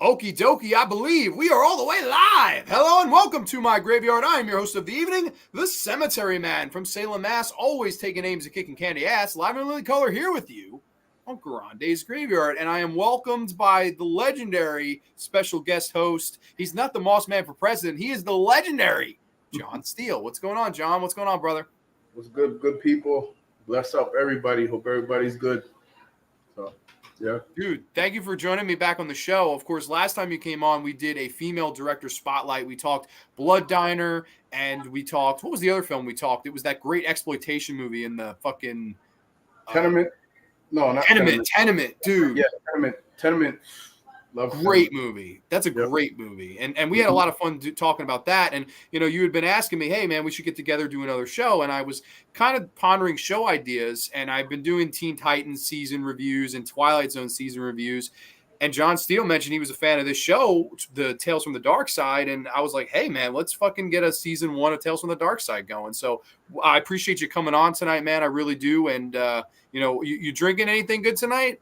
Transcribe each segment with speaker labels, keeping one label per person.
Speaker 1: Okie dokie, I believe we are all the way live. Hello and welcome to my graveyard. I am your host of the evening, the Cemetery Man from Salem, Mass. Always taking names and kicking candy ass. Live in Lily Color here with you on Grande's Graveyard. And I am welcomed by the legendary special guest host. He's not the Moss Man for president. He is the legendary John Steele. What's going on, John? What's going on, brother?
Speaker 2: What's good, good people? Bless up everybody. Hope everybody's good. So, yeah.
Speaker 1: Dude, thank you for joining me back on the show. Of course, last time you came on, we did a female director spotlight. We talked Blood Diner, and we talked, what was the other film we talked? It was that great exploitation movie in the fucking
Speaker 2: Tenement. No, not
Speaker 1: Tenement, dude.
Speaker 2: Yeah, Tenement. Love
Speaker 1: great movie. That's a great movie. And we had a lot of fun talking about that. And, you know, you had been asking me, hey, man, we should get together, do another show. And I was kind of pondering show ideas. And I've been doing Teen Titans season reviews and Twilight Zone season reviews. And John Steele mentioned he was a fan of this show, the Tales from the Darkside. And I was like, hey, man, let's fucking get a season 1 of Tales from the Darkside going. So I appreciate you coming on tonight, man. I really do. And, you know, you drinking anything good tonight?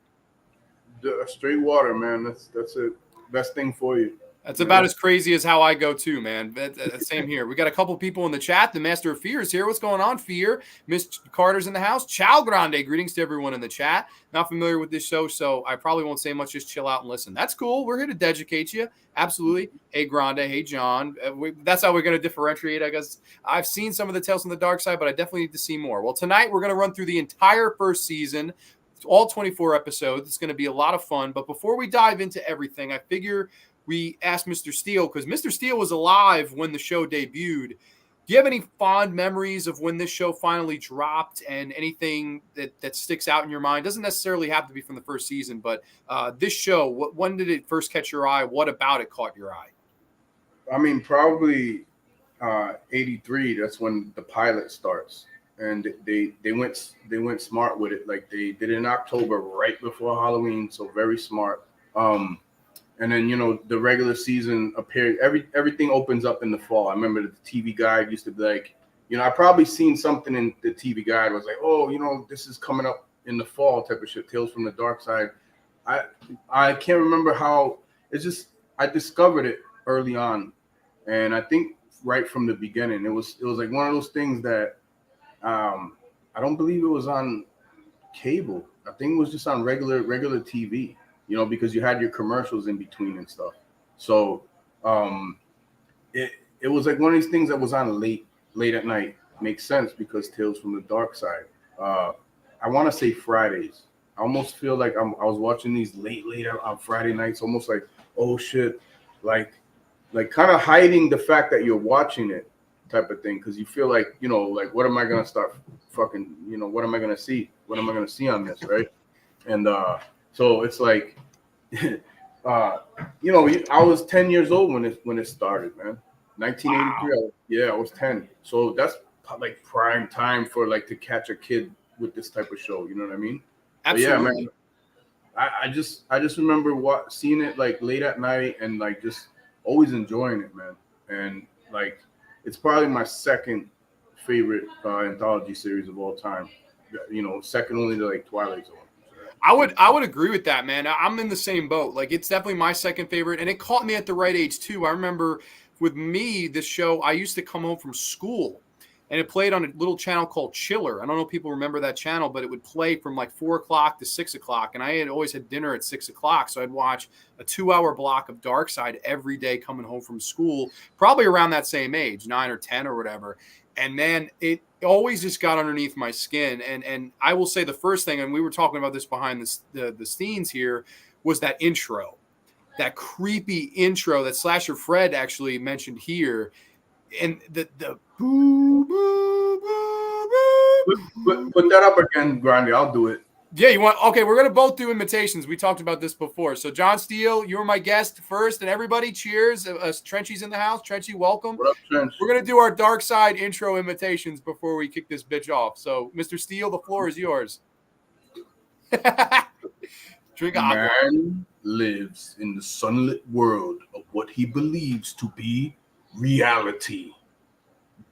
Speaker 2: Straight water, man. That's it. Best thing for you.
Speaker 1: That's about as crazy as how I go too, man. Same here. We got a couple people in the chat. The Master of Fear is here. What's going on, Fear? Miss Carter's in the house. Ciao Grande. Greetings to everyone in the chat. Not familiar with this show, so I probably won't say much. Just chill out and listen. That's cool. We're here to educate you. Absolutely. Hey, Grande. Hey, John. That's how we're going to differentiate, I guess. I've seen some of the Tales from the Darkside, but I definitely need to see more. Well, tonight we're going to run through the entire first season. All 24 episodes. It's going to be a lot of fun. But before we dive into everything, I figure we asked Mr. Steele, because Mr. Steele was alive when the show debuted. Do you have any fond memories of when this show finally dropped and anything that sticks out in your mind? Doesn't necessarily have to be from the first season, but this show, when did it first catch your eye? What about it caught your eye?
Speaker 2: I mean, probably 83. That's when the pilot starts. And they went smart with it. Like they did it in October, right before Halloween, so very smart. And then, you know, the regular season appeared. Everything opens up in the fall. I remember the TV guide used to be like, you know, I probably seen something in the TV guide. Was like, oh, you know, this is coming up in the fall type of shit. Tales from the Darkside. I can't remember how. It's just I discovered it early on, and I think right from the beginning, it was like one of those things that. I don't believe it was on cable. I think it was just on regular TV, you know, because you had your commercials in between and stuff. So it was like one of these things that was on late at night. Makes sense because Tales from the Darkside. I want to say Fridays. I almost feel like I was watching these late on Friday nights, almost like, oh shit, like kind of hiding the fact that you're watching it. Type of thing, because you feel like, you know, like, what am I gonna start fucking, you know, what am I gonna see on this, right? And so it's like you know, I was 10 years old when it started, man. 1983. Wow. I was 10, so that's like prime time for like to catch a kid with this type of show, you know what I mean?
Speaker 1: Absolutely.
Speaker 2: But yeah, man, I just remember seeing it like late at night and like just always enjoying it, man. And like it's probably my second favorite anthology series of all time. You know, second only to like Twilight Zone.
Speaker 1: I would agree with that, man. I'm in the same boat. Like, it's definitely my second favorite, and it caught me at the right age too. I remember with me, this show, I used to come home from school, and it played on a little channel called Chiller. I don't know if people remember that channel, but it would play from like 4 o'clock to 6 o'clock, and I had always had dinner at 6 o'clock, so I'd watch a 2-hour block of Darkside every day coming home from school, probably around that same age, 9 or 10 or whatever. And man, it always just got underneath my skin. And I will say the first thing, and we were talking about this behind the scenes here, was that intro, that creepy intro that Slasher Fred actually mentioned here. And the boo, boo, boo, boo.
Speaker 2: Put that up again, Grande. I'll do it.
Speaker 1: Yeah, you want? Okay, we're gonna both do imitations. We talked about this before. So, John Steele, you were my guest first, and everybody, cheers. Trenchy's in the house. Trenchy, welcome.
Speaker 2: What up, Trench?
Speaker 1: We're gonna do our Darkside intro imitations before we kick this bitch off. So, Mr. Steele, the floor is yours. Drink agua.
Speaker 2: Man lives in the sunlit world of what he believes to be reality,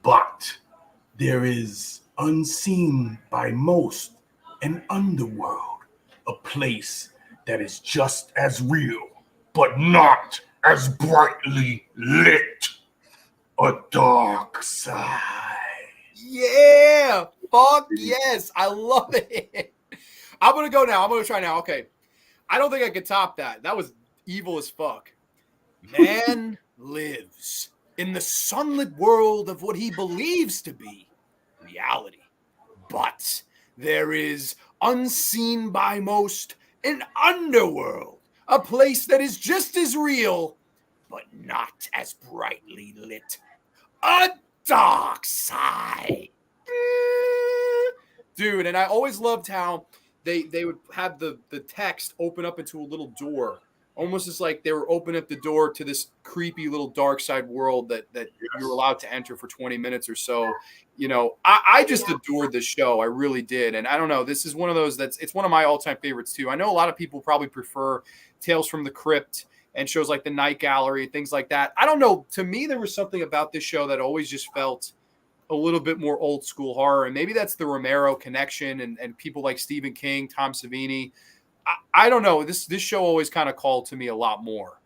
Speaker 2: but there is unseen by most an underworld, a place that is just as real but not as brightly lit. A dark side.
Speaker 1: Yeah. Fuck yes. I love it. I'm going to go now. I'm going to try now. Okay. I don't think I could top that. That was evil as fuck. Man lives in the sunlit world of what he believes to be reality. But there is, unseen by most, an underworld, a place that is just as real, but not as brightly lit. A dark side. Dude, and I always loved how they would have the text open up into a little door, almost as like they were opening up the door to this creepy little dark side world that you're allowed to enter for 20 minutes or so. You know, I just adored the show. I really did. And I don't know, this is one of those it's one of my all-time favorites too. I know a lot of people probably prefer Tales from the Crypt and shows like The Night Gallery, things like that. I don't know. To me, there was something about this show that always just felt a little bit more old school horror. And maybe that's the Romero connection and people like Stephen King, Tom Savini. I don't know. This show always kind of called to me a lot more.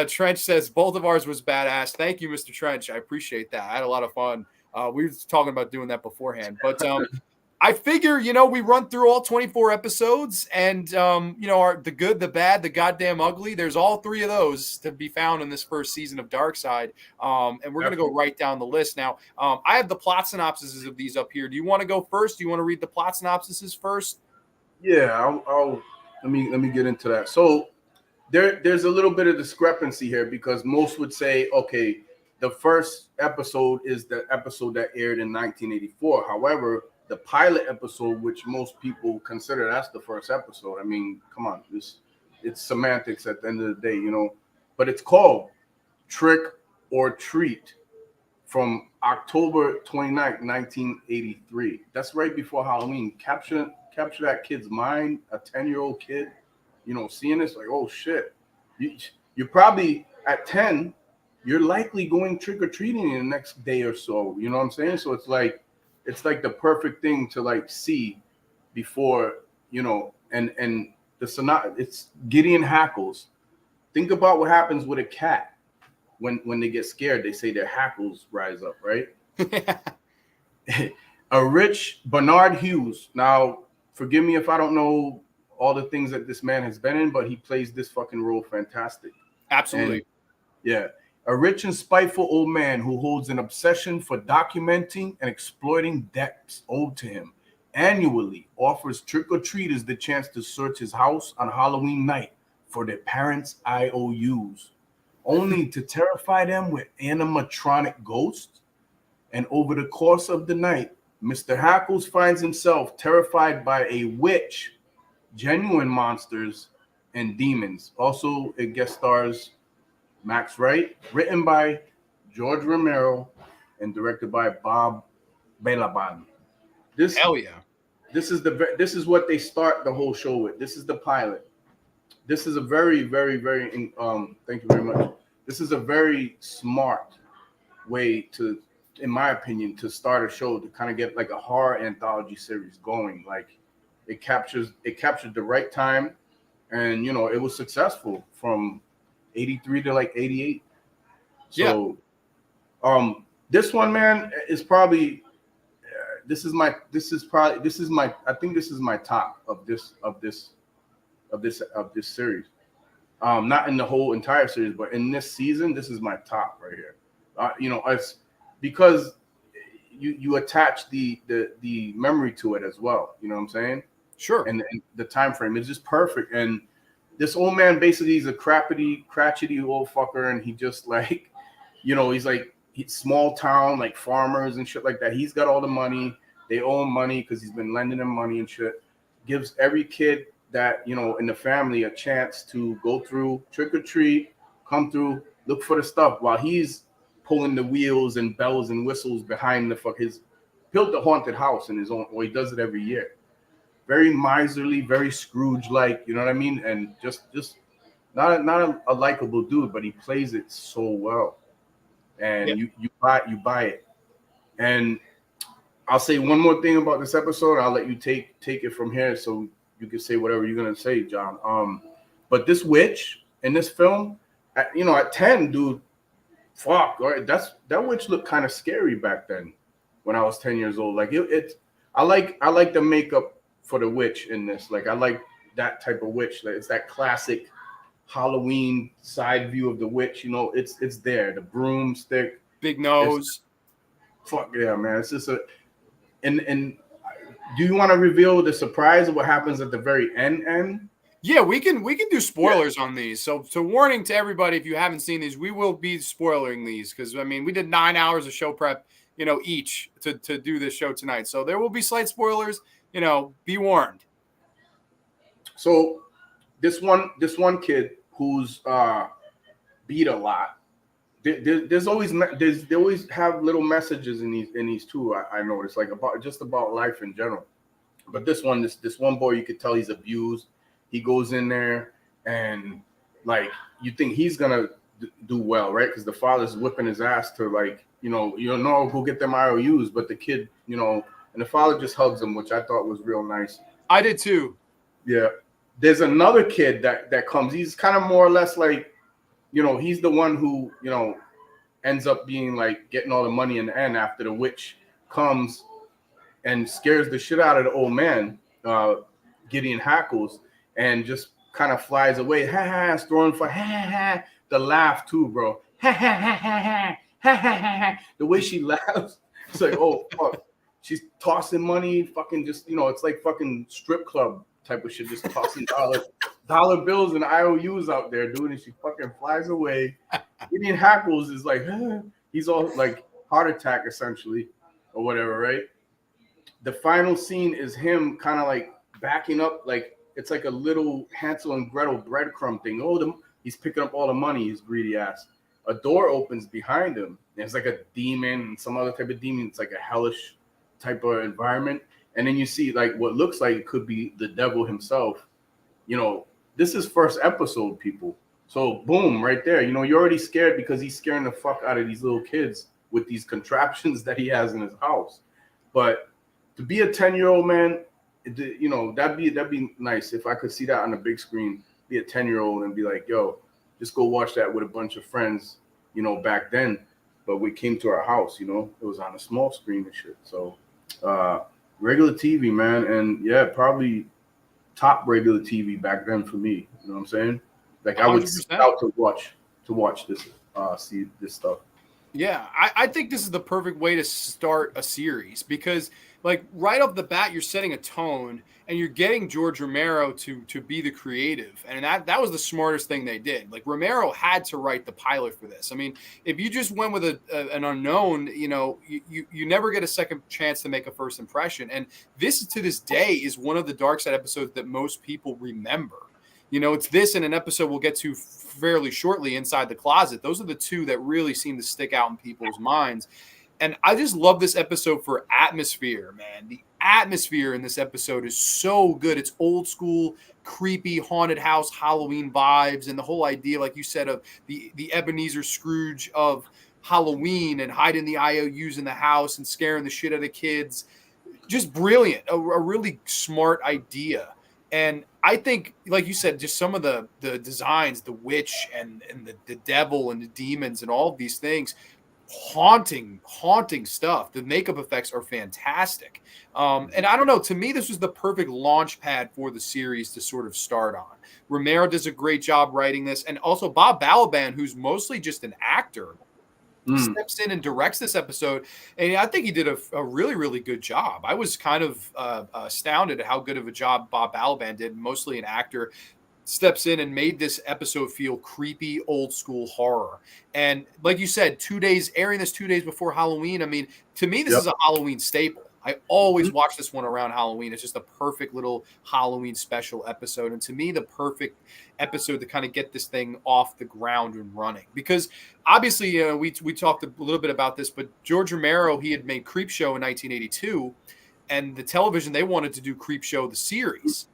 Speaker 1: Trench says both of ours was badass. Thank you, Mr. Trench. I appreciate that. I had a lot of fun. We were talking about doing that beforehand, but I figure, we run through all 24 episodes and, the good, the bad, the goddamn ugly. There's all three of those to be found in this first season of Darkside. And we're going to go right down the list. Now, I have the plot synopsises of these up here. Do you want to go first? Do you want to read the plot synopsises first?
Speaker 2: Yeah, let me get into that. So there's a little bit of discrepancy here because most would say, okay, the first episode is the episode that aired in 1984. However, the pilot episode, which most people consider that's the first episode. I mean, come on, it's semantics at the end of the day, but it's called Trick or Treat from October 29th, 1983. That's right before Halloween. Capture that kid's mind, a 10-year-old kid, seeing this like, oh shit. You're probably at 10, you're likely going trick-or-treating in the next day or so. You know what I'm saying? So it's like the perfect thing to like see before, and it's Gideon hackles. Think about what happens with a cat when they get scared. They say their hackles rise up, right? A rich Bernard Hughes. Now, forgive me if I don't know all the things that this man has been in, but he plays this fucking role fantastic.
Speaker 1: Absolutely.
Speaker 2: And, yeah. A rich and spiteful old man who holds an obsession for documenting and exploiting debts owed to him annually offers trick-or-treaters the chance to search his house on Halloween night for their parents' IOUs, only to terrify them with animatronic ghosts. And over the course of the night, Mr. Hackles finds himself terrified by a witch, genuine monsters, and demons. Also, it guest stars Max Wright, written by George Romero and directed by Bob Balaban.
Speaker 1: Hell yeah.
Speaker 2: This is what they start the whole show with. This is the pilot. This is a very, very, very thank you very much. This is a very smart way to, in my opinion, to start a show to kind of get like a horror anthology series going. Like it captured the right time, and it was successful from 83 to like 88. So this one, man, is probably I think this is my top of this series. Not in the whole entire series, but in this season, this is my top right here. It's because you attach the memory to it as well. You know what I'm saying?
Speaker 1: Sure.
Speaker 2: And the time frame is just perfect. And this old man basically is a cratchety old fucker, and he just like, he's small town, like farmers and shit like that. He's got all the money. They owe him money because he's been lending them money and shit. Gives every kid that, in the family a chance to go through trick or treat, come through, look for the stuff while he's pulling the wheels and bells and whistles behind his built a haunted house in his own, or he does it every year. Very miserly, very Scrooge-like, you know what I mean? And just not a likable dude, but he plays it so well. And you buy it. And I'll say one more thing about this episode. I'll let you take it from here, so you can say whatever you're gonna say, John. But this witch in this film, at 10, dude, fuck, right? That witch looked kind of scary back then when I was 10 years old. Like I like the makeup for the witch in this. Like I like that type of witch. Like it's that classic Halloween side view of the witch. It's there. The broomstick,
Speaker 1: big nose.
Speaker 2: Fuck yeah, man. It's just and do you want to reveal the surprise of what happens at the very end?
Speaker 1: Yeah, we can do spoilers on these. So warning to everybody, if you haven't seen these, we will be spoiling these because we did 9 hours of show prep, each to do this show tonight. So there will be slight spoilers. Be warned.
Speaker 2: So this one kid who's beat a lot. They always have little messages in these too. I noticed, like about life in general. But this one boy, you could tell he's abused. He goes in there and like you think he's gonna do well, right? Because the father's whipping his ass to go get them IOUs, but the kid, and the father just hugs him, which I thought was real nice.
Speaker 1: I did too.
Speaker 2: Yeah. There's another kid that comes. He's kind of more or less like, he's the one who, ends up being like getting all the money in the end after the witch comes and scares the shit out of the old man, Gideon Hackles, and just kind of flies away. Ha ha, throwing for ha ha ha. The laugh too, bro. Ha ha ha ha ha ha ha ha. The way she laughs, it's like, oh fuck. She's tossing money, fucking just, it's like fucking strip club type of shit, just tossing dollar bills and IOUs out there, dude, and she fucking flies away. Gideon Hackles is like, he's all like heart attack essentially, or whatever, right? The final scene is him kind of like backing up, like it's like a little Hansel and Gretel breadcrumb thing. He's picking up all the money, his greedy ass. A door opens behind him. And it's like a demon and some other type of demon. It's like a hellish type of environment. And then you see like what looks like it could be the devil himself. This is first episode, people. So boom, right there. You're already scared because he's scaring the fuck out of these little kids with these contraptions that he has in his house. But to be a 10-year-old man, that'd be nice if I could see that on the big screen. Be a 10-year-old and be like, yo, just go watch that with a bunch of friends, back then. But we came to our house, it was on a small screen and shit. So regular TV, man, and yeah, probably top regular TV back then for me. You know what I'm saying? Like 100%. I would sit out to watch this, see this stuff.
Speaker 1: Yeah, I think this is the perfect way to start a series because, like, right off the bat, you're setting a tone and you're getting George Romero to be the creative, and that was the smartest thing they did. Like, Romero had to write the pilot for this. I mean, if you just went with an unknown, you never get a second chance to make a first impression. And this, to this day, is one of the Darkside episodes that most people remember. It's this and an episode we'll get to fairly shortly, Inside the Closet. Those are the two that really seem to stick out in people's minds. And I just love this episode for atmosphere, man. The atmosphere in this episode is so good. It's old school, creepy, haunted house, Halloween vibes. And the whole idea, like you said, of the Ebenezer Scrooge of Halloween and hiding the IOUs in the house and scaring the shit out of kids. Just brilliant. A really smart idea. And I think, like you said, just some of the designs, the witch and the devil and the demons and all of these things, haunting stuff. The makeup effects are fantastic. And I don't know, to me, this was the perfect launch pad for the series to sort of start on. Romero does a great job writing this. And also Bob Balaban, who's mostly just an actor, steps in and directs this episode. And I think he did a really, really good job. I was kind of astounded at how good of a job Bob Balaban did, mostly an actor, steps in and made this episode feel creepy, old school horror. And like you said, airing this 2 days before Halloween. I mean, to me, this is a Halloween staple. I always watch this one around Halloween. It's just a perfect little Halloween special episode. And to me, the perfect episode to kind of get this thing off the ground and running. Because obviously, we talked a little bit about this, but George Romero, he had made Creepshow in 1982. And the television, they wanted to do Creepshow, the series.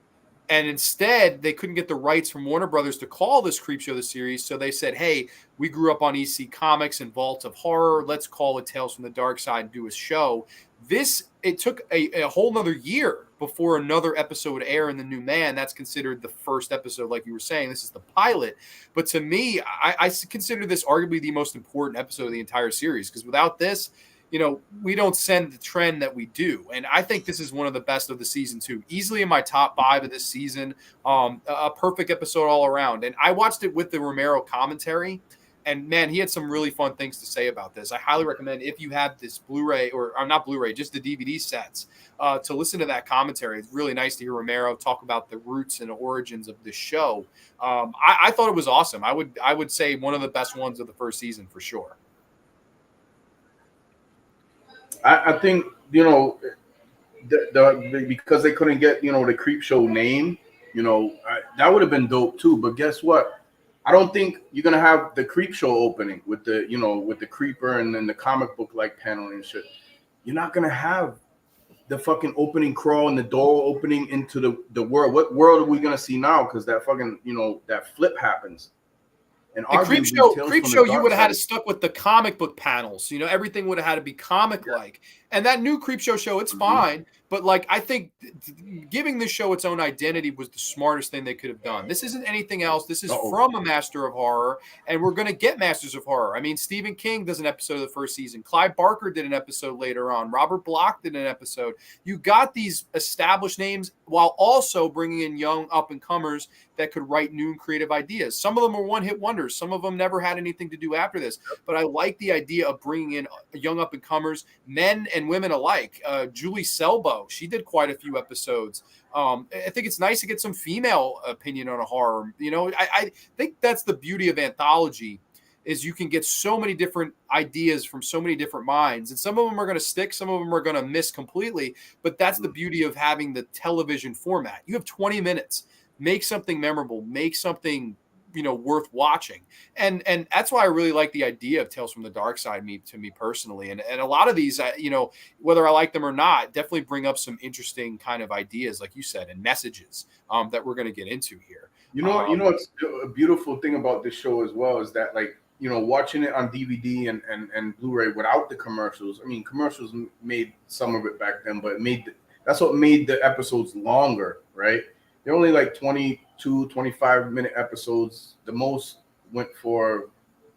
Speaker 1: And instead, they couldn't get the rights from Warner Brothers to call this Creepshow the series. So they said, hey, we grew up on EC Comics and Vault of Horror. Let's call it Tales from the Dark Side and do a show. It took a whole nother year before another episode would air in The New Man. That's considered the first episode, like you were saying. This is the pilot. But to me, I consider this arguably the most important episode of the entire series, because without this, we don't send the trend that we do. And I think this is one of the best of the season 2. Easily in my top 5 of this season. A perfect episode all around. And I watched it with the Romero commentary. And man, he had some really fun things to say about this. I highly recommend, if you have this Blu-ray or not Blu-ray, just the DVD sets, to listen to that commentary. It's really nice to hear Romero talk about the roots and origins of this show. I thought it was awesome. I would say one of the best ones of the first season for sure.
Speaker 2: I think because they couldn't get the Creep Show name, that would have been dope too. But guess what? I don't think you're gonna have the Creep Show opening with the with the creeper and then the comic book like panel and shit. You're not gonna have the fucking opening crawl and the door opening into the world. What world are we gonna see now? Because that fucking that flip happens. And
Speaker 1: the Creep Show, you would have had to stuck with the comic book panels. Everything would have had to be comic-like. And that new Creep Show, it's fine. But, I think giving this show its own identity was the smartest thing they could have done. This isn't anything else. This is from a master of horror, and we're going to get masters of horror. I mean, Stephen King does an episode of the first season. Clive Barker did an episode later on. Robert Bloch did an episode. You got these established names while also bringing in young up-and-comers that could write new and creative ideas. Some of them are one-hit wonders. Some of them never had anything to do after this. But I like the idea of bringing in young up-and-comers, men and women alike. Julie Selbo, she did quite a few episodes. I think it's nice to get some female opinion on a horror. I think that's the beauty of anthology, is you can get so many different ideas from so many different minds. And some of them are going to stick, some of them are going to miss completely. But that's the beauty of having the television format. You have 20 minutes. Make something memorable. Make something worth watching. And that's why I really like the idea of Tales from the Darkside to me personally. And a lot of these, whether I like them or not, definitely bring up some interesting kind of ideas, like you said, and messages that we're going to get into here.
Speaker 2: What's a beautiful thing about this show as well is that, watching it on DVD and Blu-ray without the commercials. I mean, commercials made some of it back then, but that's what made the episodes longer, right? They're only 22, 25-minute episodes. The most went for,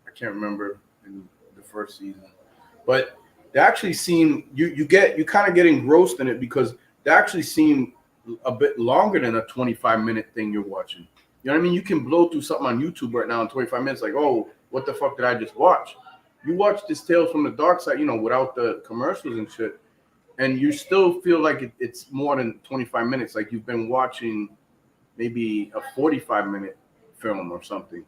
Speaker 2: I can't remember in the first season. But they actually seem, you kind of get engrossed in it because they actually seem a bit longer than a 25-minute thing you're watching. You know what I mean? You can blow through something on YouTube right now in 25 minutes oh, what the fuck did I just watch? You watch this Tales from the Darkside, without the commercials and shit, and you still feel like it's more than 25 minutes. Like you've been watching maybe a 45-minute film or something,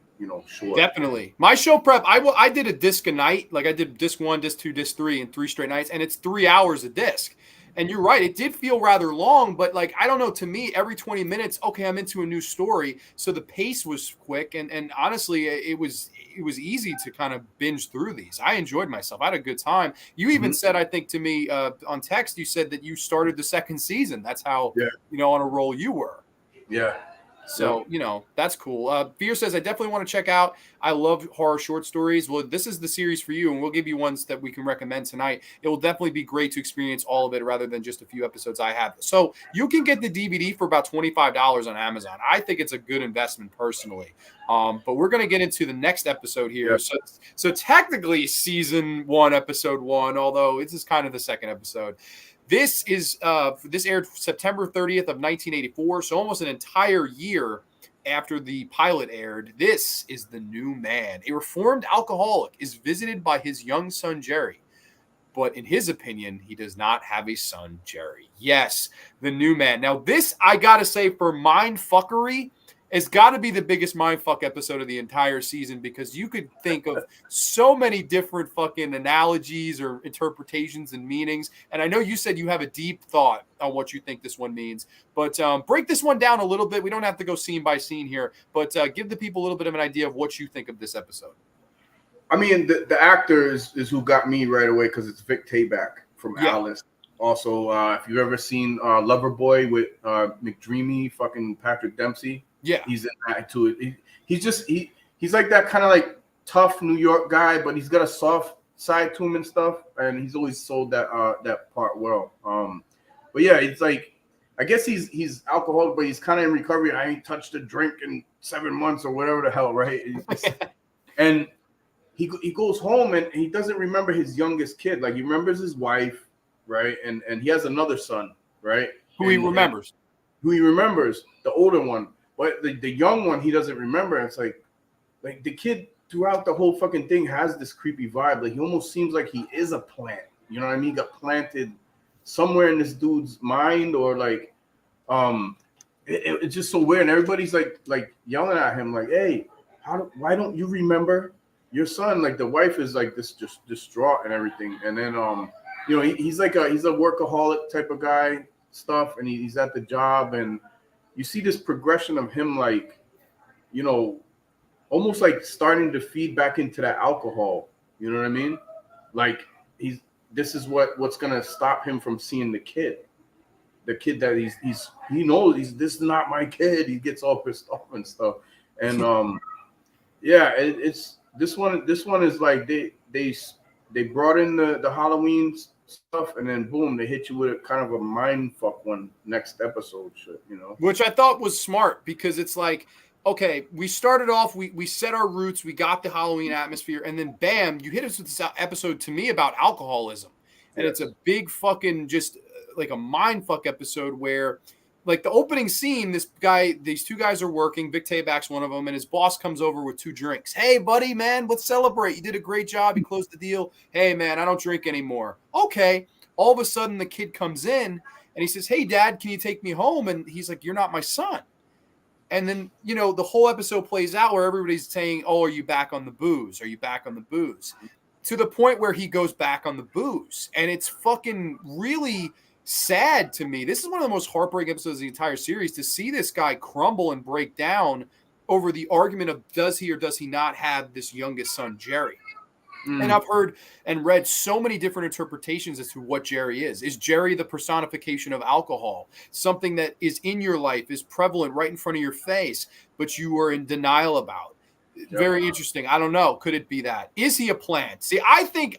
Speaker 2: short.
Speaker 1: Definitely. My show prep, I did a disc a night. I did disc 1, disc 2, disc 3 in 3 straight nights, and it's 3 hours a disc. And you're right, it did feel rather long, but I don't know, to me, every 20 minutes, okay, I'm into a new story. So the pace was quick, and honestly, it was easy to kind of binge through these. I enjoyed myself. I had a good time. You even said, I think to me on text, you said that you started the second season. That's how, on a roll you were.
Speaker 2: Yeah.
Speaker 1: So, that's cool. Fear says, I definitely want to check out. I love horror short stories. Well, this is the series for you, and we'll give you ones that we can recommend tonight. It will definitely be great to experience all of it rather than just a few episodes I have. So you can get the DVD for about $25 on Amazon. I think it's a good investment personally. But we're going to get into the next episode here. Yeah. So technically season 1, episode 1, although this is kind of the second episode. This aired September 30th of 1984, so almost an entire year after the pilot aired. This is The New Man. A reformed alcoholic is visited by his young son, Jerry. But in his opinion, he does not have a son, Jerry. Yes, The New Man. Now, this, I got to say, for mindfuckery, it's got to be the biggest mindfuck episode of the entire season, because you could think of so many different fucking analogies or interpretations and meanings. And I know you said you have a deep thought on what you think this one means, but break this one down a little bit. We don't have to go scene by scene here, but give the people a little bit of an idea of what you think of this episode.
Speaker 2: I mean, the actor is who got me right away, because it's Vic Tayback from Alice. Also, if you've ever seen Loverboy with McDreamy, fucking Patrick Dempsey. Yeah, he's in that too. He's like that kind of tough New York guy, but he's got a soft side to him and stuff, and he's always sold that part well. But yeah, it's I guess he's alcoholic, but he's kind of in recovery. I ain't touched a drink in 7 months or whatever the hell, right? And he goes home and he doesn't remember his youngest kid. Like he remembers his wife, right? And he has another son, right?
Speaker 1: Who he remembers.
Speaker 2: Who he remembers, the older one. But the young one he doesn't remember. And it's like the kid throughout the whole fucking thing has this creepy vibe. Like he almost seems like he is a plant. You know what I mean? He got planted somewhere in this dude's mind, or like it's just so weird. And everybody's like yelling at him, like, hey, why don't you remember your son? Like the wife is like this, just distraught and everything. And then you know, he's a workaholic type of guy stuff, and he's at the job, and you see this progression of him, like, you know, almost like starting to feed back into that alcohol. You know what I mean? Like this is what's gonna stop him from seeing the kid that he knows this is not my kid. He gets all pissed off and stuff. And yeah, it's this one is like they brought in the Halloween stuff, and then boom, they hit you with kind of a mind fuck one next episode shit, you know.
Speaker 1: Which I thought was smart, because it's like, okay, we started off, we set our roots, we got the Halloween atmosphere, and then bam, you hit us with this episode to me about alcoholism. And It's a big fucking just like a mind fuck episode where, like, the opening scene, these two guys are working. Vic Tayback's one of them, and his boss comes over with 2 drinks. Hey, buddy, man, let's celebrate. You did a great job. You closed the deal. Hey, man, I don't drink anymore. Okay. All of a sudden, the kid comes in, and he says, hey, Dad, can you take me home? And he's like, you're not my son. And then, you know, the whole episode plays out where everybody's saying, oh, are you back on the booze? Are you back on the booze? To the point where he goes back on the booze. And it's fucking really sad to me. This is one of the most heartbreaking episodes of the entire series, to see this guy crumble and break down over the argument of does he or does he not have this youngest son, Jerry. And I've heard and read so many different interpretations as to what Jerry is. Is Jerry the personification of alcohol? Something that is in your life, is prevalent right in front of your face, but you are in denial about. Yep. Very interesting. I don't know. Could it be that? Is he a plant? See, I think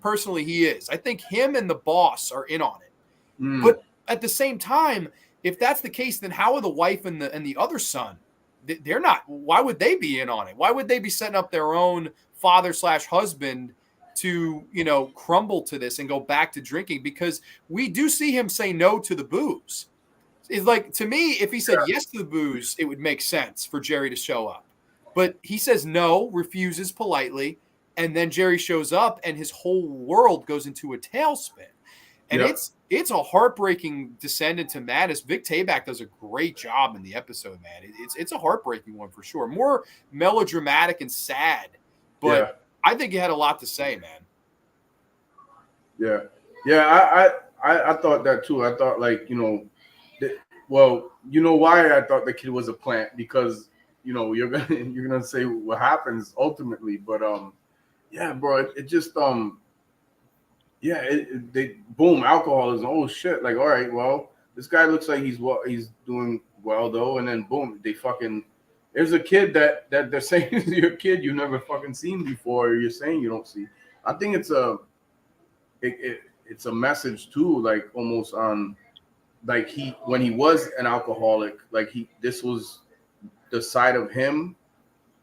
Speaker 1: personally he is. I think him and the boss are in on it. But at the same time, if that's the case, then how are the wife and the other son? They're not. Why would they be in on it? Why would they be setting up their own father/husband to, you know, crumble to this and go back to drinking? Because we do see him say no to the booze. It's like, to me, if he said yes to the booze, it would make sense for Jerry to show up. But he says no, refuses politely, and then Jerry shows up and his whole world goes into a tailspin. And it's a heartbreaking descent into madness. Vic Tayback does a great job in the episode, man. It's a heartbreaking one for sure. More melodramatic and sad, but I think he had a lot to say, man.
Speaker 2: Yeah. I thought that too. I thought, like, you know, well, you know why I thought the kid was a plant, because, you know, you're gonna say what happens ultimately, but yeah, bro, it just boom, alcoholism. Oh shit! Like, all right, well, this guy looks like he's doing well though, and then boom, there's a kid that they're saying is your kid you never fucking seen before, or you're saying you don't see. I think it's a message too, like almost on, like, when he was an alcoholic, like this was the side of him,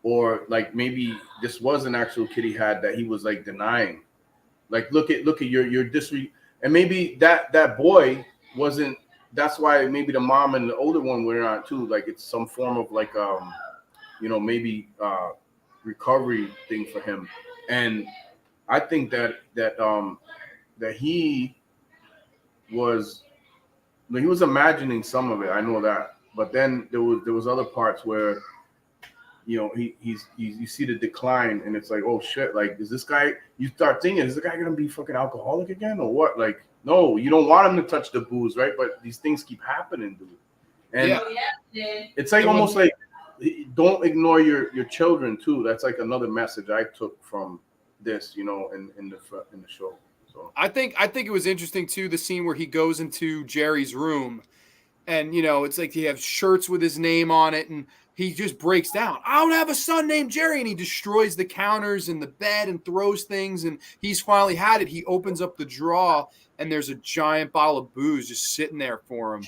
Speaker 2: or like maybe this was an actual kid he had that he was like denying. Like, look at your disrespect, and maybe that boy wasn't. That's why maybe the mom and the older one were not too. Like, it's some form of like you know, maybe recovery thing for him. And I think that he was imagining some of it. I know that, but then there was other parts where, you know, you see the decline, and it's like, oh shit, like, is this guy, you start thinking, is the guy gonna be fucking alcoholic again or what? Like, no, you don't want him to touch the booze, right? But these things keep happening, dude. And it's like almost like, don't ignore your children too. That's like another message I took from this, you know, in the show. So
Speaker 1: I think it was interesting too, the scene where he goes into Jerry's room, and, you know, it's like he has shirts with his name on it, and he just breaks down. I don't have a son named Jerry. And he destroys the counters and the bed and throws things. And he's finally had it. He opens up the drawer, and there's a giant bottle of booze just sitting there for him.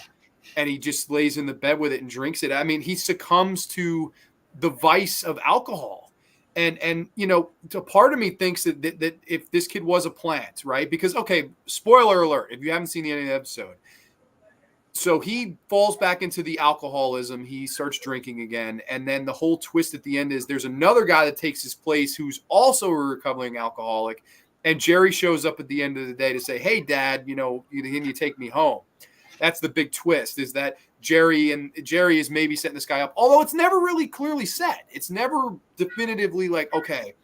Speaker 1: and he just lays in the bed with it and drinks it. I mean, he succumbs to the vice of alcohol. And a part of me thinks that if this kid was a plant, right? Because, okay, spoiler alert, if you haven't seen the end of the episode, so he falls back into the alcoholism. He starts drinking again. And then the whole twist at the end is there's another guy that takes his place who's also a recovering alcoholic. And Jerry shows up at the end of the day to say, hey, Dad, can you take me home? That's the big twist, is that Jerry is maybe setting this guy up, although it's never really clearly said. It's never definitively like, okay.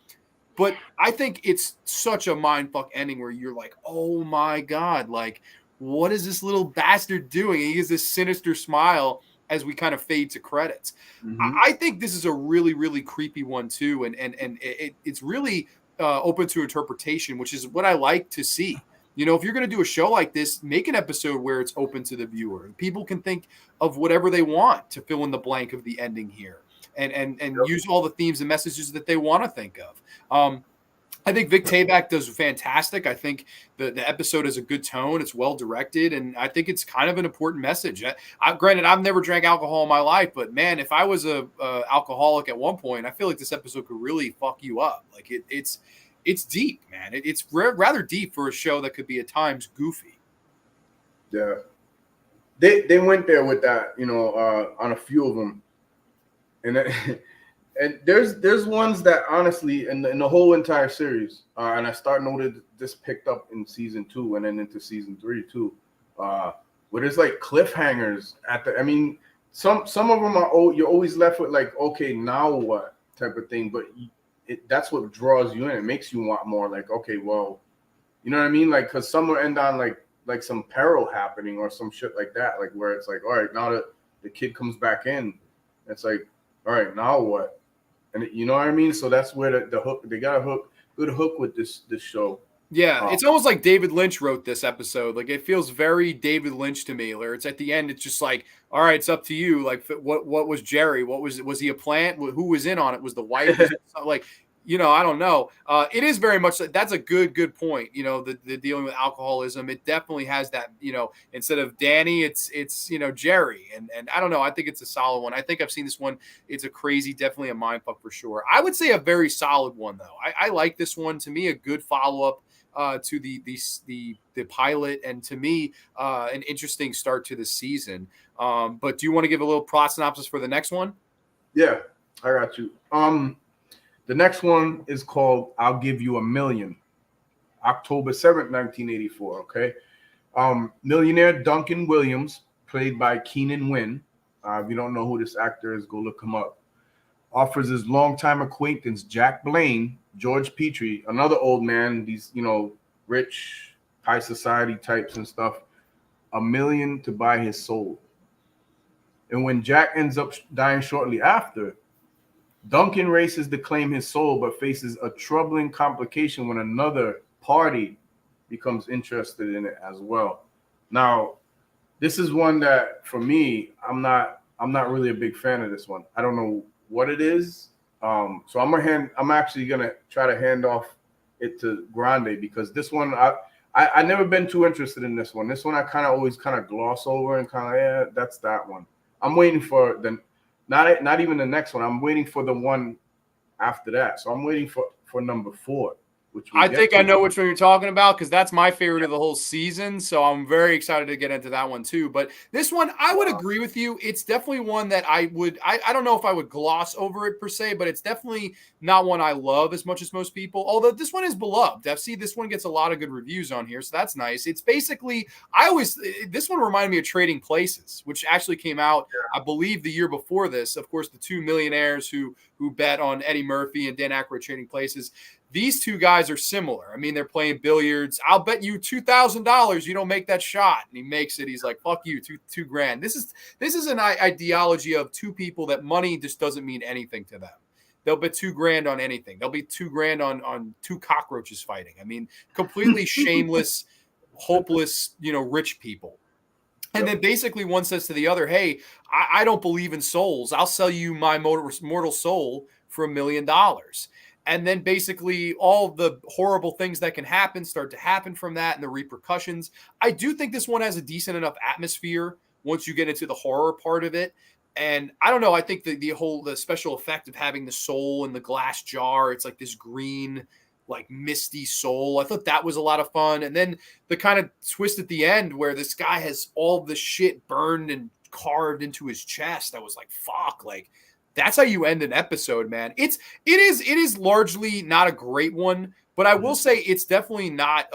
Speaker 1: But I think it's such a mindfuck ending where you're like, oh my God, like, what is this little bastard doing? And he has this sinister smile as we kind of fade to credits.
Speaker 2: Mm-hmm.
Speaker 1: I think this is a really, really creepy one too. And it's really open to interpretation, which is what I like to see. If you're going to do a show like this, make an episode where it's open to the viewer. People can think of whatever they want to fill in the blank of the ending here and use all the themes and messages that they want to think of. I think Vic Tayback does fantastic. I think the episode has a good tone. It's well directed, and I think it's kind of an important message. Granted, I've never drank alcohol in my life, but man, if I was a alcoholic at one point, I feel like this episode could really fuck you up. Like it's deep, man. It's rather deep for a show that could be at times goofy.
Speaker 2: Yeah, they went there with that, on a few of them, and. And there's ones that honestly in the whole entire series, and I noted this picked up in season 2 and then into season 3 too, where there's like cliffhangers some of them are you're always left with like, okay, now what type of thing, but that's what draws you in. It makes you want more. Like, okay, well, you know what I mean? Like, because some will end on like some peril happening or some shit like that, like where it's like, all right, now that the kid comes back in, it's like, all right, now what? And you know what I mean? So that's where the hook, they got a good hook with this show.
Speaker 1: Yeah, it's almost like David Lynch wrote this episode. Like, it feels very David Lynch to me, where it's at the end, it's just like, all right, it's up to you. Like, what was Jerry? Was he a plant? Who was in on it? Was the wife? Like, I don't know. It is very much that's a good point. The dealing with alcoholism, it definitely has that. Instead of Danny, it's Jerry, and I don't know. I think it's a solid one. I think I've seen this one. It's a crazy, definitely a mindfuck for sure. I would say a very solid one though. I like this one. To me, a good follow up to the pilot, and to me, an interesting start to the season. But do you want to give a little plot synopsis for the next one?
Speaker 2: Yeah, I got you. The next one is called I'll Give You a Million, October 7th, 1984, okay? Millionaire Duncan Williams, played by Keenan Wynn. If you don't know who this actor is, go look him up. Offers his longtime acquaintance, Jack Blaine, George Petrie, another old man, these, rich, high society types and stuff, $1 million to buy his soul. And when Jack ends up dying shortly after, Duncan races to claim his soul, but faces a troubling complication when another party becomes interested in it as well. Now, this is one that, for me, I'm not really a big fan of this one. I don't know what it is. So I'm actually gonna try to hand off it to Grande, because this one I never been too interested in this one. This one I always gloss over and that's that one. I'm waiting for the not even the next one. I'm waiting for the one after that. So I'm waiting for number 4.
Speaker 1: I think I know which one you're talking about, because that's my favorite of the whole season. So I'm very excited to get into that one too. But this one, I would agree with you. It's definitely one that I don't know if I would gloss over it per se, but it's definitely not one I love as much as most people. Although this one is beloved. This one gets a lot of good reviews on here, so that's nice. It's basically, this one reminded me of Trading Places, which actually came out, I believe, the year before this. Of course, the two millionaires who bet on Eddie Murphy and Dan Aykroyd Trading Places. These two guys are similar. I mean, they're playing billiards. I'll bet you $2,000 you don't make that shot. And he makes it. He's like, fuck you, two grand. This is an ideology of two people that money just doesn't mean anything to them. They'll bet $2,000 on anything. They'll be $2,000 on two cockroaches fighting. I mean, completely shameless, hopeless, rich people. And then basically one says to the other, hey, I don't believe in souls. I'll sell you my mortal soul for $1 million. And then basically all the horrible things that can happen start to happen from that, and the repercussions. I do think this one has a decent enough atmosphere once you get into the horror part of it. And I don't know, I think the special effect of having the soul in the glass jar, it's like this green, like misty soul. I thought that was a lot of fun. And then the kind of twist at the end where this guy has all the shit burned and carved into his chest. I was like, fuck, like that's how you end an episode, man. It is largely not a great one, but I will say it's definitely not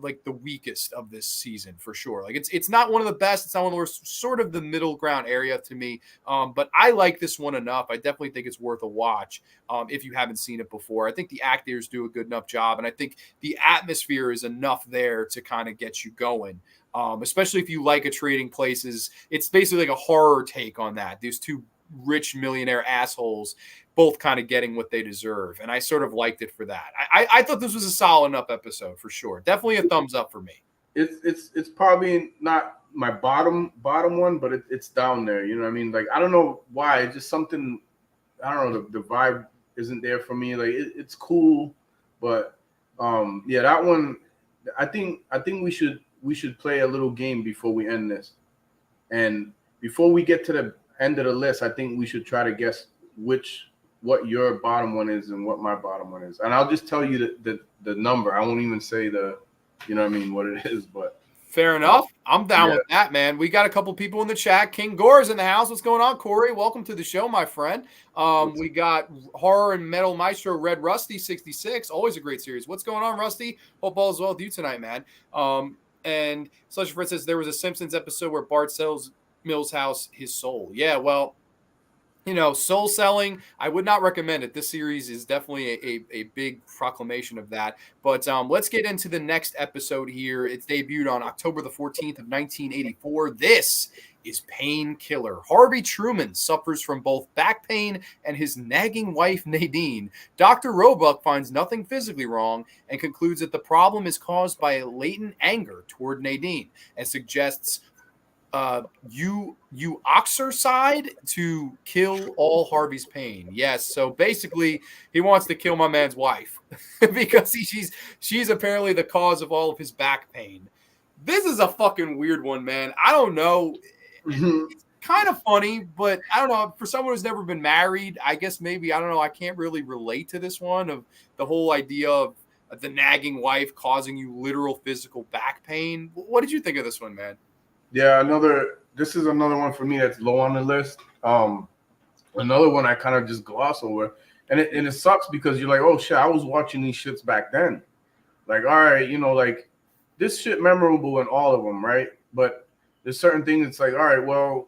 Speaker 1: like the weakest of this season for sure. Like it's not one of the best. It's not one of the worst. Sort of the middle ground area to me. But I like this one enough. I definitely think it's worth a watch if you haven't seen it before. I think the actors do a good enough job, and I think the atmosphere is enough there to kind of get you going. Especially if you like a Trading Places. It's basically like a horror take on that. These two rich millionaire assholes both kind of getting what they deserve, and I sort of liked it for that. I thought this was a solid enough episode for sure. Definitely a thumbs up for me.
Speaker 2: It's probably not my bottom one, but it's down there. You know what I mean? Like I don't know why. It's just something. I don't know. The vibe isn't there for me. Like it's cool, but yeah, that one. I think we should play a little game before we end this, and before we get to the end of the list, I think we should try to guess what your bottom one is and what my bottom one is. And I'll just tell you the number. I won't even say what it is, but
Speaker 1: fair enough. I'm down with that, man. We got a couple people in the chat. King Gore's in the house. What's going on, Corey? Welcome to the show, my friend. We got Horror and Metal Maestro Red Rusty 66. Always a great series. What's going on, Rusty? Hope all is well with you tonight, man. And Slush Fred says there was a Simpsons episode where Bart sells Milhouse his soul. Yeah, well, soul selling, I would not recommend it. This series is definitely a big proclamation of that. But let's get into the next episode here. It's debuted on October the 14th of 1984. This is Painkiller. Harvey Truman suffers from both back pain and his nagging wife, Nadine. Dr. Roebuck finds nothing physically wrong and concludes that the problem is caused by a latent anger toward Nadine and suggests you Oxercide to kill all Harvey's pain. Yes, so basically he wants to kill my man's wife because she's apparently the cause of all of his back pain. This is a fucking weird one, man. I don't know. It's kind of funny, but I don't know. For someone who's never been married, I guess maybe, I don't know, I can't really relate to this one of the whole idea of the nagging wife causing you literal physical back pain. What did you think of this one, man?
Speaker 2: Yeah, this is another one for me that's low on the list. Another one I kind of just gloss over. And it sucks because you're like, oh shit, I was watching these shits back then. Like, all right, like this shit memorable in all of them, right? But there's certain things it's like, all right, well,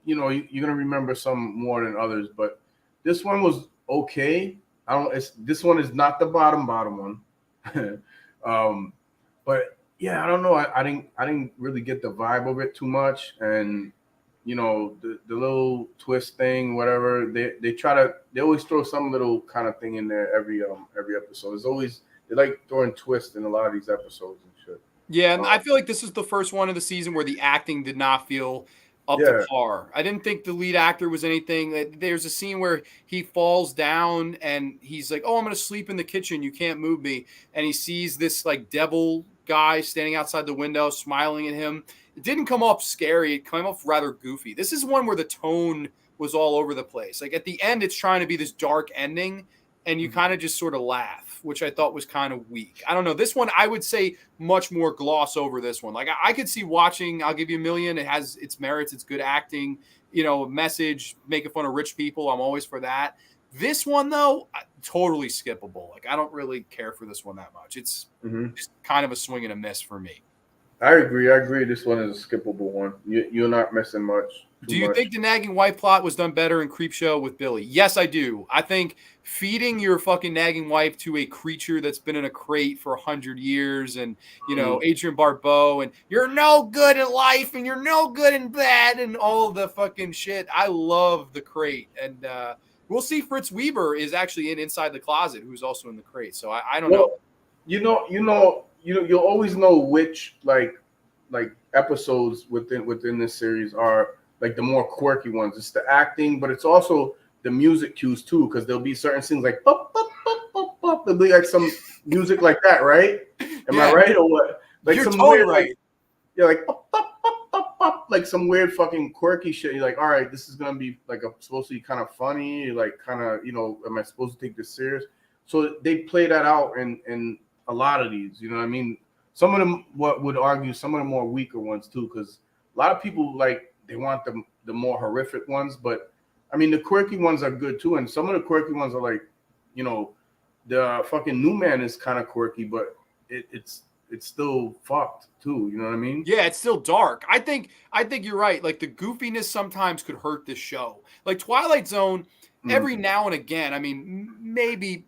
Speaker 2: you're gonna remember some more than others. But this one was okay. This one is not the bottom one. But yeah, I don't know. I didn't really get the vibe of it too much, and the little twist thing, whatever they always throw some little kind of thing in there every episode. There's always they like throwing twists in a lot of these episodes and shit.
Speaker 1: Yeah, and I feel like this is the first one of the season where the acting did not feel up to par. I didn't think the lead actor was anything. There's a scene where he falls down and he's like, "Oh, I'm gonna sleep in the kitchen. You can't move me." And he sees this like devil guy standing outside the window smiling at him. It didn't come off scary. It came off rather goofy. This is one where the tone was all over the place. Like at the end, it's trying to be this dark ending, and you kind of just sort of laugh, which I thought was kind of weak. I don't know. This one, I would say much more gloss over this one. Like I could see watching I'll Give You a Million. It has its merits. It's good acting, message, making fun of rich people. I'm always for that. This one, though, totally skippable. Like, I don't really care for this one that much. It's just kind of a swing and a miss for me.
Speaker 2: I agree. This one is a skippable one. You're not missing much.
Speaker 1: Do you think the nagging wife plot was done better in Creepshow with Billy? Yes, I do. I think feeding your fucking nagging wife to a creature that's been in a crate for 100 years and, Adrian Barbeau and you're no good in life and you're no good in bed and all the fucking shit. I love the crate. And, we'll see Fritz Weber is actually Inside the Closet, who's also in the crate. So I don't know. You'll always know which like episodes within this series are like the more quirky ones. It's the acting, but it's also the music cues too, because there'll be certain scenes like pop, pop, pop, pop, pop. There'll be like some music like that, right? Am I right or what? Like You're
Speaker 2: some
Speaker 1: totally
Speaker 2: weird,
Speaker 1: right.
Speaker 2: Like pop, pop, pop, pop, pop, like some weird fucking quirky shit. You're like, all right, this is gonna be like supposed to be kind of funny, like kind of, am I supposed to take this serious? So they play that out in a lot of these. You know what I mean? Some of them, what would argue, some of the more weaker ones too, because a lot of people like they want the more horrific ones, but I mean the quirky ones are good too, and some of the quirky ones are like, the fucking new man is kind of quirky, but it's still fucked too. You know what I mean?
Speaker 1: Yeah, it's still dark. I think you're right. Like the goofiness sometimes could hurt this show. Like Twilight Zone, every now and again, I mean, maybe,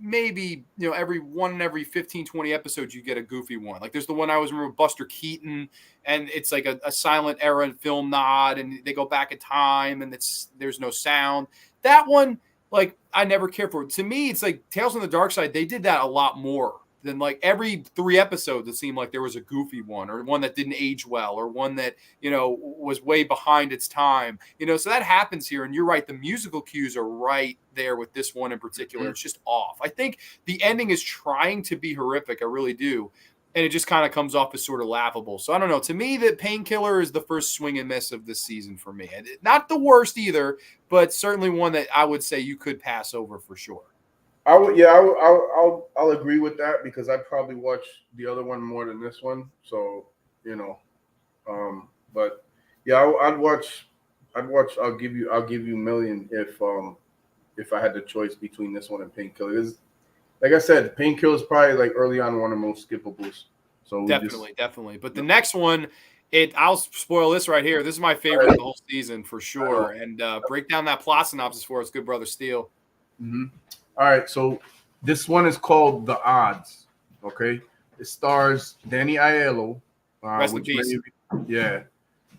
Speaker 1: every 15, 20 episodes you get a goofy one. Like there's the one I always remember, Buster Keaton, and it's like a silent era film nod, and they go back in time and there's no sound. That one, like, I never cared for it. To me, it's like Tales from the Darkside, they did that a lot more. Then like every 3 episodes, it seemed like there was a goofy one or one that didn't age well or one that, was way behind its time, so that happens here. And you're right. The musical cues are right there with this one in particular. Mm-hmm. It's just off. I think the ending is trying to be horrific. I really do. And it just kind of comes off as sort of laughable. So I don't know. To me, the Painkiller is the first swing and miss of this season for me. And not the worst either, but certainly one that I would say you could pass over for sure.
Speaker 2: I'll agree with that because I probably watch the other one more than this one. So, but yeah, I'd watch. I'll give you a million if I had the choice between this one and Painkiller. Like I said, Painkiller is probably like early on one of the most skippables. So
Speaker 1: definitely. But the next one, I'll spoil this right here. This is my favorite of the whole season for sure. And break down that plot synopsis for us, good brother Steele.
Speaker 2: Mm-hmm. All right, so this one is called The Odds. Okay, it stars Danny Aiello,
Speaker 1: rest in peace.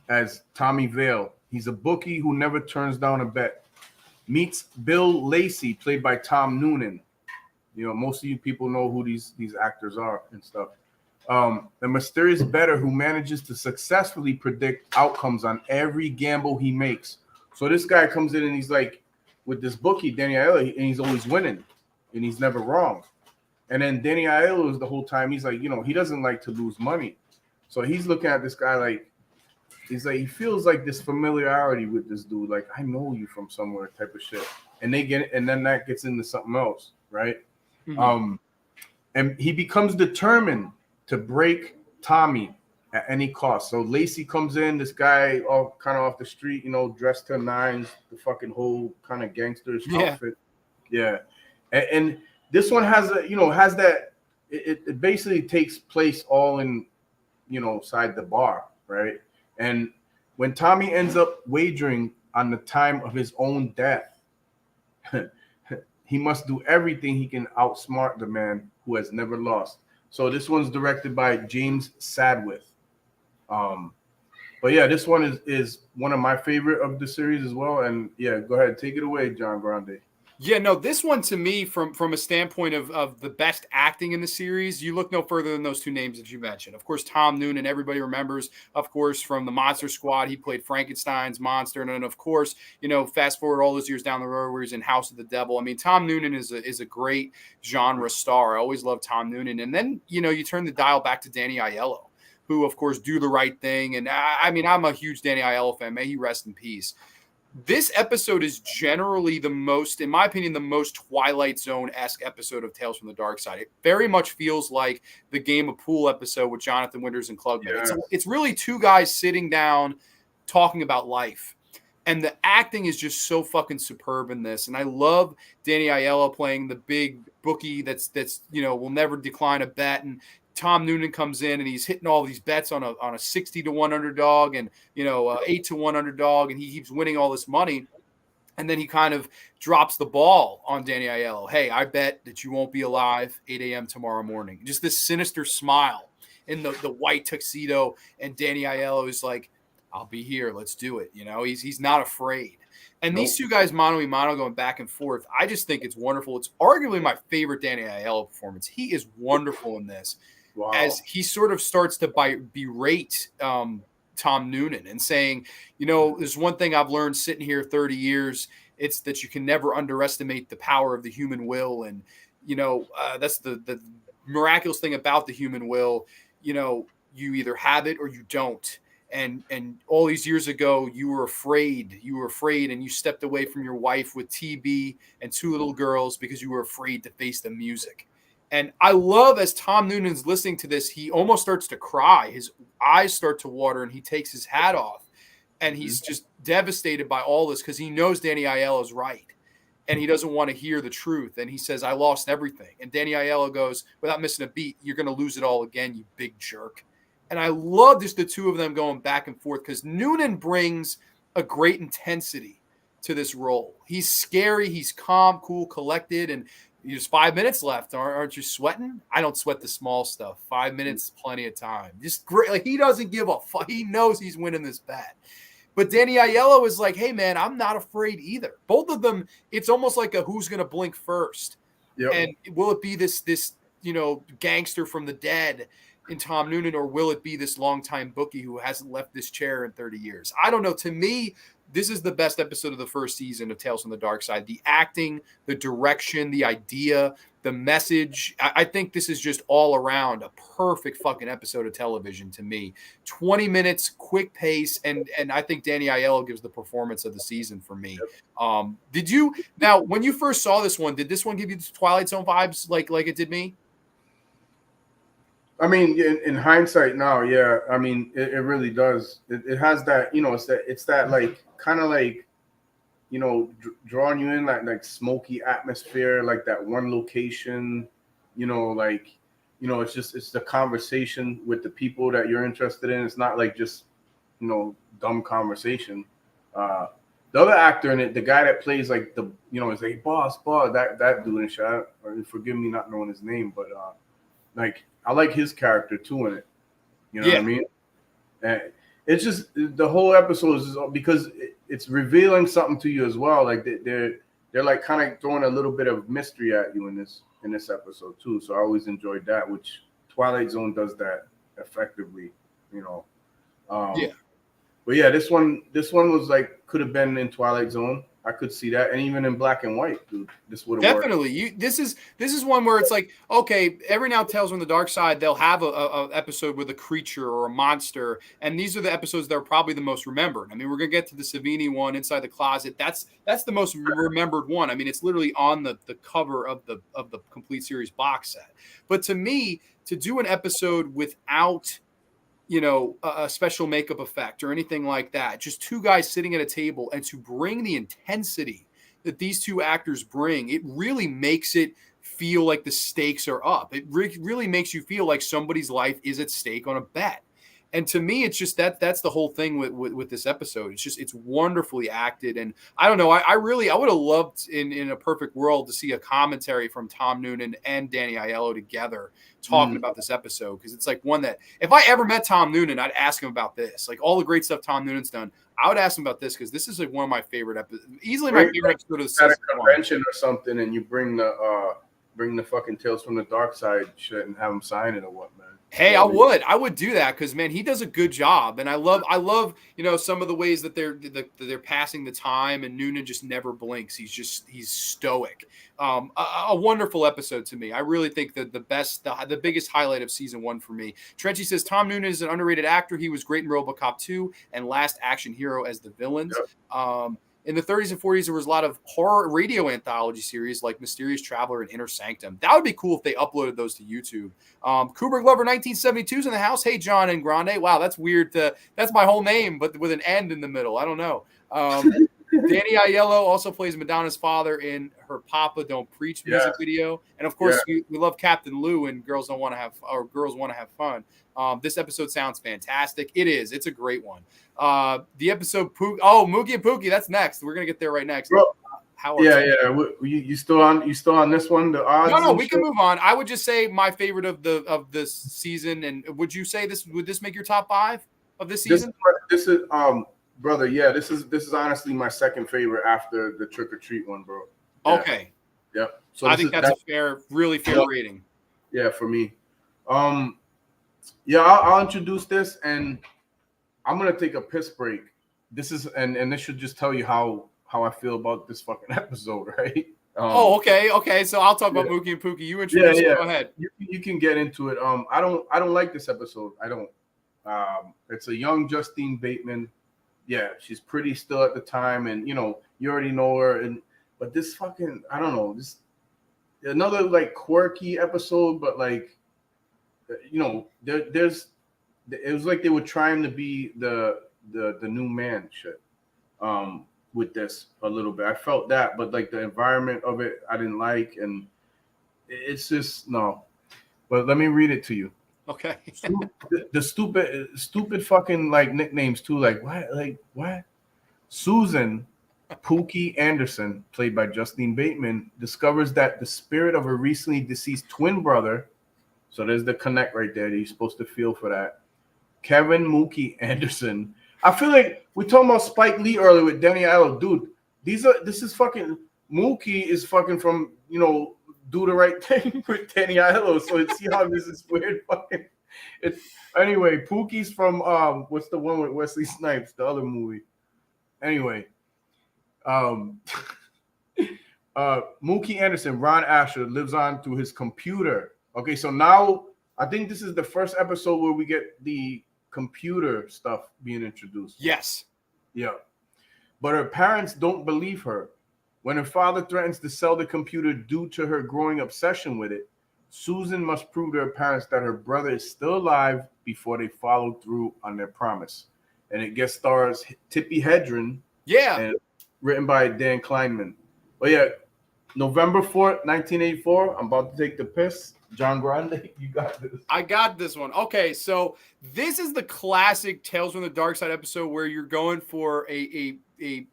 Speaker 2: As Tommy Vale. He's a bookie who never turns down a bet. Meets Bill Lacey, played by Tom Noonan. Most of you people know who these actors are and stuff. A mysterious bettor who manages to successfully predict outcomes on every gamble he makes. So this guy comes in and he's like, with this bookie, Danny Aiello, and he's always winning, and he's never wrong. And then Danny Aiello is the whole time, he's like, he doesn't like to lose money. So he's looking at this guy like, he feels like this familiarity with this dude, like, I know you from somewhere type of shit. And then that gets into something else, right? Mm-hmm. And he becomes determined to break Tommy at any cost. So Lacey comes in, this guy all kind of off the street, dressed to nines, the fucking whole kind of gangsterish outfit. Yeah. And this one has that, it basically takes place all in, side the bar, right? And when Tommy ends up wagering on the time of his own death, he must do everything he can outsmart the man who has never lost. So this one's directed by James Sadwith. But yeah, this one is one of my favorite of the series as well. And yeah, go ahead, take it away, John Grande.
Speaker 1: Yeah, no, this one to me, from a standpoint of the best acting in the series, you look no further than those two names that you mentioned. Of course, Tom Noonan, everybody remembers, of course, from the Monster Squad, he played Frankenstein's monster. And then, of course, fast forward all those years down the road where he's in House of the Devil. I mean, Tom Noonan is a great genre star. I always loved Tom Noonan. And then, you turn the dial back to Danny Aiello, who, of course, Do the Right Thing. And I mean, I'm a huge Danny Aiello fan. May he rest in peace. This episode is generally the most, in my opinion, the most Twilight Zone-esque episode of Tales from the Darkside. It very much feels like the Game of Pool episode with Jonathan Winters and Klugman. Yeah. It's really two guys sitting down talking about life. And the acting is just so fucking superb in this. And I love Danny Aiello playing the big bookie that's will never decline a bet. And Tom Noonan comes in and he's hitting all these bets on a 60 to 1 underdog and 8 to 1 underdog, and he keeps winning all this money. And then he kind of drops the ball on Danny Aiello. Hey, I bet that you won't be alive 8 a.m. tomorrow morning. Just this sinister smile in the white tuxedo, and Danny Aiello is like, I'll be here. Let's do it. He's not afraid. And these two guys, mano a mano, going back and forth, I just think it's wonderful. It's arguably my favorite Danny Aiello performance. He is wonderful in this. Wow. As he sort of starts to berate Tom Noonan and saying, there's one thing I've learned sitting here 30 years. It's that you can never underestimate the power of the human will. And, that's the miraculous thing about the human will. You either have it or you don't. and all these years ago you were afraid and you stepped away from your wife with TB and 2 little girls because you were afraid to face the music. And I love, as Tom Noonan's listening to this, he almost starts to cry. His eyes start to water and he takes his hat off and he's just devastated by all this because he knows Danny Aiello is right. And he doesn't want to hear the truth. And he says, I lost everything. And Danny Aiello goes, without missing a beat, you're going to lose it all again, you big jerk. And I love just the two of them going back and forth because Noonan brings a great intensity to this role. He's scary. He's calm, cool, collected. And there's 5 minutes left. Aren't you sweating? I don't sweat the small stuff. 5 minutes, plenty of time. Just great. Like, he doesn't give a fuck. He knows he's winning this bet. But Danny Aiello is like, hey, man, I'm not afraid either. Both of them, it's almost like a who's going to blink first. Yep. And will it be this gangster from the dead in Tom Noonan, or will it be this longtime bookie who hasn't left this chair in 30 years? I don't know. To me, this is the best episode of the first season of Tales from the Dark Side. The acting, the direction, the idea, the message. I think this is just all around a perfect fucking episode of television to me. 20 minutes, quick pace, and I think Danny Aiello gives the performance of the season for me. Did you, now, when you first saw this one, did this one give you the Twilight Zone vibes like it did me?
Speaker 2: I mean, in hindsight now, yeah. I mean, it really does. It has that, it's that like kind of like, drawing you in like smoky atmosphere, like that one location, it's the conversation with the people that you're interested in. It's not like just, dumb conversation. The other actor in it, the guy that plays like is like boss, that dude in shot. Forgive me not knowing his name, but like, I like his character too in it. You know what I mean? And it's just the whole episode is because it's revealing something to you as well. Like they're like kind of throwing a little bit of mystery at you in this episode too. So I always enjoyed that, which Twilight Zone does that effectively. But yeah, this one was like could have been in Twilight Zone. I could see that, and even in black and white, dude, this would have
Speaker 1: definitely worked. This is one where it's like, okay, every now Tales from the Dark Side, they'll have a episode with a creature or a monster, and these are the episodes that are probably the most remembered. I mean, we're gonna get to the Savini one, Inside the Closet. That's the most remembered one. I mean, it's literally on the cover of the complete series box set. But to me, to do an episode without a special makeup effect or anything like that. Just two guys sitting at a table, and to bring the intensity that these two actors bring, it really makes it feel like the stakes are up. It really makes you feel like somebody's life is at stake on a bet. And to me, it's just that's the whole thing with this episode. It's wonderfully acted. And I don't know, I would have loved in a perfect world to see a commentary from Tom Noonan and Danny Aiello together talking about this episode. Because it's like one that if I ever met Tom Noonan, I'd ask him about this. Like all the great stuff Tom Noonan's done, I would ask him about this because this is like one of my favorite episodes. Easily my favorite episode of the season.
Speaker 2: At a convention or something, and you bring the fucking Tales from the Dark Side shit and have him sign it or what, man.
Speaker 1: Hey, I would do that because, man, he does a good job, and I love some of the ways that they're passing the time, and Noonan just never blinks. He's stoic. A wonderful episode to me. I really think that the biggest highlight of season 1 for me. Trenchy says Tom Noonan is an underrated actor. He was great in RoboCop 2 and Last Action Hero as the villains. Yep. In the 30s and 40s, there was a lot of horror radio anthology series like Mysterious Traveler and Inner Sanctum. That would be cool if they uploaded those to YouTube. Kubrick Lover 1972 is in the house. Hey, John and Grande. Wow, that's weird. That's my whole name, but with an end in the middle. I don't know. Danny Aiello also plays Madonna's father in her Papa Don't Preach music video. And, of course, we love Captain Lou and Girls Want to Have Fun. This episode sounds fantastic. It is. It's a great one. The episode Mookie and Pookie, that's next. We're gonna get there right next.
Speaker 2: Bro, you still on this one? The odds?
Speaker 1: No, we can move on. I would just say my favorite of this season. And would you say would this make your top 5 of this season?
Speaker 2: This is brother. Yeah, this is honestly my second favorite after the Trick or Treat one, bro. Yeah.
Speaker 1: Okay.
Speaker 2: Yep.
Speaker 1: So I think that's a really fair rating.
Speaker 2: Yeah, for me. I'll introduce this, and I'm gonna take a piss break. This is and this should just tell you how I feel about this fucking episode, right?
Speaker 1: Okay. So I'll talk about Mookie and Pookie. You introduce it. Go ahead.
Speaker 2: You can get into it. I don't like this episode. I don't. It's a young Justine Bateman. Yeah, she's pretty still at the time, and you already know her. But this fucking, I don't know, this another like quirky episode, but like there's it was like they were trying to be the new man shit with this a little bit. I felt that, but like the environment of it I didn't like, and it's just no. But let me read it to you.
Speaker 1: Okay.
Speaker 2: The stupid fucking like nicknames too, like what Susan Pookie Anderson, played by Justine Bateman, discovers that the spirit of her recently deceased twin brother, so there's the connect right there that you're supposed to feel for that, Kevin Mookie Anderson. I feel like we're talking about Spike Lee earlier with Danny Aiello. Dude, this is fucking, Mookie is fucking from, Do the Right Thing with Danny Aiello. So see how this is weird fucking. Anyway, Pookie's from, what's the one with Wesley Snipes, the other movie. Anyway, Mookie Anderson, Ron Asher, lives on through his computer. Okay, so now I think this is the first episode where we get the computer stuff being introduced.
Speaker 1: Yes.
Speaker 2: Yeah. But her parents don't believe her. When her father threatens to sell the computer due to her growing obsession with it, Susan must prove to her parents that her brother is still alive before they follow through on their promise. And it guest stars Tippi Hedren.
Speaker 1: Yeah.
Speaker 2: And written by Dan Kleinman. But yeah, November 4th, 1984. I'm about to take the piss. John Grande, you got this.
Speaker 1: I got this one. Okay, so this is the classic Tales from the Darkside episode where you're going for a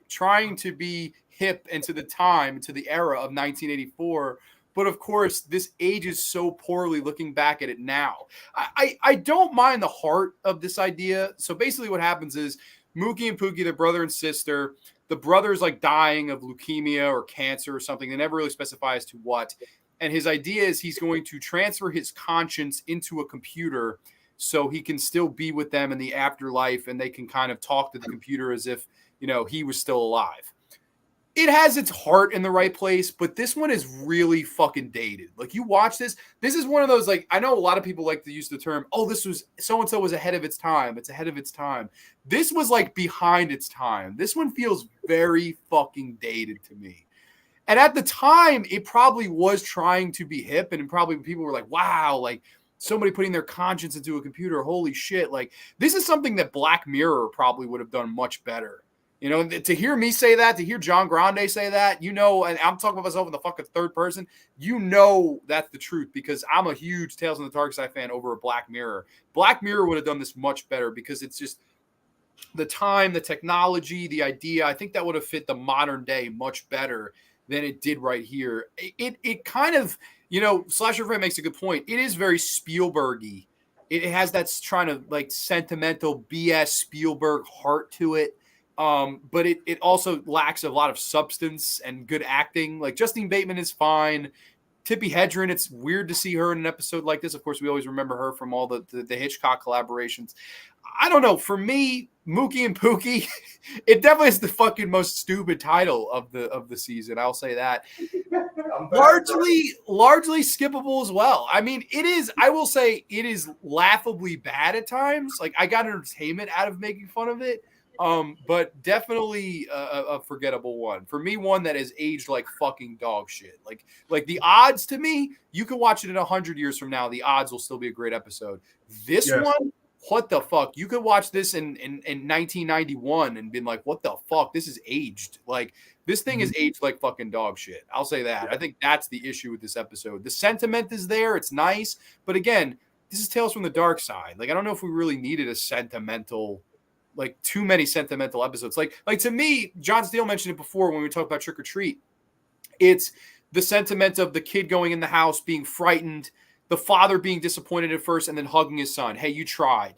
Speaker 1: trying to be hip into the time, to the era of 1984. But of course, this ages so poorly looking back at it now. I don't mind the heart of this idea. So basically what happens is Mookie and Pookie, their brother and sister, the brother's like dying of leukemia or cancer or something. They never really specify as to what. And his idea is he's going to transfer his conscience into a computer so he can still be with them in the afterlife, and they can kind of talk to the computer as if, he was still alive. It has its heart in the right place, but this one is really fucking dated. Like, you watch this is one of those, like, I know a lot of people like to use the term, oh, this was so-and-so was ahead of its time. It's ahead of its time. This was like behind its time. This one feels very fucking dated to me. And at the time, it probably was trying to be hip, and probably people were like, wow, like somebody putting their conscience into a computer. Holy shit. Like, this is something that Black Mirror probably would have done much better. To hear me say that, to hear John Grande say that, and I'm talking about myself in the fucking third person, that's the truth, because I'm a huge Tales from the Darkside fan over a Black Mirror. Black Mirror would have done this much better because it's just the time, the technology, the idea. I think that would have fit the modern day much better than it did right here. It kind of, Slasher Fan makes a good point. It is very Spielberg-y. It has that trying to like sentimental BS Spielberg heart to it. But it also lacks a lot of substance and good acting. Like, Justine Bateman is fine. Tippi Hedren, it's weird to see her in an episode like this. Of course, we always remember her from all the Hitchcock collaborations. I don't know. For me, Mookie and Pookie, it definitely is the fucking most stupid title of the season. I'll say that. Largely skippable as well. I mean, I will say it is laughably bad at times. Like, I got entertainment out of making fun of it. But definitely a forgettable one. For me, one that has aged like fucking dog shit. Like the odds, to me, you can watch it in 100 years from now. The odds will still be a great episode. This one, what the fuck? You could watch this in 1991 and been like, what the fuck? This is aged. Like, this thing is aged like fucking dog shit. I'll say that. I think that's the issue with this episode. The sentiment is there. It's nice. But again, this is Tales from the Darkside. Like, I don't know if we really needed a sentimental, like, too many sentimental episodes. Like to me, John Steele mentioned it before when we talked about Trick or Treat. It's the sentiment of the kid going in the house, being frightened, the father being disappointed at first, and then hugging his son. Hey, you tried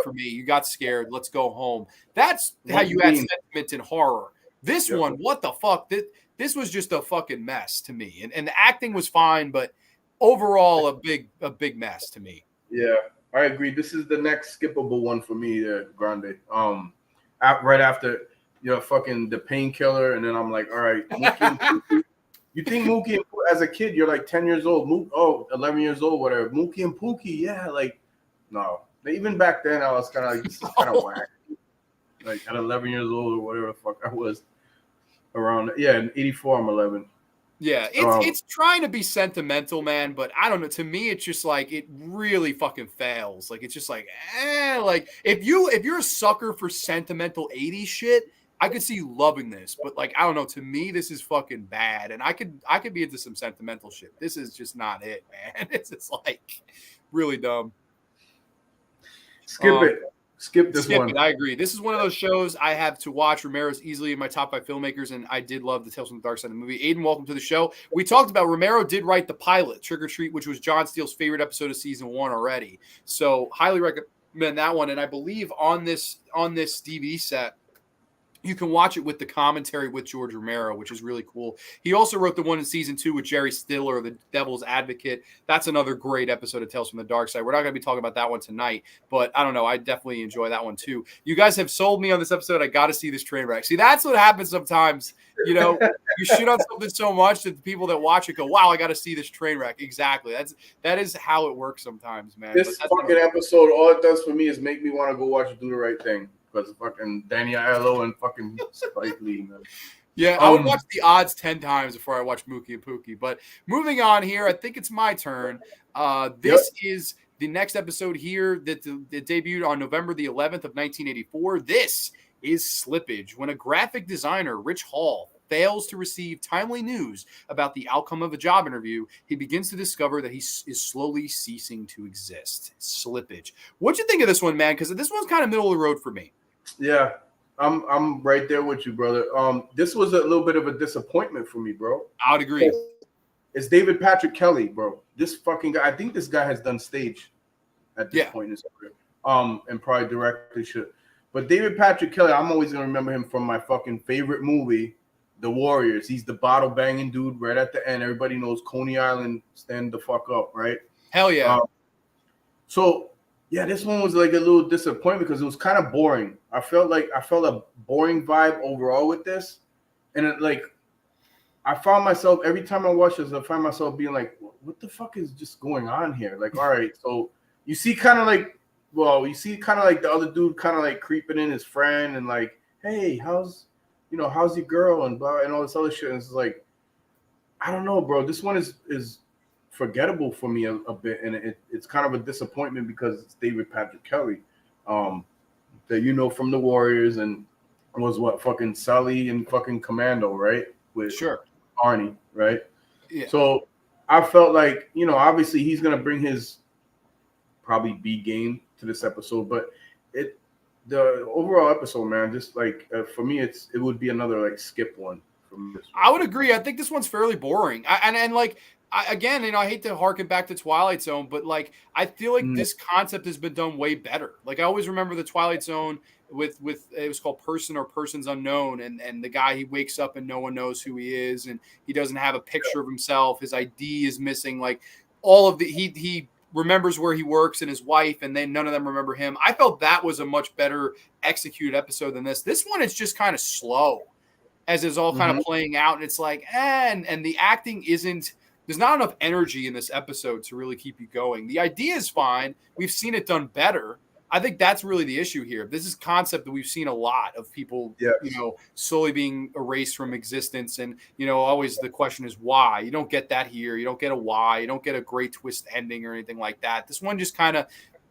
Speaker 1: for me. You got scared. Let's go home. That's how you add sentiment in horror. This one, what the fuck? This was just a fucking mess to me. And the acting was fine, but overall a big mess to me.
Speaker 2: Yeah. I agree. This is the next skippable one for me, Grande. Right after fucking the Painkiller, and then I'm like, all right, you think Mookie and Pookie, as a kid, you're like 10 years old, 11 years old, whatever. Mookie and Pookie, yeah, like, no, Even back then, I was kind of like, this is kind of
Speaker 1: Oh.
Speaker 2: whack. Like at 11 years old or whatever the fuck I was around. Yeah, in '84, I'm 11.
Speaker 1: Yeah, it's trying to be sentimental, man, but I don't know. To me, it's just like it really fucking fails. Like it's just like, like if you're a sucker for sentimental 80s shit, I could see you loving this. But like, I don't know, to me, this is fucking bad. And I could be into some sentimental shit. This is just not it, man. It's just like really dumb.
Speaker 2: Skip it. Skip this
Speaker 1: Skip
Speaker 2: one.
Speaker 1: it. I agree. This is one of those shows I have to watch. Romero's easily in my top 5 filmmakers, and I did love the Tales from the Dark Side of the movie. Aiden, welcome to the show. We talked about Romero did write the pilot, Trick or Treat, which was John Steele's favorite episode of season 1 already. So highly recommend that one. And I believe on this DVD set, you can watch it with the commentary with George Romero, which is really cool. He also wrote the one in season 2 with Jerry Stiller, The Devil's Advocate. That's another great episode of Tales from the Dark Side. We're not going to be talking about that one tonight, but I don't know. I definitely enjoy that one too. You guys have sold me on this episode. I got to see this train wreck. See, that's what happens sometimes. You know, you shit on something so much that the people that watch it go, wow, I got to see this train wreck. Exactly. That is how it works sometimes, man.
Speaker 2: This fucking episode, all it does for me is make me want to go watch Do the Right Thing. Because fucking Danny Aiello and fucking Spike Lee, man.
Speaker 1: Yeah, I would watch The Odds 10 times before I watch Mookie and Pookie. But moving on here, I think it's my turn. This is the next episode here that debuted on November the 11th of 1984. This is Slippage. When a graphic designer, Rich Hall, fails to receive timely news about the outcome of a job interview, he begins to discover that he is slowly ceasing to exist. Slippage. What'd you think of this one, man? Because this one's kind of middle of the road for me.
Speaker 2: Yeah, I'm right there with you, brother. This was a little bit of a disappointment for me, bro.
Speaker 1: I would agree.
Speaker 2: It's David Patrick Kelly, bro. This fucking guy. I think this guy has done stage at this point in his career. And probably directly should. But David Patrick Kelly, I'm always gonna remember him from my fucking favorite movie, The Warriors. He's the bottle banging dude right at the end. Everybody knows Coney Island, stand the fuck up, right?
Speaker 1: Hell yeah.
Speaker 2: So yeah, this one was like a little disappointment because it was kind of boring. I felt a boring vibe overall with this, and I found myself every time I watch this, I find myself being like, "What the fuck is just going on here?" Like, all right, so you see kind of like the other dude kind of like creeping in his friend and like, "Hey, how's your girl?" and blah and all this other shit. And it's like, I don't know, bro. This one is forgettable for me a bit, and it's kind of a disappointment because it's David Patrick Kelly, that from the Warriors and was what fucking Sully and fucking Commando, right? With Arnie, right?
Speaker 1: Yeah.
Speaker 2: So I felt like obviously he's gonna bring his probably B game to this episode, but the overall episode, man, just like for me, it would be another like skip one from this one.
Speaker 1: I would agree. I think this one's fairly boring, again, I hate to harken back to Twilight Zone, but like I feel like this concept has been done way better. Like I always remember the Twilight Zone with it was called Person or Persons Unknown, and the guy, he wakes up and no one knows who he is, and he doesn't have a picture of himself. His ID is missing. Like all of he remembers where he works and his wife, and then none of them remember him. I felt that was a much better executed episode than this. This one is just kind of slow as it's all kind of playing out, and it's like, and the acting isn't. There's not enough energy in this episode to really keep you going. The idea is fine. We've seen it done better. I think that's really the issue here. This is a concept that we've seen a lot of people, slowly being erased from existence. And, always the question is why. You don't get that here. You don't get a why. You don't get a great twist ending or anything like that. This one just kind of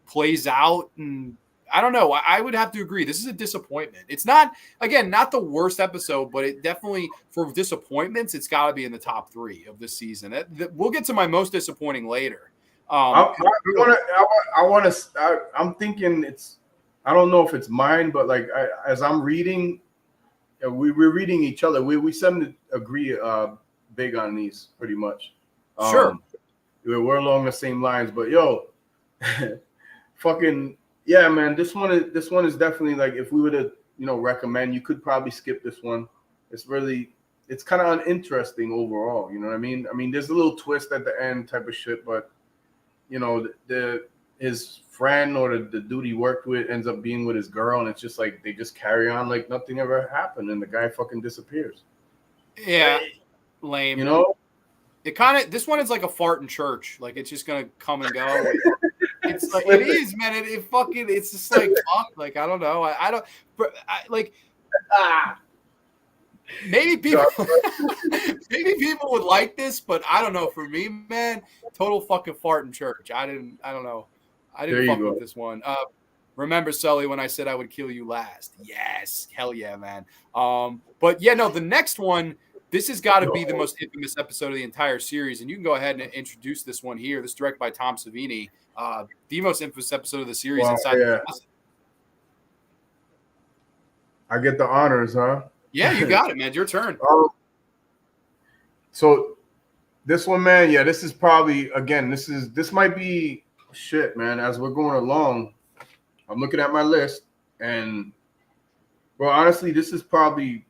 Speaker 1: plays out, and I don't know. I would have to agree. This is a disappointment. It's not the worst episode, but it definitely, for disappointments, it's got to be in the top 3 of this season. We'll get to my most disappointing later.
Speaker 2: I'm thinking I don't know if it's mine, but like as I'm reading, we're reading each other. We seem to agree big on these pretty much.
Speaker 1: Sure.
Speaker 2: We're along the same lines, but fucking. Yeah, man, this one is definitely like, if we were to, recommend, you could probably skip this one. It's kind of uninteresting overall. You know what I mean? I mean, there's a little twist at the end type of shit, but his friend or the dude he worked with ends up being with his girl, and it's just like they just carry on like nothing ever happened, and the guy fucking disappears.
Speaker 1: Yeah, lame. This one is like a fart in church. Like it's just gonna come and go. It's like it is, man. It fucking. It's just like fuck. Like I don't know. I don't. But like. Maybe people, maybe people would like this, but I don't know. For me, man, total fucking fart in church. I don't know. I didn't fuck with this one. Remember, Sully, when I said I would kill you last? Yes, hell yeah, man. But yeah, no, the next one. This has got to be the most infamous episode of the entire series, and you can go ahead and introduce this one here. This is directed by Tom Savini. The most infamous episode of the series inside.
Speaker 2: Yeah. I get the honors, huh?
Speaker 1: Yeah, you got it, man. Your turn.
Speaker 2: So this one, man, yeah, this is probably, again, this might be shit, man. As we're going along, I'm looking at my list, and well, honestly, this is probably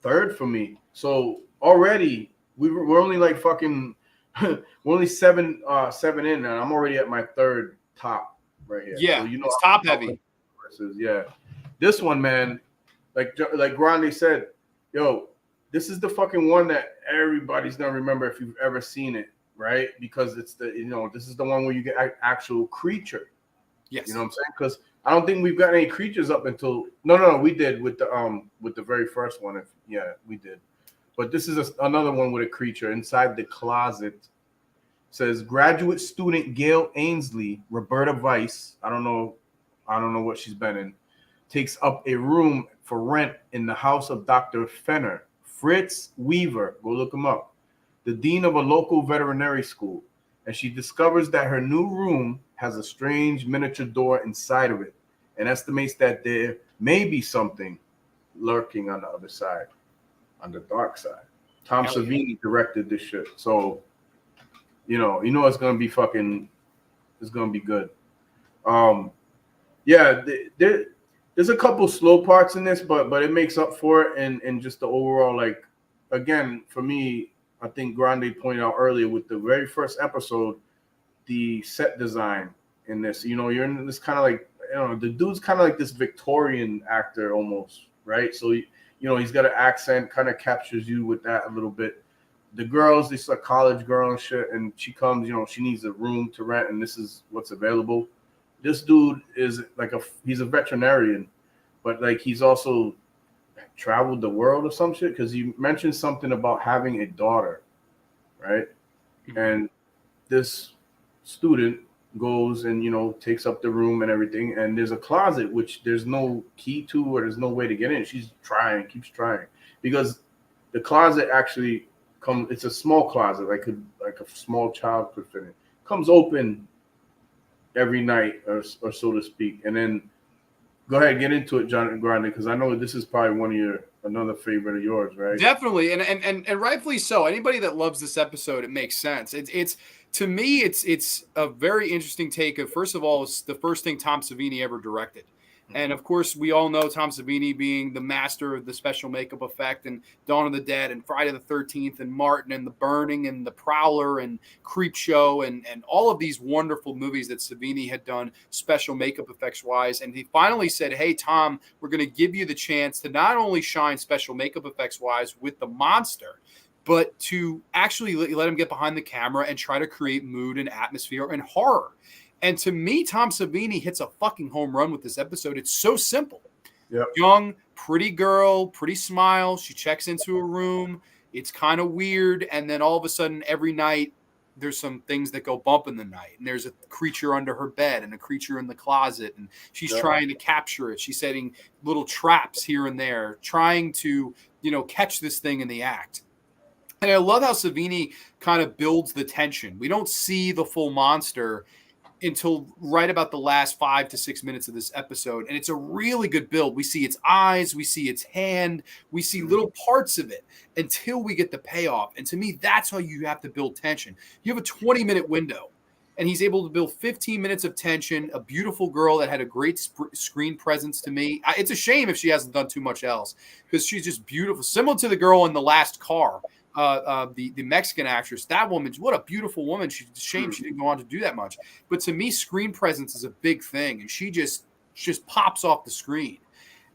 Speaker 2: third for me. So already we're only like fucking we're only seven in, and I'm already at my third top right here.
Speaker 1: Yeah,
Speaker 2: so,
Speaker 1: it's top heavy.
Speaker 2: Yeah, this one, man. Like Grande said, yo, this is the fucking one that everybody's gonna remember if you've ever seen it, right? Because it's this is the one where you get actual creature.
Speaker 1: Yes.
Speaker 2: You know what I'm saying? Because I don't think we've got any creatures up until no, we did with the very first one. We did, but this is another one with a creature inside the closet. It says graduate student Gail Ainsley, Roberta Weiss. I don't know what she's been in. Takes up a room for rent in the house of Dr. Fenner, Fritz Weaver, go look him up, the dean of a local veterinary school. And she discovers that her new room has a strange miniature door inside of it and estimates that there may be something lurking on the other side, on the dark side. Tom Savini directed this shit. So, you know it's going to be it's going to be good. There's a couple slow parts in this, but it makes up for it, and just the overall, like, again, for me, I think Grande pointed out earlier with the very first episode, the set design in this, you're in this kind of like, the dude's kind of like this Victorian actor almost, right? So, he's got an accent, kind of captures you with that a little bit. The girls, this is a college girl and shit, and she comes, she needs a room to rent, and this is what's available. This dude is like he's a veterinarian, but like he's also traveled the world or some shit, because he mentioned something about having a daughter, right? Mm-hmm. And this student goes and takes up the room and everything, and there's a closet which there's no key to, or there's no way to get in. She's keeps trying, because the closet actually it's a small closet, like a small child could fit in. Comes open every night, or so to speak. And then go ahead, get into it, John Grande, because I know this is probably another favorite of yours, right?
Speaker 1: Definitely, and rightfully so. Anybody that loves this episode, it makes sense. It's to me, it's a very interesting take of, first of all, it's the first thing Tom Savini ever directed. And of course, we all know Tom Savini being the master of the special makeup effect, and Dawn of the Dead and Friday the 13th and Martin and The Burning and The Prowler and Creepshow and all of these wonderful movies that Savini had done special makeup effects wise. And he finally said, hey, Tom, we're going to give you the chance to not only shine special makeup effects wise with the monster, but to actually let him get behind the camera and try to create mood and atmosphere and horror. And to me, Tom Savini hits a fucking home run with this episode. It's so simple. Yep. Young, pretty girl, pretty smile. She checks into a room. It's kind of weird. And then all of a sudden, every night, there's some things that go bump in the night. And there's a creature under her bed and a creature in the closet. And she's trying to capture it. She's setting little traps here and there, trying to, catch this thing in the act. And I love how Savini kind of builds the tension. We don't see the full monster until right about the last 5 to 6 minutes of this episode. And it's a really good build. We see its eyes, we see its hand, we see little parts of it until we get the payoff. And to me, that's how you have to build tension. You have a 20-minute window, and he's able to build 15 minutes of tension, a beautiful girl that had a great screen presence to me. It's a shame if she hasn't done too much else, because she's just beautiful. Similar to the girl in The Last Car. The Mexican actress, that woman, what a beautiful woman. She's a shame she didn't go on to do that much. But to me, screen presence is a big thing, and she just pops off the screen.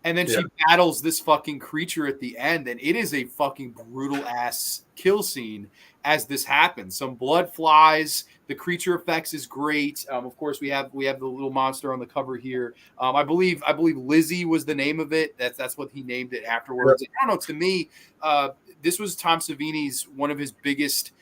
Speaker 1: And then she battles this fucking creature at the end, and it is a fucking brutal ass kill scene as this happens. Some blood flies. The creature effects is great. Of course, we have the little monster on the cover here. I believe Lizzie was the name of it. That's what he named it afterwards. I don't know. To me, this was Tom Savini's one of his biggest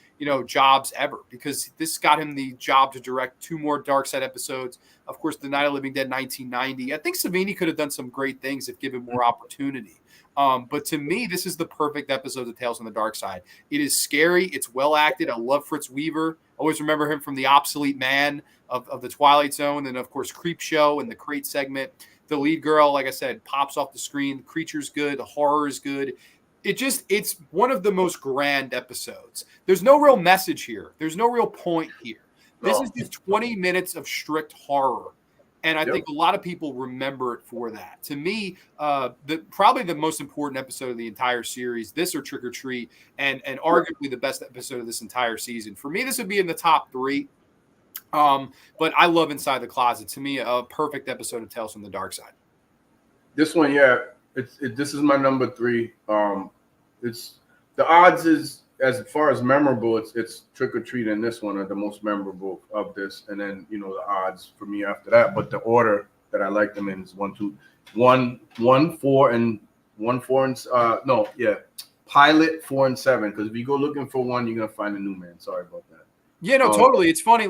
Speaker 1: jobs ever, because this got him the job to direct 2 more Darkside episodes. Of course, The Night of the Living Dead 1990. I think Savini could have done some great things if given more opportunity. But to me, this is the perfect episode of Tales from the Dark Side. It is scary. It's well acted. I love Fritz Weaver. Always remember him from The Obsolete Man of The Twilight Zone. And, of course, Creep Show and the Crate segment. The lead girl, like I said, pops off the screen. The creature's good. The horror is good. It's one of the most grand episodes. There's no real message here. There's no real point here. This is just 20 minutes of strict horror. And I think a lot of people remember it for that. To me, probably the most important episode of the entire series, this or Trick or Treat, and arguably the best episode of this entire season. For me, this would be in the top 3. But I love Inside the Closet. To me, a perfect episode of Tales from the Dark Side.
Speaker 2: This one, this is my number 3. It's the odds is, as far as memorable, it's Trick or Treat and this one are the most memorable of this, and then the odds for me after that. But the order that I like them in is 1, 2, 1, 1, 4, and 1, 4, and Pilot 4 and 7. Because if you go looking for 1, you're gonna find a new man. Sorry about that.
Speaker 1: Yeah, no, totally. It's funny,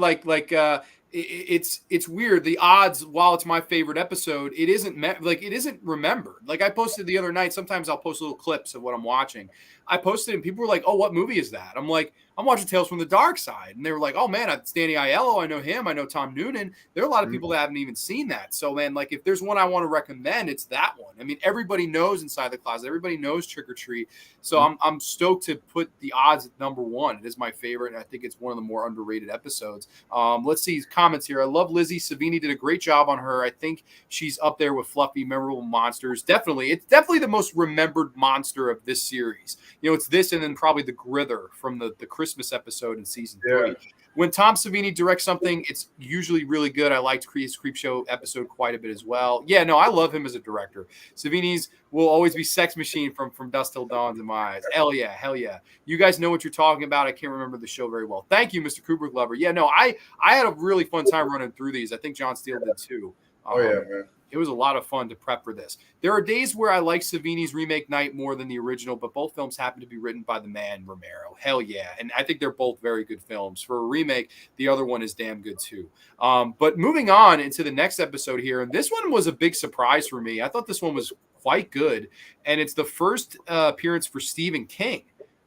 Speaker 1: it's weird. The odds, while it's my favorite episode, it isn't remembered. Like I posted the other night. Sometimes I'll post little clips of what I'm watching. I posted it and people were like, "Oh, what movie is that?" I'm like, "I'm watching Tales from the Dark Side," and they were like, "Oh man, it's Danny Aiello. I know him. I know Tom Noonan." There are a lot of people that haven't even seen that. So man, like if there's one I want to recommend, it's that one. I mean, everybody knows Inside the Closet. Everybody knows Trick or Treat. So I'm stoked to put the odds at number 1. It is my favorite, and I think it's one of the more underrated episodes. Let's see comments here. I love Lizzie. Savini did a great job on her. I think she's up there with fluffy, memorable monsters. Definitely. It's definitely the most remembered monster of this series. It's this and then probably the Grither from the Christmas episode in season 3. When Tom Savini directs something, it's usually really good. I liked his Creep Show episode quite a bit as well. Yeah, no, I love him as a director. Savini's will always be Sex Machine from Dusk Till Dawn in my eyes. Hell yeah. You guys know what you're talking about. I can't remember the show very well. Thank you, Mr. Kubrick Lover. Yeah, no, I had a really fun time running through these. I think John Steele did too.
Speaker 2: Man.
Speaker 1: It was a lot of fun to prep for this. There are days where I like Savini's remake Night more than the original, but both films happen to be written by the man Romero. Hell yeah. And I think they're both very good films. For a remake, the other one is damn good too. But moving on into the next episode here, and this one was a big surprise for me. I thought this one was quite good. And it's the first appearance for Stephen King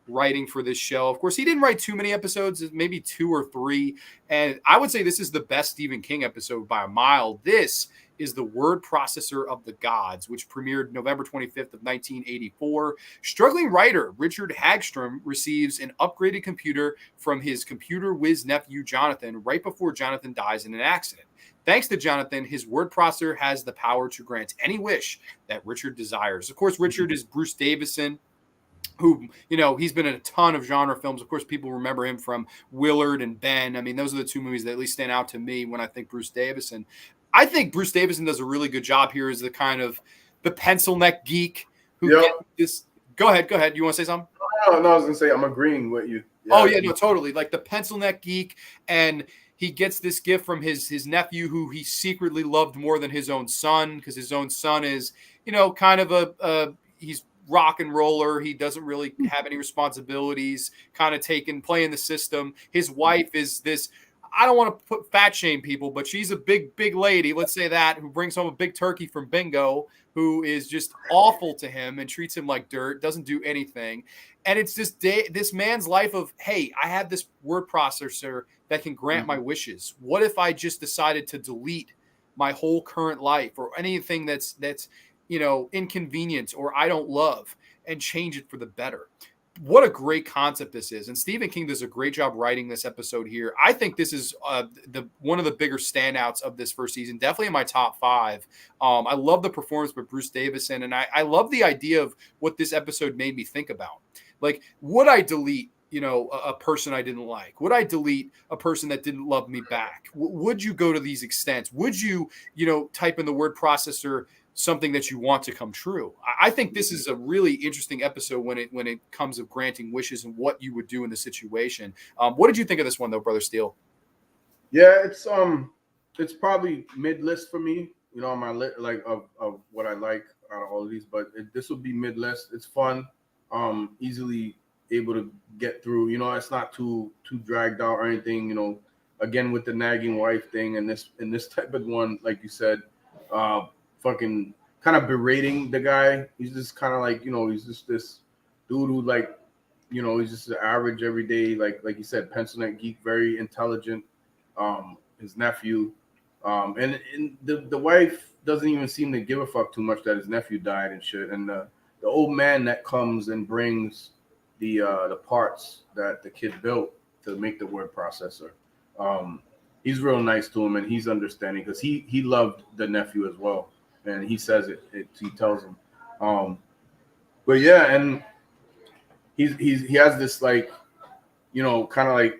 Speaker 1: writing for this show. Of course, he didn't write too many episodes, maybe 2 or 3. And I would say this is the best Stephen King episode by a mile. This is The Word Processor of the Gods, which premiered November 25th of 1984. Struggling writer Richard Hagstrom receives an upgraded computer from his computer whiz nephew Jonathan right before Jonathan dies in an accident. Thanks to Jonathan, his word processor has the power to grant any wish that Richard desires. Of course, Richard is Bruce Davison, who, he's been in a ton of genre films. Of course, people remember him from Willard and Ben. I mean, those are the 2 movies that at least stand out to me when I think Bruce Davison. I think Bruce Davison does a really good job here as the kind of the pencil neck geek who gets this. Go ahead. You want to say something?
Speaker 2: No, I was going to say I'm agreeing with you.
Speaker 1: Yeah. Oh, yeah, no, totally. Like the pencil neck geek, and he gets this gift from his nephew who he secretly loved more than his own son, because his own son is, kind of he's rock and roller. He doesn't really have any responsibilities, kind of playing the system. His wife is this, I don't want to put fat shame people, but she's a big lady, let's say that, who brings home a big turkey from bingo, who is just awful to him and treats him like dirt, doesn't do anything. And it's this man's life of, hey, I have this word processor that can grant my wishes. What if I just decided to delete my whole current life or anything that's inconvenient or I don't love and change it for the better? What a great concept this is. And Stephen King does a great job writing this episode here. I think this is one of the bigger standouts of this first season, definitely in my top 5. I love the performance by Bruce Davison, and I love the idea of what this episode made me think about. Like, would I delete a person I didn't like? Would I delete a person that didn't love me back? Would you go to these extents? Would you, type in the word processor something that you want to come true. I think this is a really interesting episode when it comes of granting wishes and what you would do in the situation. What did you think of this one though, Brother Steele?
Speaker 2: Yeah, it's probably mid list for me. You know, on my list like of what I like out of all of these, but this would be mid list. It's fun, easily able to get through. You know, it's not too dragged out or anything. You know, again with the nagging wife thing and this type of one, like you said, fucking kind of berating the guy. He's just kind of like, you know, he's just this dude who like, you know, he's just an average everyday, like you said, pencil neck geek, very intelligent. His nephew, and the wife doesn't even seem to give a fuck too much that his nephew died and shit. And the old man that comes and brings the parts that the kid built to make the word processor, he's real nice to him and he's understanding because he loved the nephew as well, and he says he tells him. But yeah, and he has this like, you know, kind of like,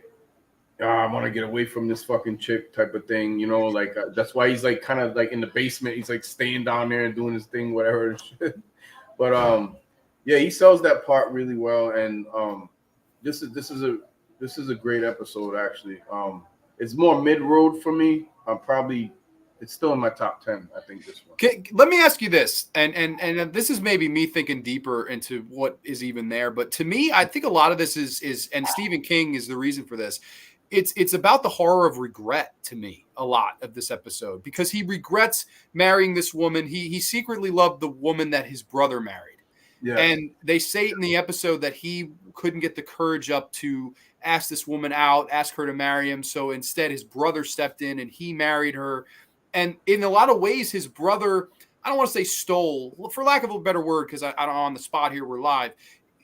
Speaker 2: I want to get away from this fucking chick type of thing, you know, like that's why he's like kind of like in the basement. He's like staying down there and doing his thing, whatever and shit. But yeah, he sells that part really well, and this is a great episode actually. It's more mid road for me. It's still in my top 10. I think this one.
Speaker 1: Let me ask you this, and this is maybe me thinking deeper into what is even there, but to me, I think a lot of this is and Stephen King is the reason for this. It's about the horror of regret to me, a lot of this episode, because he regrets marrying this woman. He secretly loved the woman that his brother married. Yeah. And they say in the episode that he couldn't get the courage up to ask this woman out, ask her to marry him. So instead, his brother stepped in and he married her. And in a lot of ways, his brother, I don't want to say stole, for lack of a better word, because I don't on the spot here, we're live.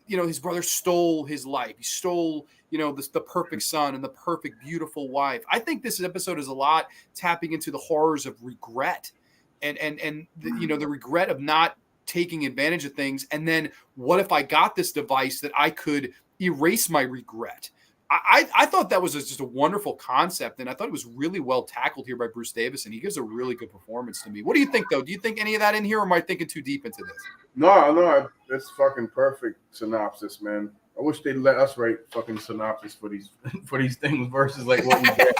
Speaker 1: You know, his brother stole his life. He stole, you know, the perfect son and the perfect, beautiful wife. I think this episode is a lot tapping into the horrors of regret and you know, the regret of not taking advantage of things. And then what if I got this device that I could erase my regret? I thought that was just a wonderful concept, and I thought it was really well tackled here by Bruce Davison. He gives a really good performance to me. What do you think, though? Do you think any of that in here, or am I thinking too deep into this?
Speaker 2: No, that's fucking perfect synopsis, man. I wish they'd let us write fucking synopsis for these things versus like what we get.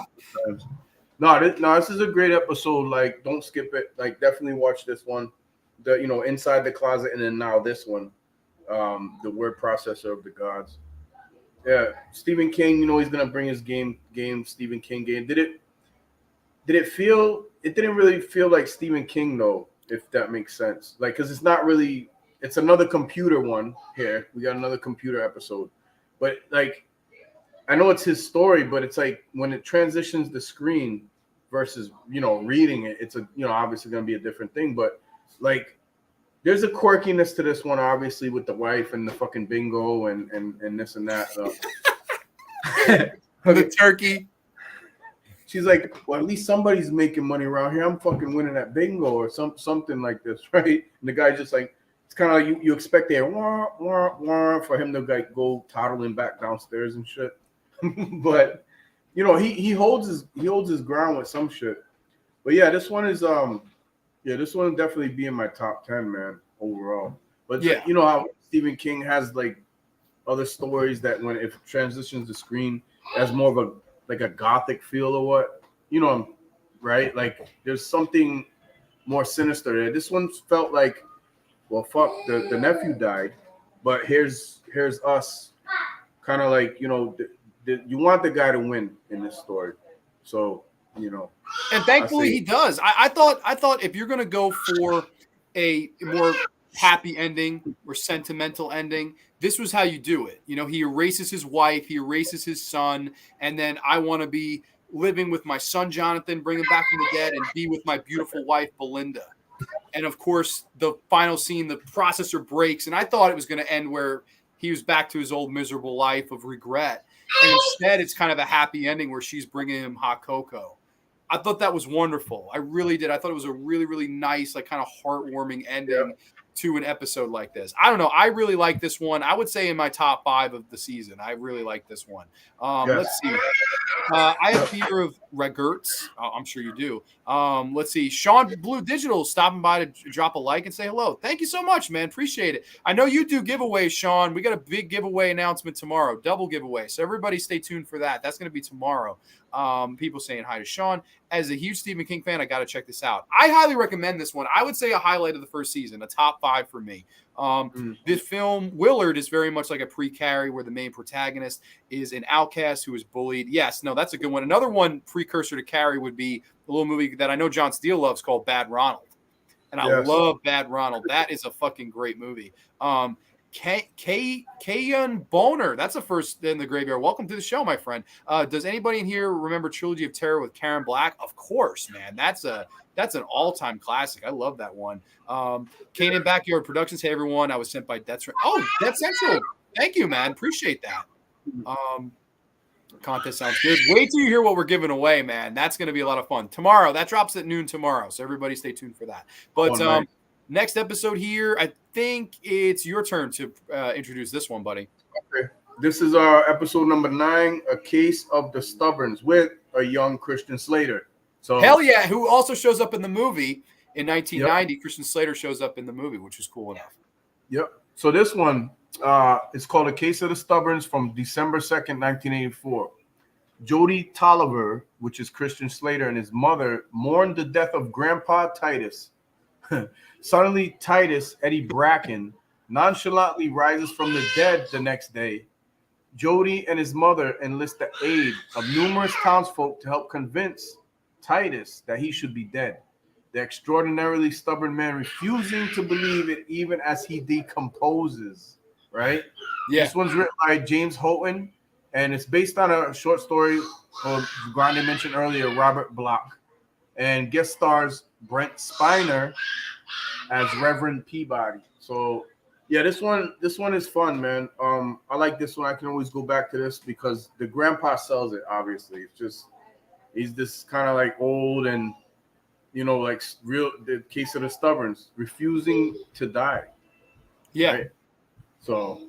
Speaker 2: This is a great episode. Like, don't skip it. Like, definitely watch this one. You know, Inside the Closet, and then now this one, the word processor of the gods. Yeah, Stephen King. You know, he's gonna bring his game. Stephen King game. Did it feel? It didn't really feel like Stephen King though, if that makes sense. Like, because it's not really. It's another computer one here. We got another computer episode, but like, I know it's his story, but it's like when it transitions the screen versus, you know, reading it, it's a, you know, obviously gonna be a different thing. But like, there's a quirkiness to this one, obviously, with the wife and the fucking bingo and this and that.
Speaker 1: The turkey.
Speaker 2: She's like, well, at least somebody's making money around here. I'm fucking winning at bingo or something like this, right? And the guy's just like, it's kind of like you expect there for him to like go toddling back downstairs and shit. But you know, he holds his ground with some shit. But yeah, this one is this one will definitely be in my top 10, man, overall. But yeah, you know how Stephen King has like other stories that when it transitions the screen has more of a gothic feel or what, you know, right? Like there's something more sinister there. This one felt like, well, fuck, the nephew died, but here's us, kind of like, you know, you want the guy to win in this story, so you know.
Speaker 1: And thankfully he does. I thought if you're gonna go for a more happy ending or sentimental ending, this was how you do it. You know, he erases his wife, he erases his son, and then I want to be living with my son Jonathan, bring him back from the dead, and be with my beautiful wife Belinda. And of course, the final scene, the processor breaks, and I thought it was going to end where he was back to his old miserable life of regret. And instead, it's kind of a happy ending where she's bringing him hot cocoa. I thought that was wonderful. I really did. I thought it was a really, really nice, like kind of heartwarming ending to an episode like this. I don't know. I really like this one. I would say in my top 5 of the season. I really like this one. Let's see. I have fear of Regerts. I'm sure you do. Let's see. Sean Blue Digital stopping by to drop a like and say hello. Thank you so much, man. Appreciate it. I know you do giveaways, Sean. We got a big giveaway announcement tomorrow, double giveaway. So everybody stay tuned for that. That's going to be tomorrow. People saying hi to Sean. As a huge Stephen King fan, I got to check this out. I highly recommend this one. I would say a highlight of the first season, a top 5 for me. This film, Willard, is very much like a pre-Carrie, where the main protagonist is an outcast who is bullied. Yes, no, that's a good one. Another one precursor to Carrie would be a little movie that I know John Steele loves called Bad Ronald. And I love Bad Ronald. That is a fucking great movie. Kayan Boner, that's the first in the graveyard. Welcome to the show, my friend. Does anybody in here remember Trilogy of Terror with Karen Black? Of course, man. That's an all-time classic. I love that one. Kanan Backyard Productions. Hey, everyone. I was sent by Death Central. Oh, Death Central. Thank you, man. Appreciate that. Contest sounds good. Wait till you hear what we're giving away, man. That's going to be a lot of fun. Tomorrow. That drops at noon tomorrow, so everybody stay tuned for that. But next episode here, I think it's your turn to introduce this one, buddy.
Speaker 2: Okay. This is our episode number 9, A Case of the Stubborns, with a young Christian Slater. So
Speaker 1: hell yeah, who also shows up in the movie in 1990. Yep. Christian Slater shows up in the movie, which is cool enough.
Speaker 2: Yep. So this one is called A Case of the Stubborns from December 2nd, 1984. Jody Tolliver, which is Christian Slater, and his mother mourned the death of Grandpa Titus. Suddenly, Titus, Eddie Bracken, nonchalantly rises from the dead the next day. Jody and his mother enlist the aid of numerous townsfolk to help convince Titus that he should be dead. The extraordinarily stubborn man refusing to believe it even as he decomposes, right?
Speaker 1: Yeah.
Speaker 2: This one's written by James Houghton, and it's based on a short story Grande mentioned earlier, Robert Bloch, and guest stars Brent Spiner as Reverend Peabody. So yeah, this one is fun, man. I like this one. I can always go back to this because the grandpa sells it. Obviously, it's just he's this kind of like old and like real. The Case of the Stubborns, refusing to die.
Speaker 1: Yeah.
Speaker 2: Right? So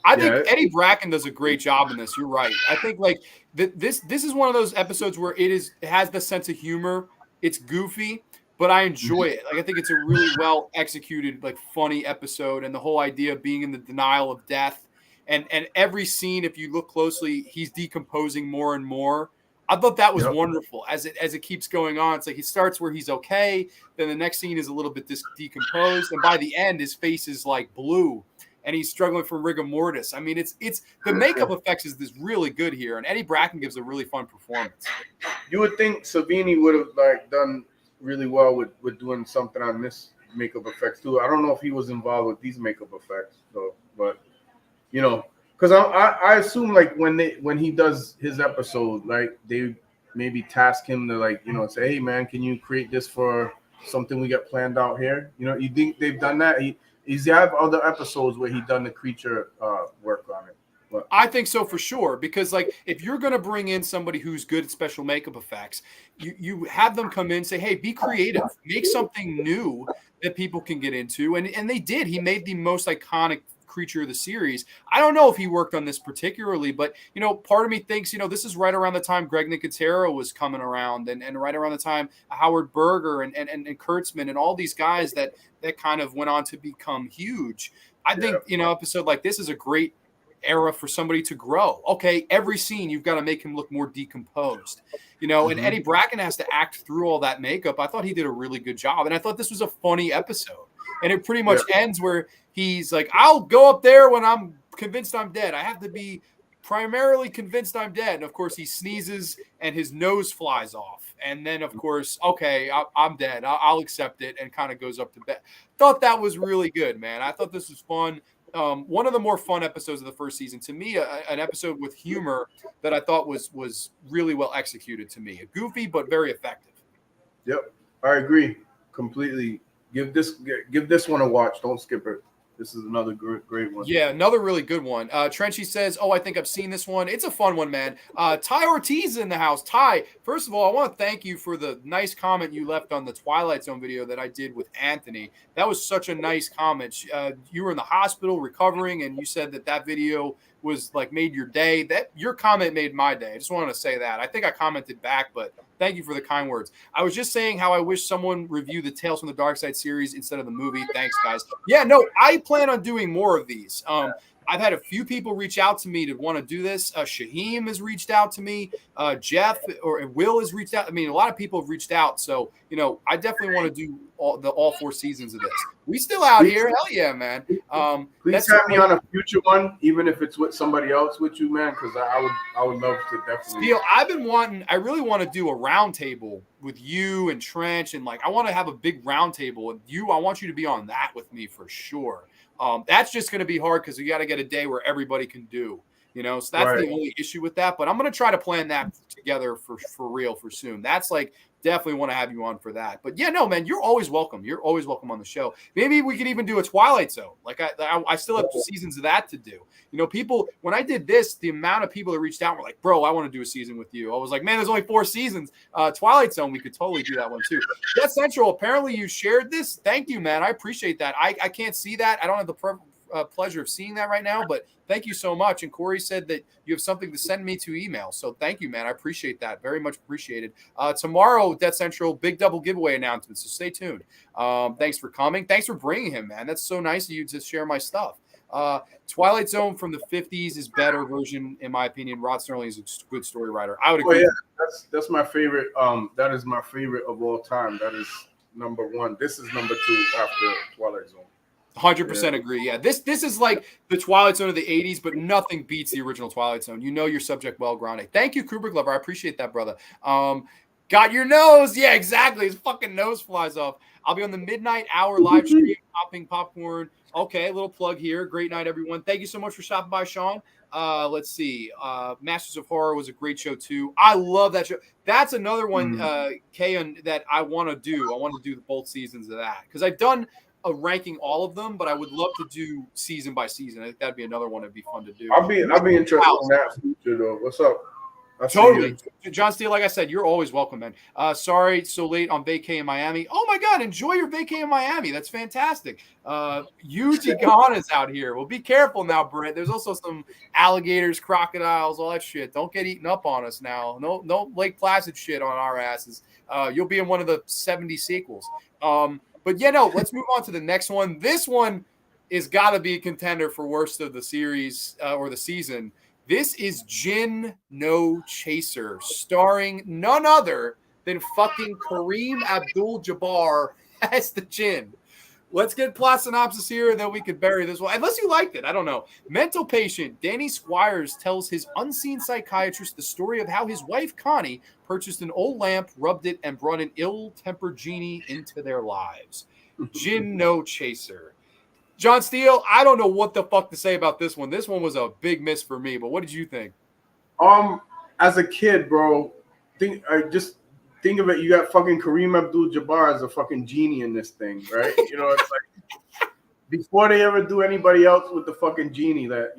Speaker 1: I think Eddie Bracken does a great job in this. You're right. I think like this is one of those episodes where it has the sense of humor. It's goofy, but I enjoy it. Like I think it's a really well executed, like funny episode, and the whole idea of being in the denial of death, and every scene, if you look closely, he's decomposing more and more. I thought that was wonderful as it keeps going on. It's like he starts where he's okay, then the next scene is a little bit decomposed, and by the end, his face is like blue, and he's struggling from rigor mortis. I mean, it's the makeup effects is really good here, and Eddie Bracken gives a really fun performance.
Speaker 2: You would think Savini would have like done really well with doing something on this makeup effects too. I don't know if he was involved with these makeup effects though, but because I assume like when he does his episode, like they maybe task him to like say, hey man, can you create this for something we got planned out here? You think they've done that? He's have other episodes where he done the creature work on it. But
Speaker 1: I think so for sure, because like if you're going to bring in somebody who's good at special makeup effects, you have them come in and say, hey, be creative, make something new that people can get into. And they did. He made the most iconic creature of the series. I don't know if he worked on this particularly, but part of me thinks this is right around the time Greg Nicotero was coming around, and right around the time Howard Berger and Kurtzman and all these guys that kind of went on to become huge. I think episode like this is a great era for somebody to grow. Okay, every scene you've got to make him look more decomposed, and Eddie Bracken has to act through all that makeup. I thought he did a really good job, and I thought this was a funny episode. And it pretty much ends where he's like, I'll go up there when I'm convinced I'm dead. I have to be primarily convinced I'm dead. And of course he sneezes and his nose flies off. And then of course, okay, I'm dead. I'll accept it, and kind of goes up to bed. Thought that was really good, man. I thought this was fun. One of the more fun episodes of the first season to me, an episode with humor that I thought was really well executed to me. Goofy, but very effective.
Speaker 2: Yep. I agree completely. Give this one a watch. Don't skip it. This is another great one.
Speaker 1: Yeah, another really good one. Trenchy says, I think I've seen this one. It's a fun one, man. Ty Ortiz in the house. Ty, first of all, I want to thank you for the nice comment you left on the Twilight Zone video that I did with Anthony. That was such a nice comment. You were in the hospital recovering, and you said that video was like made your day. That your comment made my day. I just wanted to say that. I think I commented back, but thank you for the kind words. I was just saying how I wish someone review the Tales from the Darkside series instead of the movie. Thanks, guys. Yeah, no, I plan on doing more of these. I've had a few people reach out to me to want to do this. Shaheem has reached out to me. Jeff or Will has reached out. I mean, a lot of people have reached out. So, I definitely want to do all 4 seasons of this. We still out here. Hell yeah, man.
Speaker 2: Please have me on a future one, even if it's with somebody else with you, man, because I would love to definitely.
Speaker 1: Steele, I really want to do a round table with you and Trench, and I want to have a big round table. And I want you to be on that with me for sure. That's just going to be hard because you got to get a day where everybody can do, so that's right. The only issue with that. But I'm going to try to plan that together for real for soon. That's definitely want to have you on for that. But yeah, no, man, you're always welcome. You're always welcome on the show. Maybe we could even do a Twilight Zone. I still have seasons of that to do. People, when I did this, the amount of people that reached out were like, bro, I want to do a season with you. I was like, man, there's only 4 seasons. Twilight Zone, we could totally do that one too. Death Central, apparently you shared this. Thank you, man. I appreciate that. I can't see that. I don't have the pleasure of seeing that right now, but thank you so much. And Corey said that you have something to send me to email. So thank you, man. I appreciate that. Very much appreciated. Tomorrow, Death Central, big double giveaway announcement. So stay tuned. Thanks for coming. Thanks for bringing him, man. That's so nice of you to share my stuff. Twilight Zone from the 50s is better version, in my opinion. Rod Sterling is a good story writer. I would agree.
Speaker 2: Oh, yeah. That's my favorite. That is my favorite of all time. That is number 1. This is number 2 after Twilight Zone.
Speaker 1: 100% agree. Yeah, this is like the Twilight Zone of the 80s, but nothing beats the original Twilight Zone. Your subject well, Grande. Thank you, Kubrick Lover. I appreciate that, brother. Got your nose. Yeah, exactly. His fucking nose flies off. I'll be on the midnight hour live stream, popping popcorn. Okay, a little plug here. Great night, everyone. Thank you so much for stopping by, Sean. Let's see. Masters of Horror was a great show, too. I love that show. That's another one, Kayan, that I want to do. I want to do both seasons of that because I've done ranking all of them, but I would love to do season by season. I think that'd be another one that'd be fun to do.
Speaker 2: I'll be interested in that future though. What's up?
Speaker 1: Totally. John Steele, like I said, you're always welcome, man. Sorry, so late on vacay in Miami. Oh my God, enjoy your vacay in Miami. That's fantastic. UT Gone is out here. Well, be careful now, Brent. There's also some alligators, crocodiles, all that shit. Don't get eaten up on us now. No Lake Placid shit on our asses. You'll be in one of the 70 sequels. But let's move on to the next one. This one is got to be a contender for worst of the series or the season. This is Jinn No Chaser, starring none other than fucking Kareem Abdul-Jabbar as the Jinn. Let's get plot synopsis here, and then we could bury this one. Unless you liked it, I don't know. Mental patient Danny Squires tells his unseen psychiatrist the story of how his wife, Connie, purchased an old lamp, rubbed it, and brought an ill-tempered genie into their lives. Jinn No Chaser. John Steele, I don't know what the fuck to say about this one. This one was a big miss for me, but what did you think?
Speaker 2: As a kid, bro, think of it. You got fucking Kareem Abdul-Jabbar as a fucking genie in this thing, right? It's like before they ever do anybody else with the fucking genie that,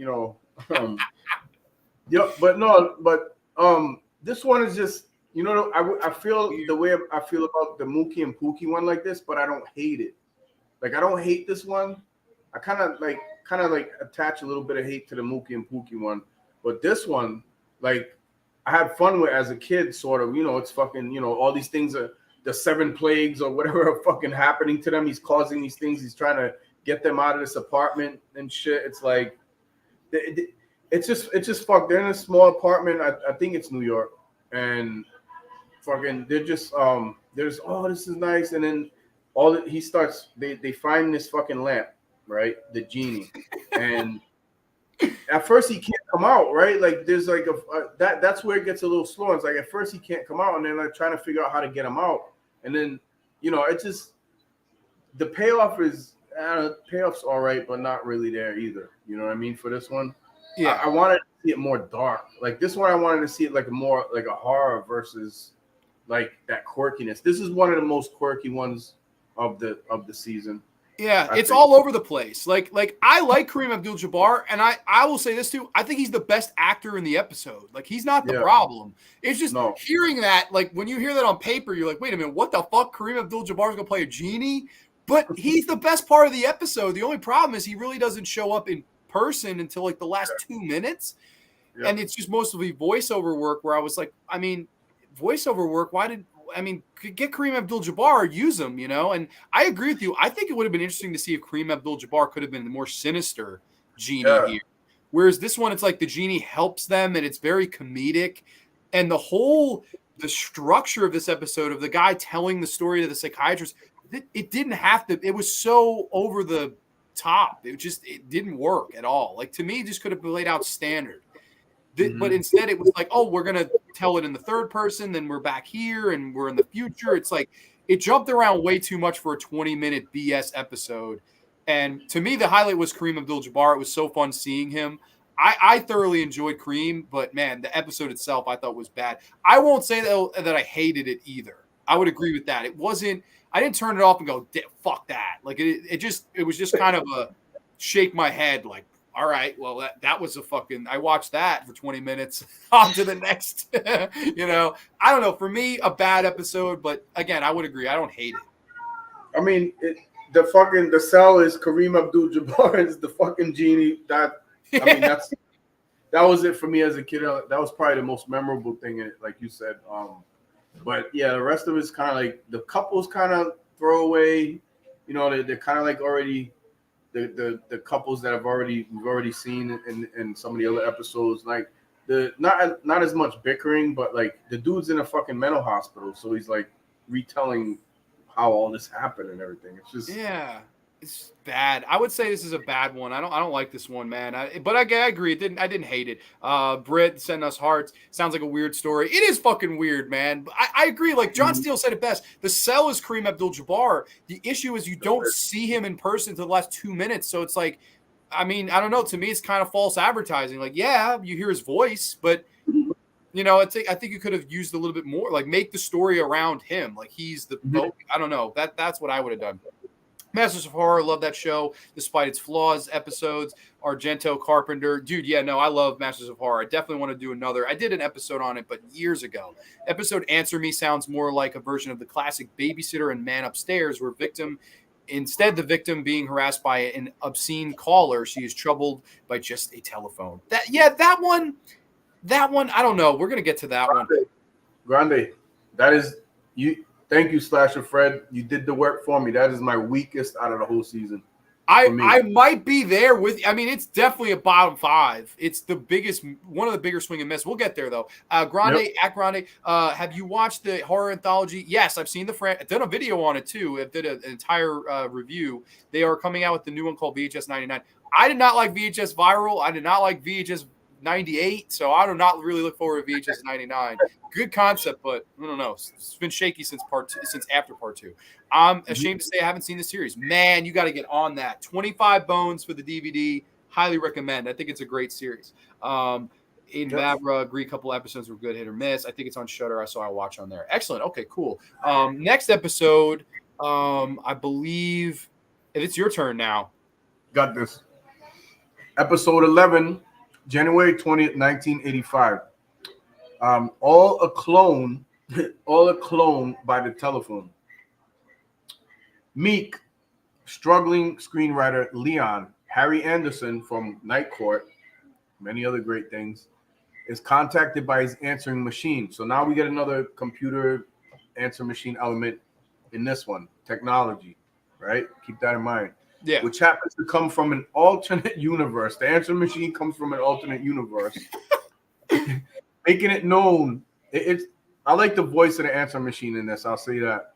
Speaker 2: this one is just, I feel the way I feel about the Mookie and Pookie one like this, but I don't hate it. Like, I don't hate this one. I kind of attach a little bit of hate to the Mookie and Pookie one, but this one, like, I had fun with as a kid, sort of. It's fucking, all these things are the 7 plagues or whatever are fucking happening to them. He's causing these things. He's trying to get them out of this apartment and shit. It's like, it's just fuck. They're in a small apartment. I think it's New York, and fucking they're just there's this is nice, and then they find this fucking lamp, right? The genie, and at first he can't come out, right? Like there's like that's where it gets a little slow. It's like at first he can't come out, and then like trying to figure out how to get him out, and then it's just the payoff is payoff's all right, but not really there either. You know what I mean? For this one, yeah, I wanted to see it more dark. Like this one, I wanted to see it like more like a horror versus like that quirkiness. This is one of the most quirky ones of the season.
Speaker 1: Yeah, it's all over the place. Like I like Kareem Abdul-Jabbar, and I will say this too. I think he's the best actor in the episode. Like he's not the problem. It's just hearing that. Like when you hear that on paper, you're like, wait a minute, what the fuck? Kareem Abdul-Jabbar is gonna play a genie, but he's the best part of the episode. The only problem is he really doesn't show up in person until like the last 2 minutes.
Speaker 2: Yeah.
Speaker 1: And it's just mostly voiceover work where I was like, I mean, voiceover work, get Kareem Abdul-Jabbar, use him, And I agree with you. I think it would have been interesting to see if Kareem Abdul-Jabbar could have been the more sinister genie here. Whereas this one, it's like the genie helps them and it's very comedic. And the structure of this episode of the guy telling the story to the psychiatrist, it didn't have to, it was so over the top. It didn't work at all. Like, to me, it just could have been laid out standard. But instead it was like, oh, we're going to tell it in the third person. Then we're back here and we're in the future. It's like, it jumped around way too much for a 20-minute BS episode. And to me, the highlight was Kareem Abdul-Jabbar. It was so fun seeing him. I thoroughly enjoyed Kareem, but man, the episode itself I thought was bad. I won't say that I hated it either. I would agree with that. I didn't turn it off and go, fuck that. Like it was just kind of a shake my head like, all right, well, that was I watched that for 20 minutes. On to the next. I don't know. For me, a bad episode, but again, I would agree. I don't hate it.
Speaker 2: I mean, the cell is Kareem Abdul-Jabbar is the fucking genie. That was it for me as a kid. That was probably the most memorable thing in it, like you said. But yeah, the rest of it's kind of like the couples kind of throwaway. They're kind of like already. The couples that we've already seen in some of the other episodes, like not as much bickering, but like the dude's in a fucking mental hospital, so he's like retelling how all this happened and everything. It's just
Speaker 1: it's bad. I would say this is a bad one. I don't like this one, man. But I agree. I didn't hate it. Britt sent us hearts. Sounds like a weird story. It is fucking weird, man. But I agree. Like John Steele said it best. The cell is Kareem Abdul-Jabbar. The issue is you don't see him in person for the last 2 minutes. So it's like, I mean, I don't know. To me, it's kind of false advertising. Like, yeah, you hear his voice, but I think you could have used a little bit more. Like, make the story around him. Like he's the. I don't know. That's what I would have done. Masters of Horror, love that show, despite its flaws. Episodes, Argento, Carpenter. Dude, yeah, no, I love Masters of Horror. I definitely want to do another. I did an episode on it, but years ago. Episode Answer Me sounds more like a version of the classic Babysitter and Man Upstairs, where instead the victim being harassed by an obscene caller, she is troubled by just a telephone. That one, I don't know. We're going to get to that one.
Speaker 2: Grande, that is you. Thank you, Slasher Fred. You did the work for me. That is my weakest out of the whole season.
Speaker 1: I might be there with. I mean, it's definitely a bottom 5. It's one of the bigger swing and miss. We'll get there though. Grande, at Grande. Have you watched the horror anthology? Yes, I've seen I've done a video on it too. I did an entire review. They are coming out with the new one called VHS 99. I did not like VHS Viral. I did not like VHS 98, so I do not really look forward to VHS 99. Good concept, but I don't know. It's been shaky since after part 2. I'm ashamed to say I haven't seen the series. Man, you got to get on that. 25 bones for the DVD. Highly recommend. I think it's a great series. Aiden Vavra, agree. A couple episodes were good, hit or miss. I think it's on Shudder. I'll watch on there. Excellent. Okay, cool. Next episode, I believe it's your turn now.
Speaker 2: Got this. Episode 11. January 20th, 1985. All a clone by the telephone. Meek, struggling screenwriter Leon, Harry Anderson from Night Court, many other great things, is contacted by his answering machine. So now we get another computer answer machine element in this one, technology, right? Keep that in mind.
Speaker 1: Yeah.
Speaker 2: Which happens to come from an alternate universe. The answer machine comes from an alternate universe. Making it known. I like the voice of the answer machine in this. I'll say that.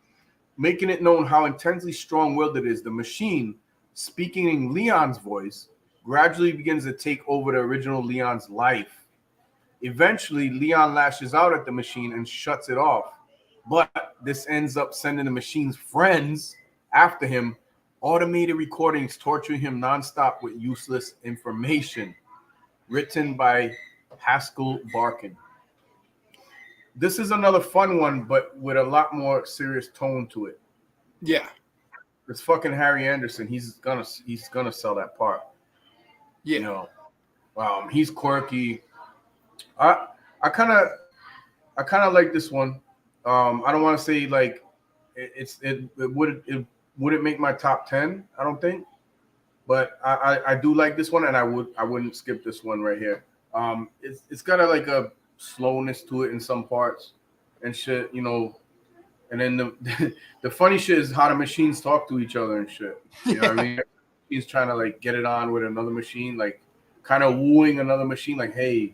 Speaker 2: Making it known how intensely strong-willed it is. The machine, speaking in Leon's voice, gradually begins to take over the original Leon's life. Eventually, Leon lashes out at the machine and shuts it off. But this ends up sending the machine's friends after him, automated recordings torturing him nonstop with useless information. Written by Haskell Barkin. This is another fun one, but with a lot more serious tone to it.
Speaker 1: Yeah.
Speaker 2: It's fucking Harry Anderson. He's gonna sell that part.
Speaker 1: Yeah.
Speaker 2: He's quirky. I kind of like this one. I don't want to say like it wouldn't make my top 10. I don't think. but I do like this one, and I wouldn't skip this one right here. It's got like a slowness to it in some parts and shit, you know. And then the funny shit is how the machines talk to each other and shit. You know what I mean? He's trying to like get it on with another machine, like kind of wooing another machine, like, hey,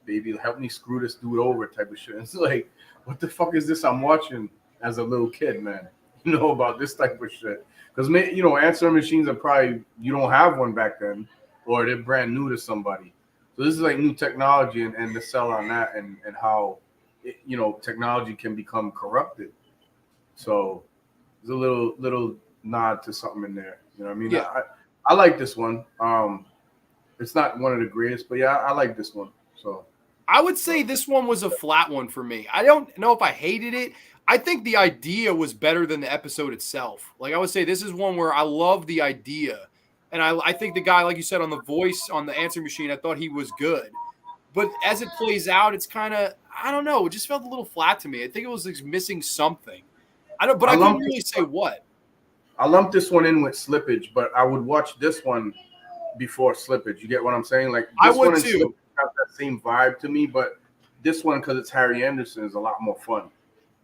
Speaker 2: baby, help me screw this dude over type of shit. It's like, what the fuck is this I'm watching as a little kid, man? You know about this type of shit. Because, you know, answering machines are probably, you don't have one back then, or they're brand new to somebody. So this is like new technology and the sell on that and how, you know, technology can become corrupted. So there's a little nod to something in there. You know what I mean?
Speaker 1: Yeah.
Speaker 2: I like this one. It's not one of the greatest, but yeah, I like this one. So
Speaker 1: I would say this one was a flat one for me. I don't know if I hated it. I think the idea was better than the episode itself. Like I would say this is one where I love the idea. And I think the guy, like you said, on the voice on the answer machine, I thought he was good. But as it plays out, it's kind of, I don't know, it just felt a little flat to me. I think it was like missing something. But I couldn't really say what.
Speaker 2: I lumped this one in with Slippage, but I would watch this one before Slippage. You get what I'm saying? Like this
Speaker 1: I would
Speaker 2: one and
Speaker 1: too.
Speaker 2: Slippage have that same vibe to me, but this one, because it's Harry Anderson, is a lot more fun.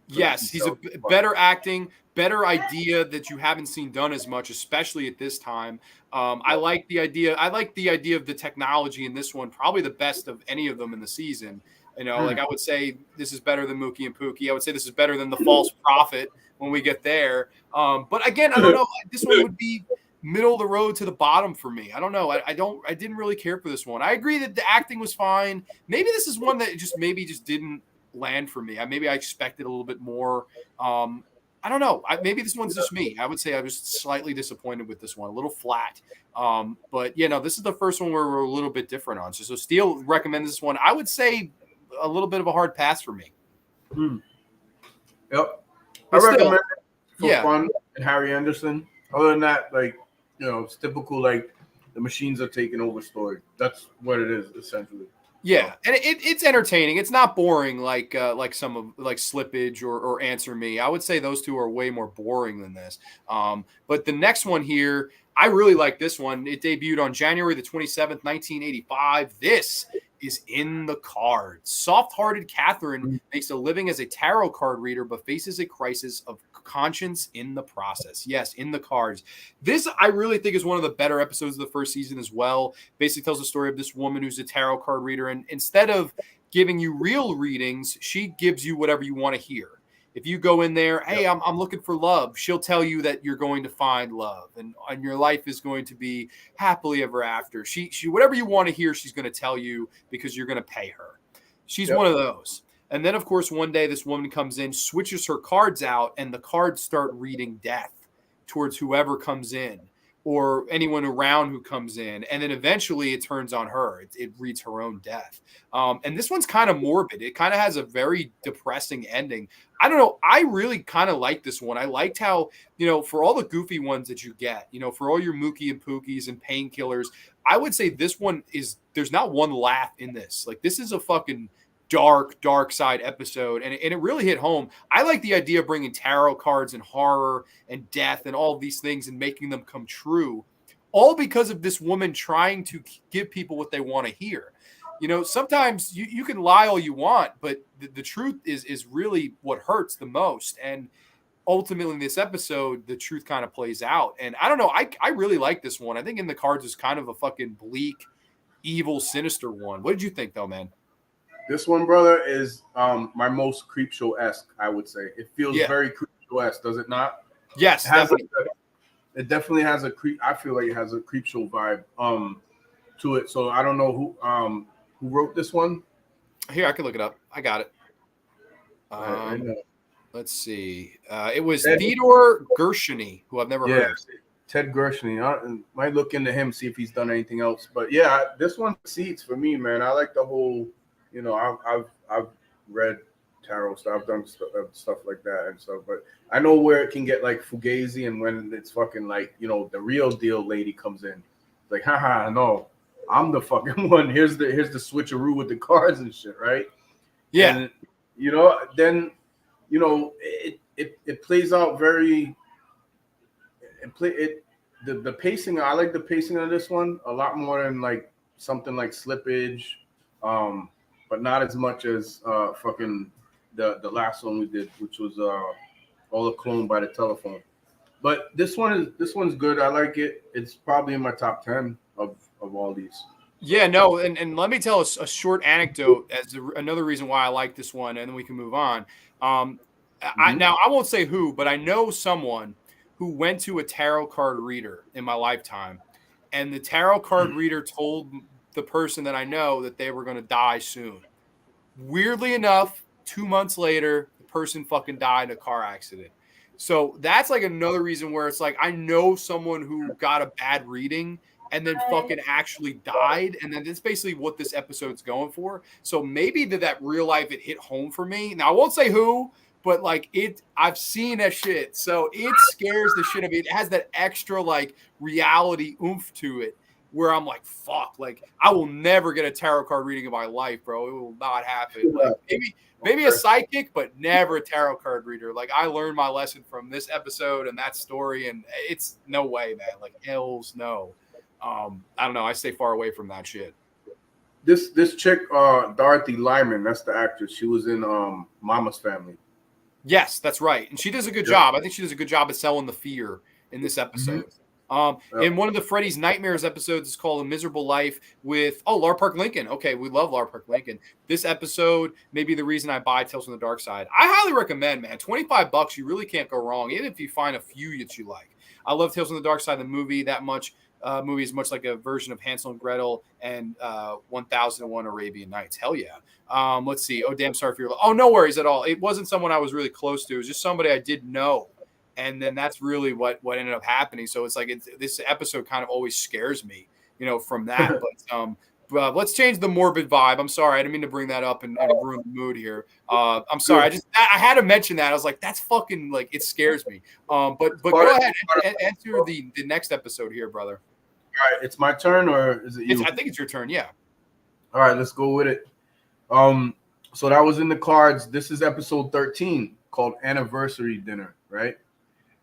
Speaker 1: Yes, he's a better acting, better idea that you haven't seen done as much, especially at this time. I like the idea. I like the idea of the technology in this one, probably the best of any of them in the season. You know, like I would say this is better than Mookie and Pookie. I would say this is better than the False Prophet when we get there. But again, I don't know. This one would be middle of the road to the bottom for me. I don't know. I didn't really care for this one. I agree that the acting was fine. Maybe this is one that just didn't land for me. Maybe I expected a little bit more. I don't know. Maybe this one's just me. I would say I was slightly disappointed with this one, a little flat. But yeah, no, this is the first one where we're a little bit different on. So Steele recommends this one. I would say a little bit of a hard pass for me.
Speaker 2: Yep.
Speaker 1: But
Speaker 2: I recommend it for
Speaker 1: yeah.
Speaker 2: fun and Harry Anderson. Other than that, like, you know, it's typical, like, the machines are taking over story. That's what it is, essentially.
Speaker 1: Yeah, and it's entertaining. It's not boring like some of like Slippage or Answer Me. I would say those two are way more boring than this. But the next one here, I really like this one. It debuted on January the 27th, 1985. This is In the Cards. Soft-hearted Catherine makes a living as a tarot card reader, but faces a crisis of conscience in the process. Yes, In the Cards. This, I really think, is one of the better episodes of the first season as well. Basically tells the story of this woman who's a tarot card reader, and instead of giving you real readings, she gives you whatever you want to hear. If you go in there, hey, I'm looking for love, she'll tell you that you're going to find love and your life is going to be happily ever after. She whatever you want to hear, she's going to tell you because you're going to pay her. She's one of those. And then, of course, one day this woman comes in, switches her cards out, and the cards start reading death towards whoever comes in or anyone around who comes in. And then eventually it turns on her. It reads her own death. And this one's kind of morbid. It kind of has a very depressing ending. I don't know. I really kind of like this one. I liked how, you know, for all the goofy ones that you get, you know, for all your Mookie and Pookies and painkillers, I would say this one there's not one laugh in this. Like, this is a fucking dark side episode, and it really hit home. I like the idea of bringing tarot cards and horror and death and all of these things and making them come true, all because of this woman trying to give people what they want to hear. You know, sometimes you can lie all you want, but the truth is really what hurts the most. And ultimately in this episode, the truth kind of plays out. And I don't know, I really like this one. I think In the Cards is kind of a fucking bleak, evil, sinister one. What did you think though, man?
Speaker 2: This one, brother, is my most Creepshow-esque, I would say. It feels very Creepshow-esque, does it not?
Speaker 1: Yes,
Speaker 2: it definitely has a creep. I feel like it has a Creepshow vibe to it. So I don't know who wrote this one.
Speaker 1: Here, I can look it up. I got it. Let's see. It was Theodore Gershony, who I've never heard of.
Speaker 2: Ted Gershony. I might look into him, see if he's done anything else. But yeah, this one succeeds for me, man. I like the whole. You know, I've read tarot stuff. I've done stuff like that and stuff. But I know where it can get like fugazi, and when it's fucking like, you know, the real deal lady comes in, like, haha, no, I'm the fucking one. Here's the switcheroo with the cards and shit, right?
Speaker 1: Yeah.
Speaker 2: And, you know, then, you know, it plays out very. the pacing. I like the pacing of this one a lot more than like something like Slippage, but not as much as fucking the last one we did, which was All the Clone by the Telephone. But this one's good. I like it. It's probably in my top 10 of all these.
Speaker 1: Yeah, no, and let me tell a short anecdote as another reason why I like this one, and then we can move on. Now I won't say who, but I know someone who went to a tarot card reader in my lifetime, and the tarot card reader told the person that I know that they were going to die soon. Weirdly enough, 2 months later, the person fucking died in a car accident. So that's like another reason where it's like I know someone who got a bad reading and then fucking actually died. And then that's basically what this episode's going for. So maybe that real life it hit home for me. Now I won't say who, but like I've seen that shit. So it scares the shit of me. It has that extra like reality oomph to it where I'm like, fuck, like I will never get a tarot card reading in my life, bro. It will not happen. Like maybe a psychic, but never a tarot card reader. Like I learned my lesson from this episode and that story, and it's no way, man. Like hells no. I don't know. I stay far away from that shit.
Speaker 2: This chick, Dorothy Lyman, that's the actress. She was in Mama's Family.
Speaker 1: Yes, that's right. And she does a good job. I think she does a good job of selling the fear in this episode. In one of the Freddy's Nightmares episodes, it's called A Miserable Life with, Lar Park Lincoln. Okay, we love Lar Park Lincoln. This episode may be the reason I buy Tales from the Dark Side. I highly recommend, man. $25, you really can't go wrong, even if you find a few that you like. I love Tales from the Dark Side, the movie, that much. Movie is much like a version of Hansel and Gretel and 1001 Arabian Nights. Hell yeah. Let's see. Oh, damn, sorry for your... Oh, no worries at all. It wasn't someone I was really close to. It was just somebody I did know. And then that's really what ended up happening. So it's like this episode kind of always scares me, from that. But let's change the morbid vibe. I'm sorry. I didn't mean to bring that up and ruin the mood here. I'm sorry. I had to mention that. I was like, that's fucking like, it scares me. But go ahead and answer the next episode here, brother.
Speaker 2: All right, it's my turn, or is it you?
Speaker 1: I think it's your turn, yeah.
Speaker 2: All right, let's go with it. So that was in the cards. This is episode 13 called Anniversary Dinner, right?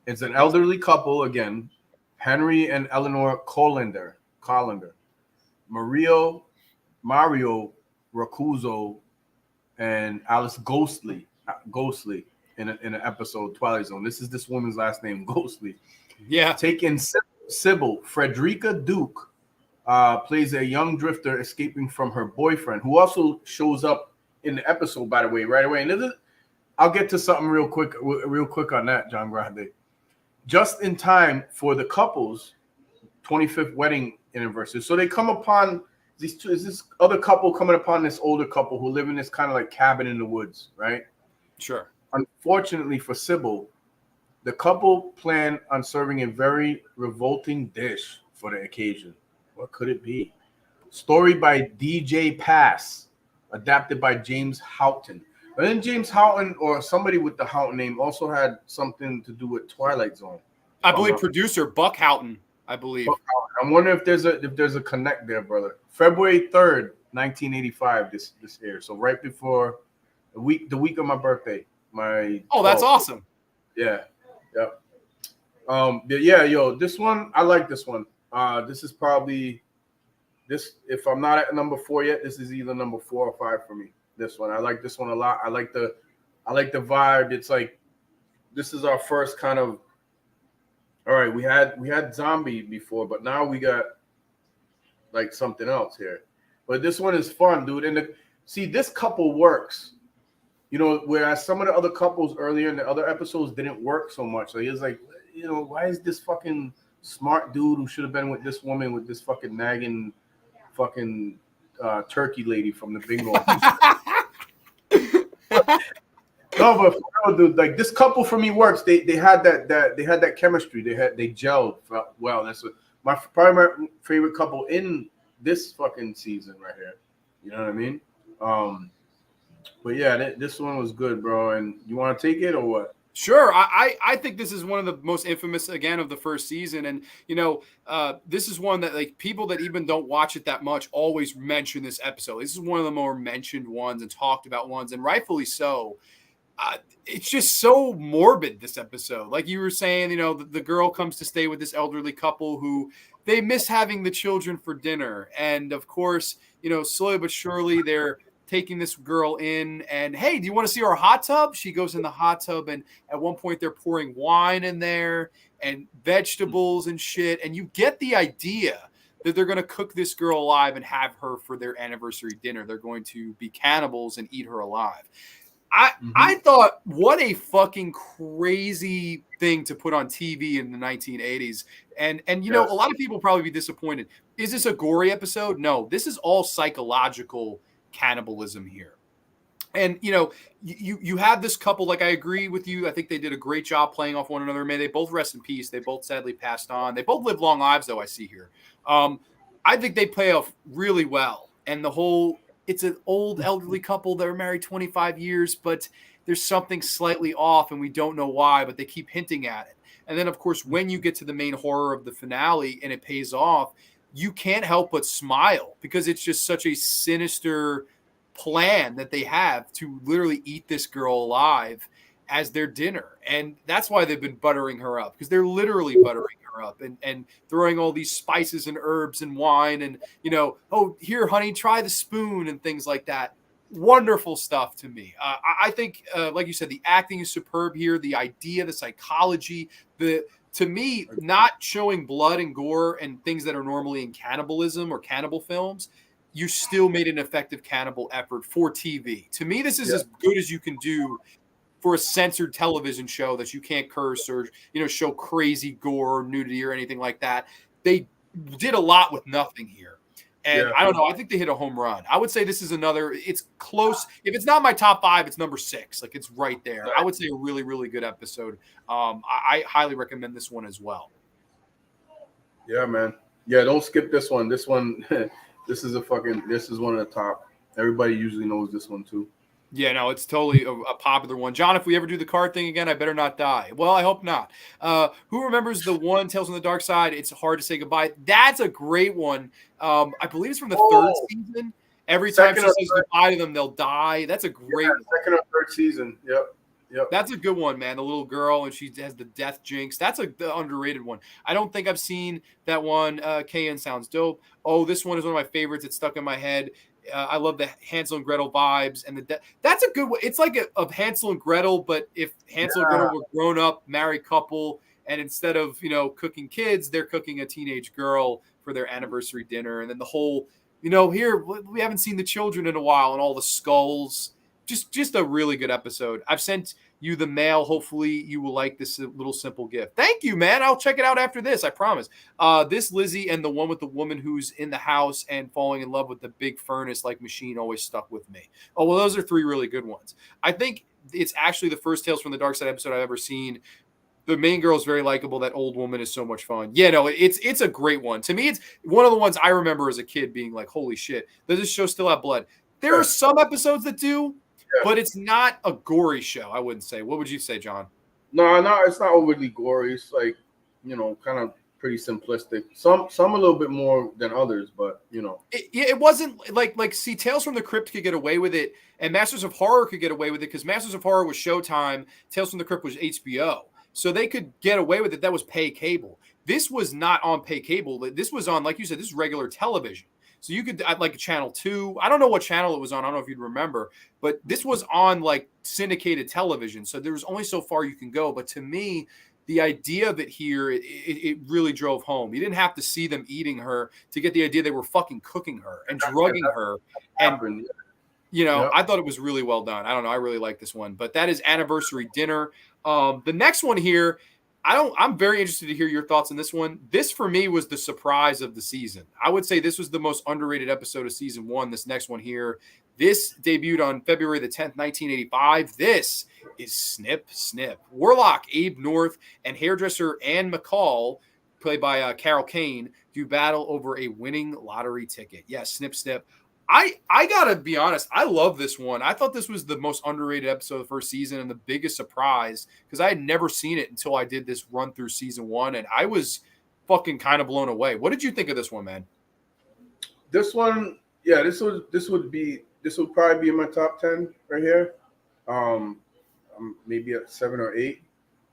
Speaker 2: It's an elderly couple, again, Henry and Eleanor Colander, Mario Rocuzzo, and Alice Ghostly in an episode Twilight Zone. This woman's last name, Ghostly.
Speaker 1: Yeah.
Speaker 2: Taking Sybil, Frederica Duke plays a young drifter escaping from her boyfriend, who also shows up in the episode, by the way, right away. And I'll get to something real quick on that, John Grande. Just in time for the couple's 25th wedding anniversary. So they come upon this other couple coming upon this older couple who live in this kind of like cabin in the woods, right?
Speaker 1: Sure.
Speaker 2: Unfortunately for Sybil, the couple plan on serving a very revolting dish for the occasion. What could it be? Story by DJ Pass, adapted by James Houghton. But then James Houghton, or somebody with the Houghton name, also had something to do with Twilight Zone.
Speaker 1: I believe producer Buck Houghton, I believe.
Speaker 2: I'm wondering if there's a connect there, brother. February 3rd, 1985, this aired. So right before the week of my birthday.
Speaker 1: That's awesome.
Speaker 2: Yeah. Yep. Yeah, this one, I like this one. This is probably if I'm not at number 4 yet, this is either number 4 or 5 for me. This one. I like this one a lot. I like the vibe. It's like this is our first kind of all right, we had zombie before, but now we got like something else here. But this one is fun, dude. And see, this couple works. Whereas some of the other couples earlier in the other episodes didn't work so much. So he was like, why is this fucking smart dude who should have been with this woman with this fucking nagging fucking turkey lady from the bingo? No, but dude, like this couple for me works. They had that chemistry. They gelled well. That's probably my favorite couple in this fucking season right here. You know what I mean? But yeah, this one was good, bro. And you want to take it or what?
Speaker 1: Sure. I think this is one of the most infamous, again, of the first season. And, this is one that like people that even don't watch it that much always mention this episode. This is one of the more mentioned ones and talked about ones, and rightfully so. it's just so morbid, this episode. Like you were saying, the girl comes to stay with this elderly couple who they miss having the children for dinner. And of course, slowly but surely they're taking this girl in and, hey, do you want to see our hot tub? She goes in the hot tub, and at one point they're pouring wine in there and vegetables and shit. And you get the idea that they're going to cook this girl alive and have her for their anniversary dinner. They're going to be cannibals and eat her alive. I thought, what a fucking crazy thing to put on TV in the 1980s. And a lot of people probably be disappointed. Is this a gory episode? No, this is all psychological cannibalism here. And, you have this couple, like, I agree with you. I think they did a great job playing off one another. May they both rest in peace. They both sadly passed on. They both live long lives, though, I see here. I think they play off really well. And it's an old elderly couple that are married 25 years, but there's something slightly off and we don't know why, but they keep hinting at it. And then, of course, when you get to the main horror of the finale and it pays off, you can't help but smile because it's just such a sinister plan that they have to literally eat this girl alive as their dinner. And that's why they've been buttering her up, because they're literally buttering her up and throwing all these spices and herbs and wine and, oh, here, honey, try the spoon and things like that. Wonderful stuff to me. I think, like you said, the acting is superb here. The idea, the psychology, to me, not showing blood and gore and things that are normally in cannibalism or cannibal films, you still made an effective cannibal effort for TV. To me, this is as good as you can do for a censored television show that you can't curse or, show crazy gore or nudity or anything like that. They did a lot with nothing here. And I don't know. I think they hit a home run. I would say this is it's close. If it's not my top 5, it's number 6. Like, it's right there. I would say a really, really good episode. I highly recommend this one as well.
Speaker 2: Yeah, man. Yeah, don't skip this one. This one, this is one of the top. Everybody usually knows this one too.
Speaker 1: Yeah, no, it's totally a popular one. John, if we ever do the card thing again, I better not die. Well, I hope not. Who remembers the one Tales from the Dark Side? It's hard to say goodbye. That's a great one. I believe it's from the 3rd season. Every time she says goodbye to them, they'll die. That's a great one.
Speaker 2: 2nd or 3rd season. Yep.
Speaker 1: That's a good one, man. The little girl, and she has the death jinx. That's the underrated one. I don't think I've seen that one. KN sounds dope. Oh, this one is one of my favorites. It's stuck in my head. I love the Hansel and Gretel vibes, and that's a good one. It's like of Hansel and Gretel, but if Hansel and Gretel were grown up, married couple, and instead of cooking kids, they're cooking a teenage girl for their anniversary dinner, and then the whole here we haven't seen the children in a while, and all the skulls. Just a really good episode. I've sent you the mail. Hopefully you will like this little simple gift. Thank you, man. I'll check it out after this. I promise. This Lizzie and the one with the woman who's in the house and falling in love with the big furnace like machine always stuck with me. Oh, well, those are 3 really good ones. I think it's actually the first Tales from the Dark Side episode I've ever seen. The main girl is very likable. That old woman is so much fun. Yeah, no, it's a great one. To me, it's one of the ones I remember as a kid being like, holy shit, does this show still have blood? There are some episodes that do. But it's not a gory show, I wouldn't say. What would you say, John?
Speaker 2: No, it's not overly gory. It's like, kind of pretty simplistic. Some a little bit more than others, but
Speaker 1: it wasn't like see, Tales from the Crypt could get away with it, and Masters of Horror could get away with it because Masters of Horror was Showtime, Tales from the Crypt was HBO, so they could get away with it. That was pay cable. This was not on pay cable. This was on, like you said, this is regular television. So you could like Channel 2. I don't know what channel it was on. I don't know if you'd remember, but this was on like syndicated television. So there was only so far you can go. But to me, the idea of it here, it really drove home. You didn't have to see them eating her to get the idea they were fucking cooking her and drugging her. And, I thought it was really well done. I don't know. I really like this one. But that is Anniversary Dinner. The next one here, I'm very interested to hear your thoughts on this one. This, for me, was the surprise of the season. I would say this was the most underrated episode of season 1. This next one here, this debuted on February the 10th, 1985. This is Snip Snip. Warlock Abe North and hairdresser Ann McCall, played by Carol Kane, do battle over a winning lottery ticket. Yes, Snip Snip. I gotta be honest, I love this one. I thought this was the most underrated episode of the first season and the biggest surprise because I had never seen it until I did this run through season 1, and I was fucking kind of blown away. What did you think of this one, man?
Speaker 2: This one, this would probably be in my top 10 right here. maybe a 7 or 8.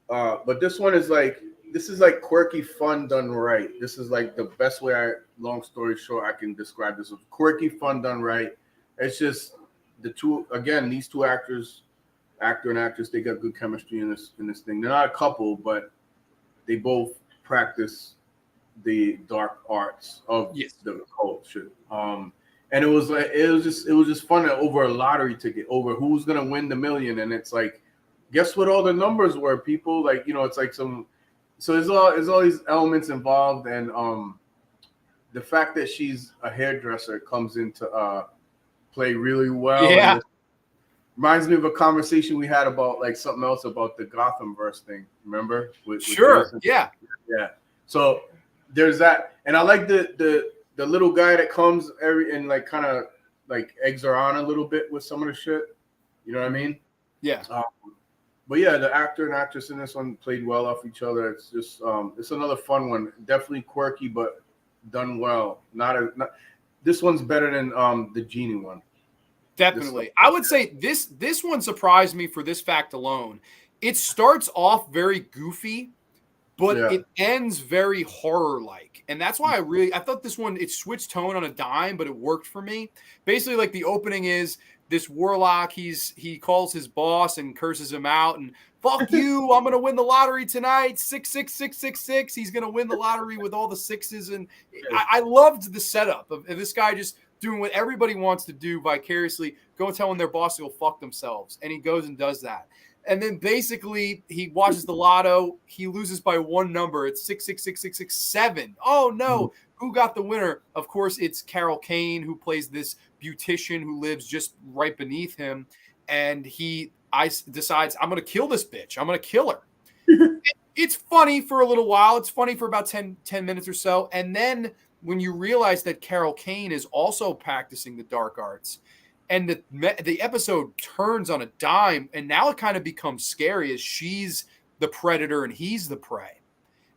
Speaker 2: But this one is like quirky fun done right. This is like the best way long story short, I can describe this. Quirky fun done right. It's just these two actors, actor and actress, they got good chemistry in this thing. They're not a couple, but they both practice the dark arts of the occult shit. And it was just fun over a lottery ticket, over who's gonna win the million, and it's like, guess what all the numbers were, people? Like, it's like so there's all these elements involved, and the fact that she's a hairdresser comes into play really well.
Speaker 1: Yeah.
Speaker 2: And reminds me of a conversation we had about like something else about the Gotham verse thing. Remember?
Speaker 1: Sure. Yeah.
Speaker 2: So there's that, and I like the little guy that comes and like kind of like eggs her on a little bit with some of the shit. You know what I mean?
Speaker 1: Yeah.
Speaker 2: But yeah, the actor and actress in this one played well off each other. It's just it's another fun one. Definitely quirky, but done well. This one's better than the Genie one.
Speaker 1: Definitely. I would say this one surprised me for this fact alone. It starts off very goofy, but it ends very horror-like. And that's why I thought this one, it switched tone on a dime, but it worked for me. Basically, like the opening is this warlock, he calls his boss and curses him out and fuck you, I'm gonna win the lottery tonight. 66666. He's gonna win the lottery with all the sixes. And I loved the setup of this guy just doing what everybody wants to do vicariously, go and telling their boss to go fuck themselves. And he goes and does that. And then basically he watches the lotto. He loses by one number. It's 666667. Oh no. Who got the winner? Of course, it's Carol Kane, who plays this beautician who lives just right beneath him. And he decides, I'm going to kill this bitch. I'm going to kill her. It's funny for a little while. It's funny for about 10 minutes or so. And then when you realize that Carol Kane is also practicing the dark arts, and the episode turns on a dime, and now it kind of becomes scary as she's the predator and he's the prey.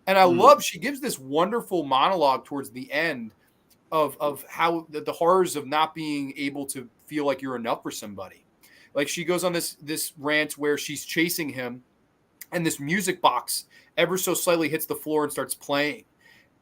Speaker 1: And I love, she gives this wonderful monologue towards the end of how the horrors of not being able to feel like you're enough for somebody. Like she goes on this rant where she's chasing him, and this music box ever so slightly hits the floor and starts playing.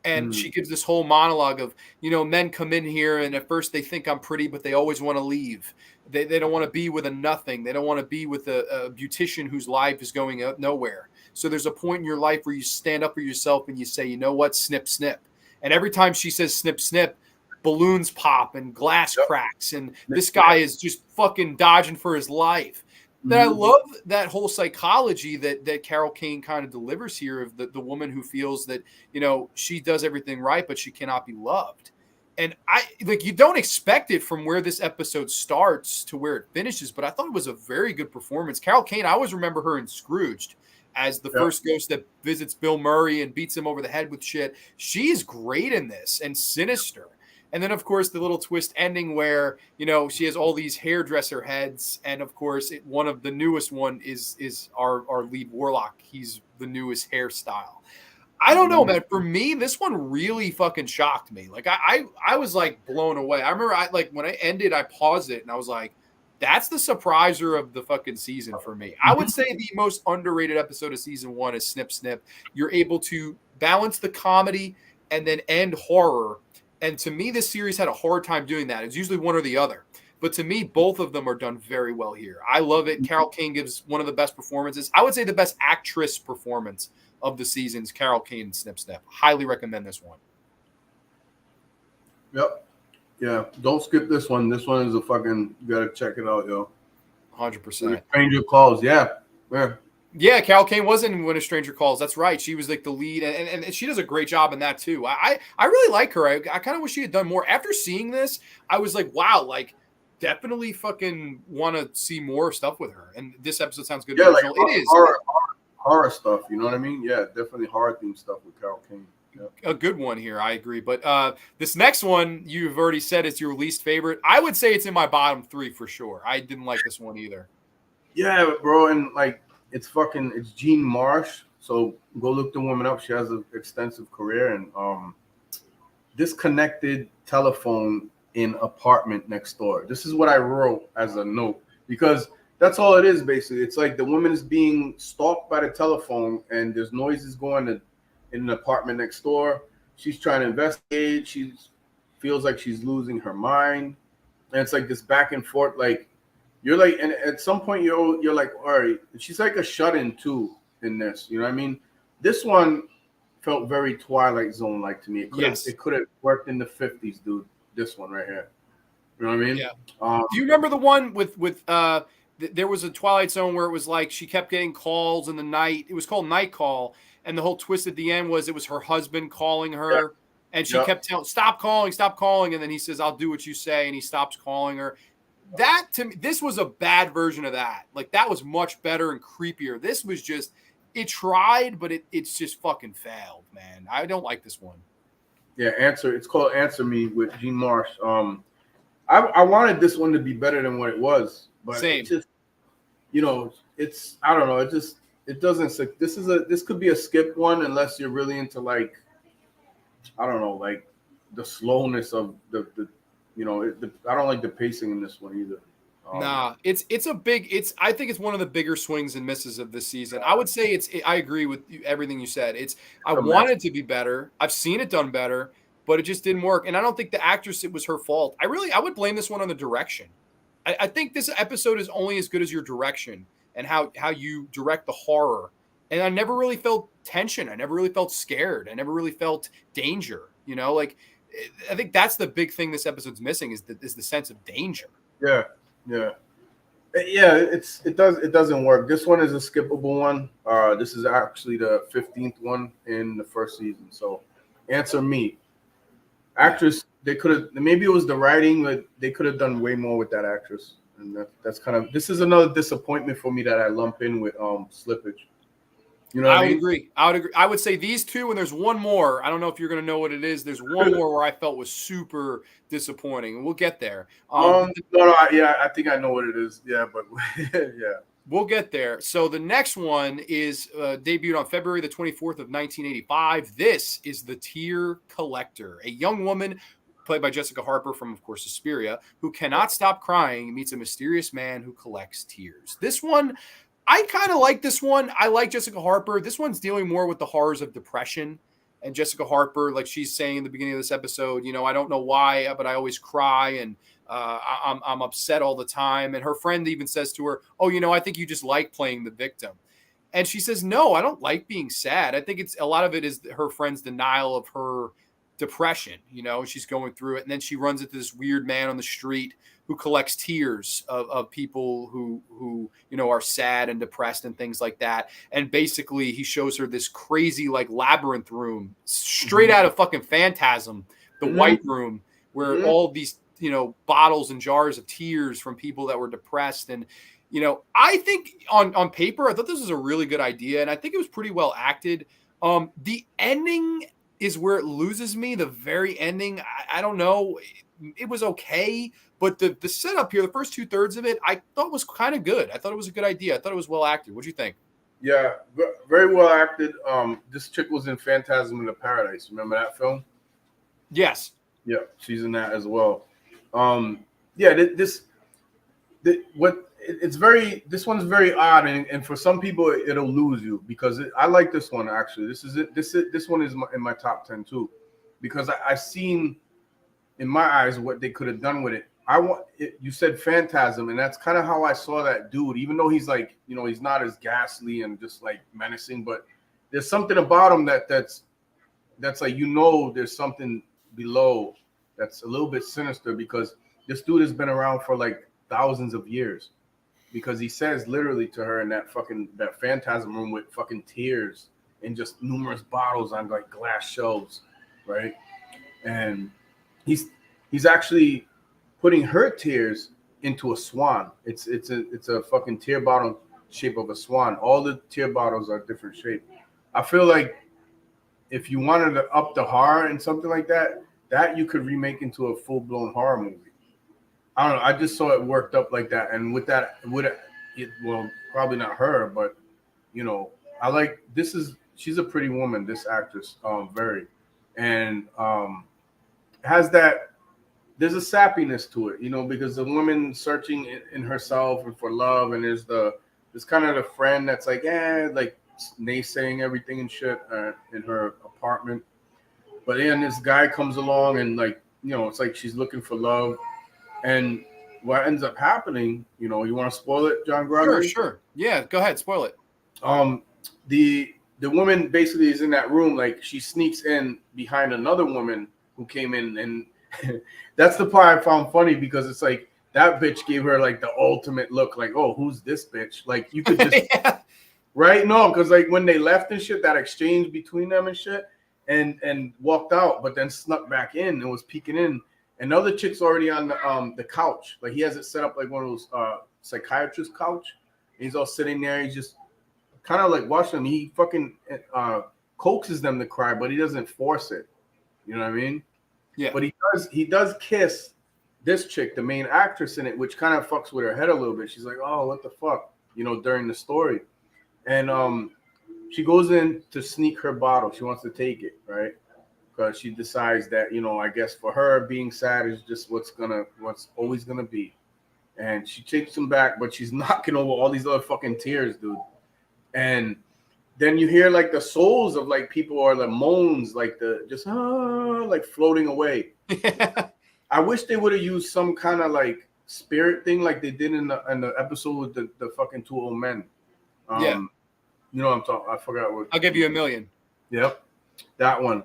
Speaker 1: And she gives this whole monologue of, men come in here and at first they think I'm pretty, but they always want to leave. They don't want to be with a nothing. They don't want to be with a beautician whose life is going nowhere. So there's a point in your life where you stand up for yourself and you say, you know what, snip, snip. And every time she says snip, snip, balloons pop and glass cracks. And this guy is just fucking dodging for his life. But I love that whole psychology that Carol Kane kind of delivers here of the woman who feels that, she does everything right, but she cannot be loved. And you don't expect it from where this episode starts to where it finishes, but I thought it was a very good performance. Carol Kane, I always remember her in Scrooged as the first ghost that visits Bill Murray and beats him over the head with shit. She is great in this and sinister. And then, of course, the little twist ending where, she has all these hairdresser heads. And, of course, one of the newest one is our lead warlock. He's the newest hairstyle. I don't know, man. For me, this one really fucking shocked me. Like, I was, like, blown away. I remember, when I ended, I paused it, and I was like, that's the surpriser of the fucking season for me. I would say the most underrated episode of season 1 is Snip Snip. You're able to balance the comedy and then end horror. And to me, this series had a hard time doing that. It's usually one or the other. But to me, both of them are done very well here. I love it. Carol Kane gives one of the best performances. I would say the best actress performance of the seasons, Carol Kane and Snip Snip. Highly recommend this one.
Speaker 2: Yep. Yeah. Don't skip this one. This one is you got to check it out, yo.
Speaker 1: 100%.
Speaker 2: Stranger Calls. Yeah.
Speaker 1: Yeah, Carol Kane was in When a Stranger Calls. That's right. She was like the lead, and she does a great job in that too. I really like her. I kind of wish she had done more. After seeing this, I was like, wow, like definitely fucking want to see more stuff with her. And this episode sounds good.
Speaker 2: Yeah, like
Speaker 1: it is
Speaker 2: horror stuff. You know what I mean? Yeah, definitely horror themed stuff with Carol Kane. Yep.
Speaker 1: A good one here. I agree. But this next one you've already said is your least favorite. I would say it's in my bottom 3 for sure. I didn't like this one either.
Speaker 2: Yeah, bro, and like. It's Jean Marsh. So go look the woman up. She has an extensive career, and disconnected telephone in apartment next door. This is what I wrote as a note, because That's all it is, basically. It's like the woman is being stalked by the telephone, and there's noises going in an apartment next door. She's trying to investigate. She feels like she's losing her mind, and it's like this back and forth. Like you're like, and at some point you're like, all right. She's like a shut-in too in this. You know what I mean? This one felt very Twilight Zone like to me.
Speaker 1: Yes.
Speaker 2: It could have worked in the 50s, dude. This one right here. You know what I mean?
Speaker 1: Yeah. Do you remember the one with there was a Twilight Zone where it was like she kept getting calls in the night. It was called Night Call, and the whole twist at the end was it was her husband calling her, and she kept telling, stop calling, and then he says, "I'll do what you say," and he stops calling her. That, to me, this was a bad version of that. Like, that was much better and creepier. This was just, it tried, but it's just fucking failed, man. I don't like this one.
Speaker 2: Yeah, It's called Answer Me with Gene Marsh. I wanted this one to be better than what it was, but
Speaker 1: Same.
Speaker 2: It just, you know, it's, I don't know. It doesn't. This could be a skip one unless you're really into, like, I don't know, like the slowness of the you know, I don't like the pacing in this one either.
Speaker 1: Nah, I think it's one of the bigger swings and misses of this season. I would say I agree with everything you said. I wanted it to be better. I've seen it done better, but it just didn't work. And I don't think the actress, it was her fault. I would blame this one on the direction. I think this episode is only as good as your direction and how you direct the horror. And I never really felt tension. I never really felt scared. I never really felt danger. You know, like, I think that's the big thing this episode's missing is the sense of danger.
Speaker 2: Yeah. It doesn't work. This one is a skippable one. This is actually the 15th one in the first season. So, Answer Me. Actress, they could have, maybe it was the writing, but they could have done way more with that actress. And that's kind of, this is another disappointment for me that I lump in with Slippage. You know what I mean?
Speaker 1: I would agree. I would say these two, and there's one more. I don't know if you're going to know what it is. There's one more where I felt was super disappointing. We'll get there.
Speaker 2: I think I know what it is. Yeah, but yeah.
Speaker 1: We'll get there. So the next one is debuted on February the 24th of 1985. This is The Tear Collector, a young woman played by Jessica Harper from, of course, Suspiria, who cannot stop crying, meets a mysterious man who collects tears. This one, I kind of like this one. I like Jessica Harper. This one's dealing more with the horrors of depression. And Jessica Harper, like she's saying in the beginning of this episode, you know, I don't know why, but I always cry and I'm upset all the time. And her friend even says to her, "Oh, you know, I think you just like playing the victim." And she says, "No, I don't like being sad." I think it's a lot of it is her friend's denial of her depression. You know, she's going through it. And then she runs into this weird man on the street who collects tears of people who, you know, are sad and depressed and things like that. And basically he shows her this crazy, like, labyrinth room straight out of fucking Phantasm, the White Room, where all these, you know, bottles and jars of tears from people that were depressed. And, you know, I think on paper, I thought this was a really good idea. And I think it was pretty well acted. The ending is where it loses me. The very ending, I don't know. It was okay. But the setup here, the first 2/3 of it, I thought was kind of good. I thought it was a good idea. I thought it was well acted. What do you think?
Speaker 2: Yeah, very well acted. This chick was in Phantasm in the Paradise. Remember that film?
Speaker 1: Yes.
Speaker 2: Yeah, she's in that as well. This one's very odd, and for some people it'll lose you because I like this one actually. This one is in my top 10 too, because I've seen in my eyes what they could have done with it. You said Phantasm, and that's kind of how I saw that dude. Even though he's like, you know, he's not as ghastly and just like menacing, but there's something about him that's like, you know, there's something below that's a little bit sinister because this dude has been around for like thousands of years. Because he says literally to her in that Phantasm room with fucking tears and just numerous bottles on like glass shelves, right? And he's actually putting her tears into a swan. It's a fucking tear bottle shape of a swan. All the tear bottles are different shape. I feel like if you wanted to up the horror and something like that you could remake into a full-blown horror movie. I don't know. I just saw it worked up like that, and with that, well, probably not her, but you know, I like she's a pretty woman. This actress, very, and has that there's a sappiness to it, because the woman searching in herself and for love, and there's kind of the friend that's like, like naysaying everything and shit in her apartment. But then this guy comes along and like, it's like she's looking for love, and what ends up happening, you want to spoil it, John Grande?
Speaker 1: Sure. Yeah, go ahead, spoil it.
Speaker 2: The woman basically is in that room, like she sneaks in behind another woman who came in, and that's the part I found funny, because it's like that bitch gave her like the ultimate look, like, oh, who's this bitch? Like you could just
Speaker 1: Yeah.
Speaker 2: right? No, because like when they left and shit, that exchange between them and shit, and walked out, but then snuck back in and was peeking in. Another chick's already on the couch. Like he has it set up like one of those psychiatrist couch. And he's all sitting there. He's just kind of like watching them. He fucking coaxes them to cry, but he doesn't force it. You know what I mean?
Speaker 1: Yeah.
Speaker 2: But he does kiss this chick, the main actress in it, which kind of fucks with her head a little bit. She's like, oh, what the fuck? During the story. And she goes in to sneak her bottle. She wants to take it, right? Because she decides that, I guess for her, being sad is just what's always gonna be. And she takes him back, but she's knocking over all these other fucking tears, dude. And then you hear like the souls of like people, or the moans, like like floating away.
Speaker 1: Yeah.
Speaker 2: I wish they would have used some kind of like spirit thing, like they did in the episode with the fucking two old men.
Speaker 1: Yeah.
Speaker 2: You know what I'm talking. I forgot what.
Speaker 1: I'll give you $1 million.
Speaker 2: Yep, that one.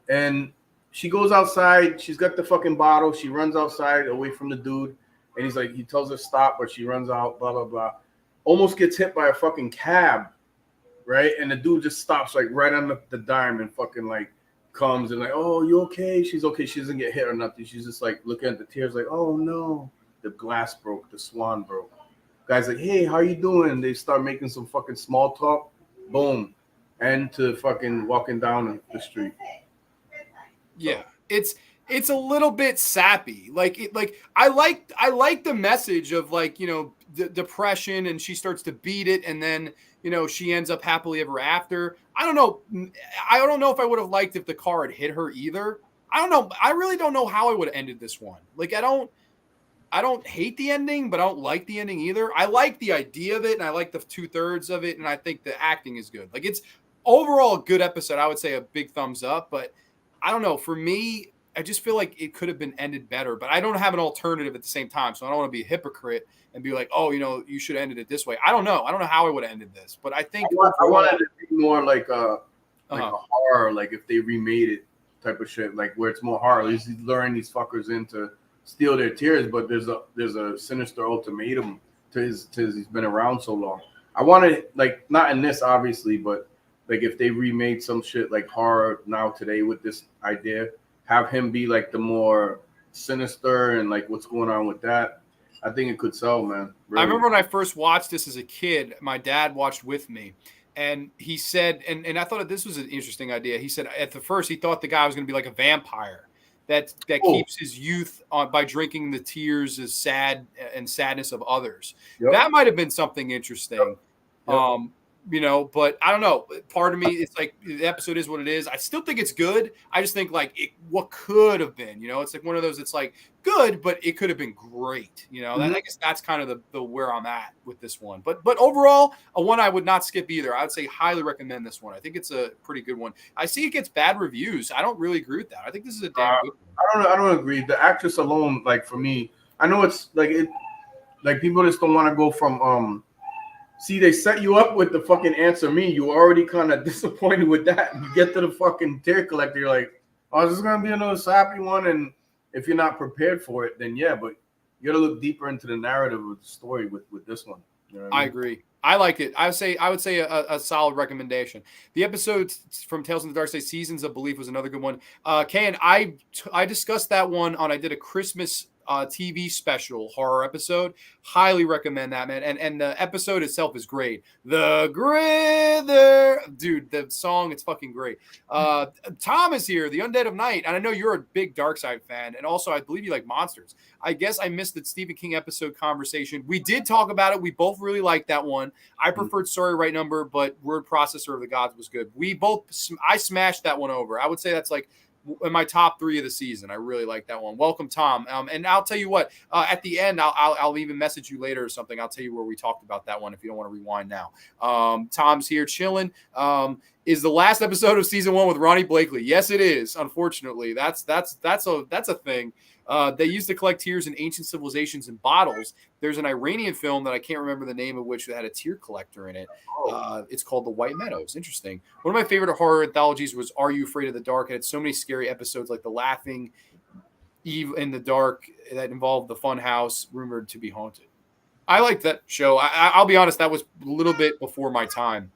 Speaker 2: And she goes outside. She's got the fucking bottle. She runs outside away from the dude, and he tells her stop, but she runs out. Blah blah blah. Almost gets hit by a fucking cab, right? And the dude just stops like right on the dime and fucking like comes and like, oh, you okay? She's okay. She doesn't get hit or nothing. She's just like looking at the tears, like, oh no, the glass broke, the swan broke. Guy's like, hey, how you doing? They start making some fucking small talk. Boom. And to fucking walking down the street.
Speaker 1: Yeah. It's a little bit sappy. I like the message of like, depression, and she starts to beat it, and then, she ends up happily ever after. I don't know if I would have liked if the car had hit her either. I don't know. I really don't know how I would have ended this one. Like I don't hate the ending, but I don't like the ending either. I like the idea of it, and I like the 2/3 of it, and I think the acting is good. Like it's overall a good episode. I would say a big thumbs up, but I don't know. For me, I just feel like it could have been ended better, but I don't have an alternative at the same time, so I don't want to be a hypocrite and be like, oh, you should have ended it this way. I don't know. I don't know how I would have ended this, but I think
Speaker 2: I wanted it to be more like a horror, like if they remade it type of shit, like where it's more horror. He's luring these fuckers in to steal their tears, but there's a sinister ultimatum to his he's been around so long. I wanted, like, not in this obviously, but like if they remade some shit like horror now today with this idea, have him be like the more sinister and like what's going on with that. I think it could sell, man. Really.
Speaker 1: I remember when I first watched this as a kid, my dad watched with me, and he said, and I thought that this was an interesting idea. He said at the first he thought the guy was going to be like a vampire that keeps his youth on by drinking the tears and sadness of others. Yep. That might have been something interesting. Yep. But I don't know. Part of me, it's like the episode is what it is. I still think it's good. I just think like what could have been, it's like one of those. It's like good, but it could have been great.
Speaker 2: Mm-hmm.
Speaker 1: I guess that's kind of the where I'm at with this one. But overall, a one I would not skip either. I would say highly recommend this one. I think it's a pretty good one. I see it gets bad reviews. I don't really agree with that. I think this is a damn good one.
Speaker 2: I don't agree. The actress alone, like for me, I know it's like it, like people just don't want to go from See, they set you up with the fucking answer me. You already kind of disappointed with that. You get to the fucking tear collector, you're like, oh, this is going to be another sappy one. And if you're not prepared for it, then yeah, but you got to look deeper into the narrative of the story with this one. You know what I mean?
Speaker 1: I agree. I like it. I would say a solid recommendation. The episode from Tales from the Darkside Seasons of Belief was another good one. Ken, I discussed that one I did a Christmas TV special horror episode. Highly recommend that, man. And the episode itself is great. The Grither, dude, the song, it's fucking great. Tom is here, the Undead of Night, and I know you're a big Darkside fan, and also I believe you like monsters. I guess I missed the Stephen King episode conversation. We did talk about it. We both really liked that one. I preferred Sorry Right Number, but Word Processor of the Gods was good. I smashed that one over. I would say that's like in my top 3 of the season. I really like that one. Welcome, Tom. And I'll tell you what, at the end, I'll even message you later or something. I'll tell you where we talked about that one if you don't want to rewind now. Tom's here chilling. Is the last episode of season 1 with Ronnie Blakely? Yes, it is. Unfortunately, that's a thing. They used to collect tears in ancient civilizations in bottles. There's an Iranian film that I can't remember the name of which had a tear collector in it. It's called The White Meadows. Interesting. One of my favorite horror anthologies was Are You Afraid of the Dark? It had so many scary episodes like The Laughing Eve in the Dark that involved the fun house rumored to be haunted. I liked that show. I'll be honest, that was a little bit before my time.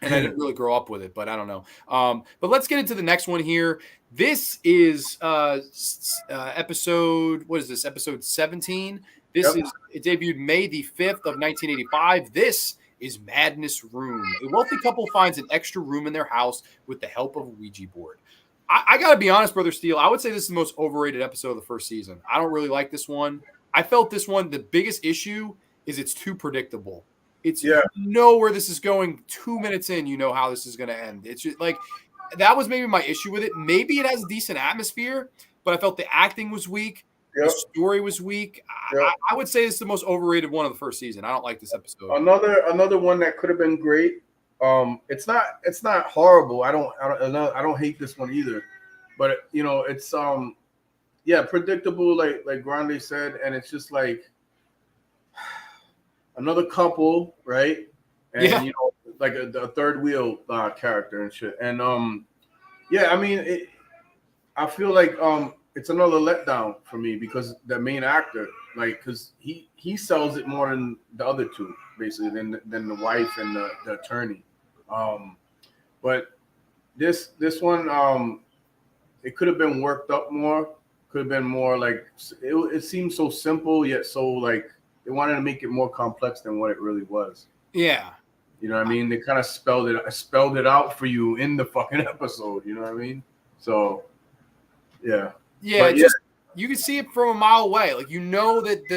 Speaker 1: And I didn't really grow up with it, but I don't know. But let's get into the next one here. This is episode, what is this? Episode 17. It debuted May the 5th of 1985. This is Madness Room. A wealthy couple finds an extra room in their house with the help of a Ouija board. I got to be honest, Brother Steele. I would say this is the most overrated episode of the first season. I don't really like this one. I felt this one, the biggest issue is it's too predictable. You know where this is going 2 minutes in, you know how this is going to end. It's just like, that was maybe my issue with it. Maybe it has a decent atmosphere, but I felt the acting was weak. The story was weak. I would say it's the most overrated one of the first season. I don't like this episode.
Speaker 2: Another one that could have been great. It's not horrible. I don't hate this one either, but you know, it's predictable, like Grande said, and it's just like another couple, right? And you know, like a third wheel character and shit. And I mean, I feel like it's another letdown for me because the main actor, like, because he sells it more than the other two, basically, than the wife and the attorney. But this one, it could have been worked up more. Could have been more like it seemed so simple yet so like they wanted to make it more complex than what it really was.
Speaker 1: Yeah.
Speaker 2: You know what I mean? They kind of spelled it out for you in the fucking episode. You know what I mean? So, yeah.
Speaker 1: Yeah, you can see it from a mile away. Like, you know that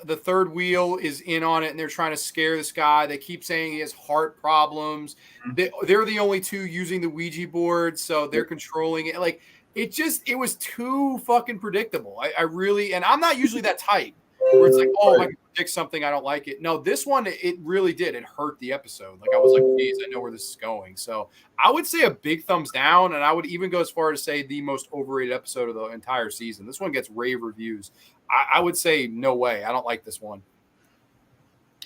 Speaker 1: the third wheel is in on it and they're trying to scare this guy. They keep saying he has heart problems. They're the only two using the Ouija board, so they're controlling it. Like, it was too fucking predictable. I really, and I'm not usually that type where it's like, oh, I can predict something, I don't like it. No, this one, it really did. It hurt the episode. Like, I was like, geez, I know where this is going. So I would say a big thumbs down, and I would even go as far as to say the most overrated episode of the entire season. This one gets rave reviews. I would say no way. I don't like this one.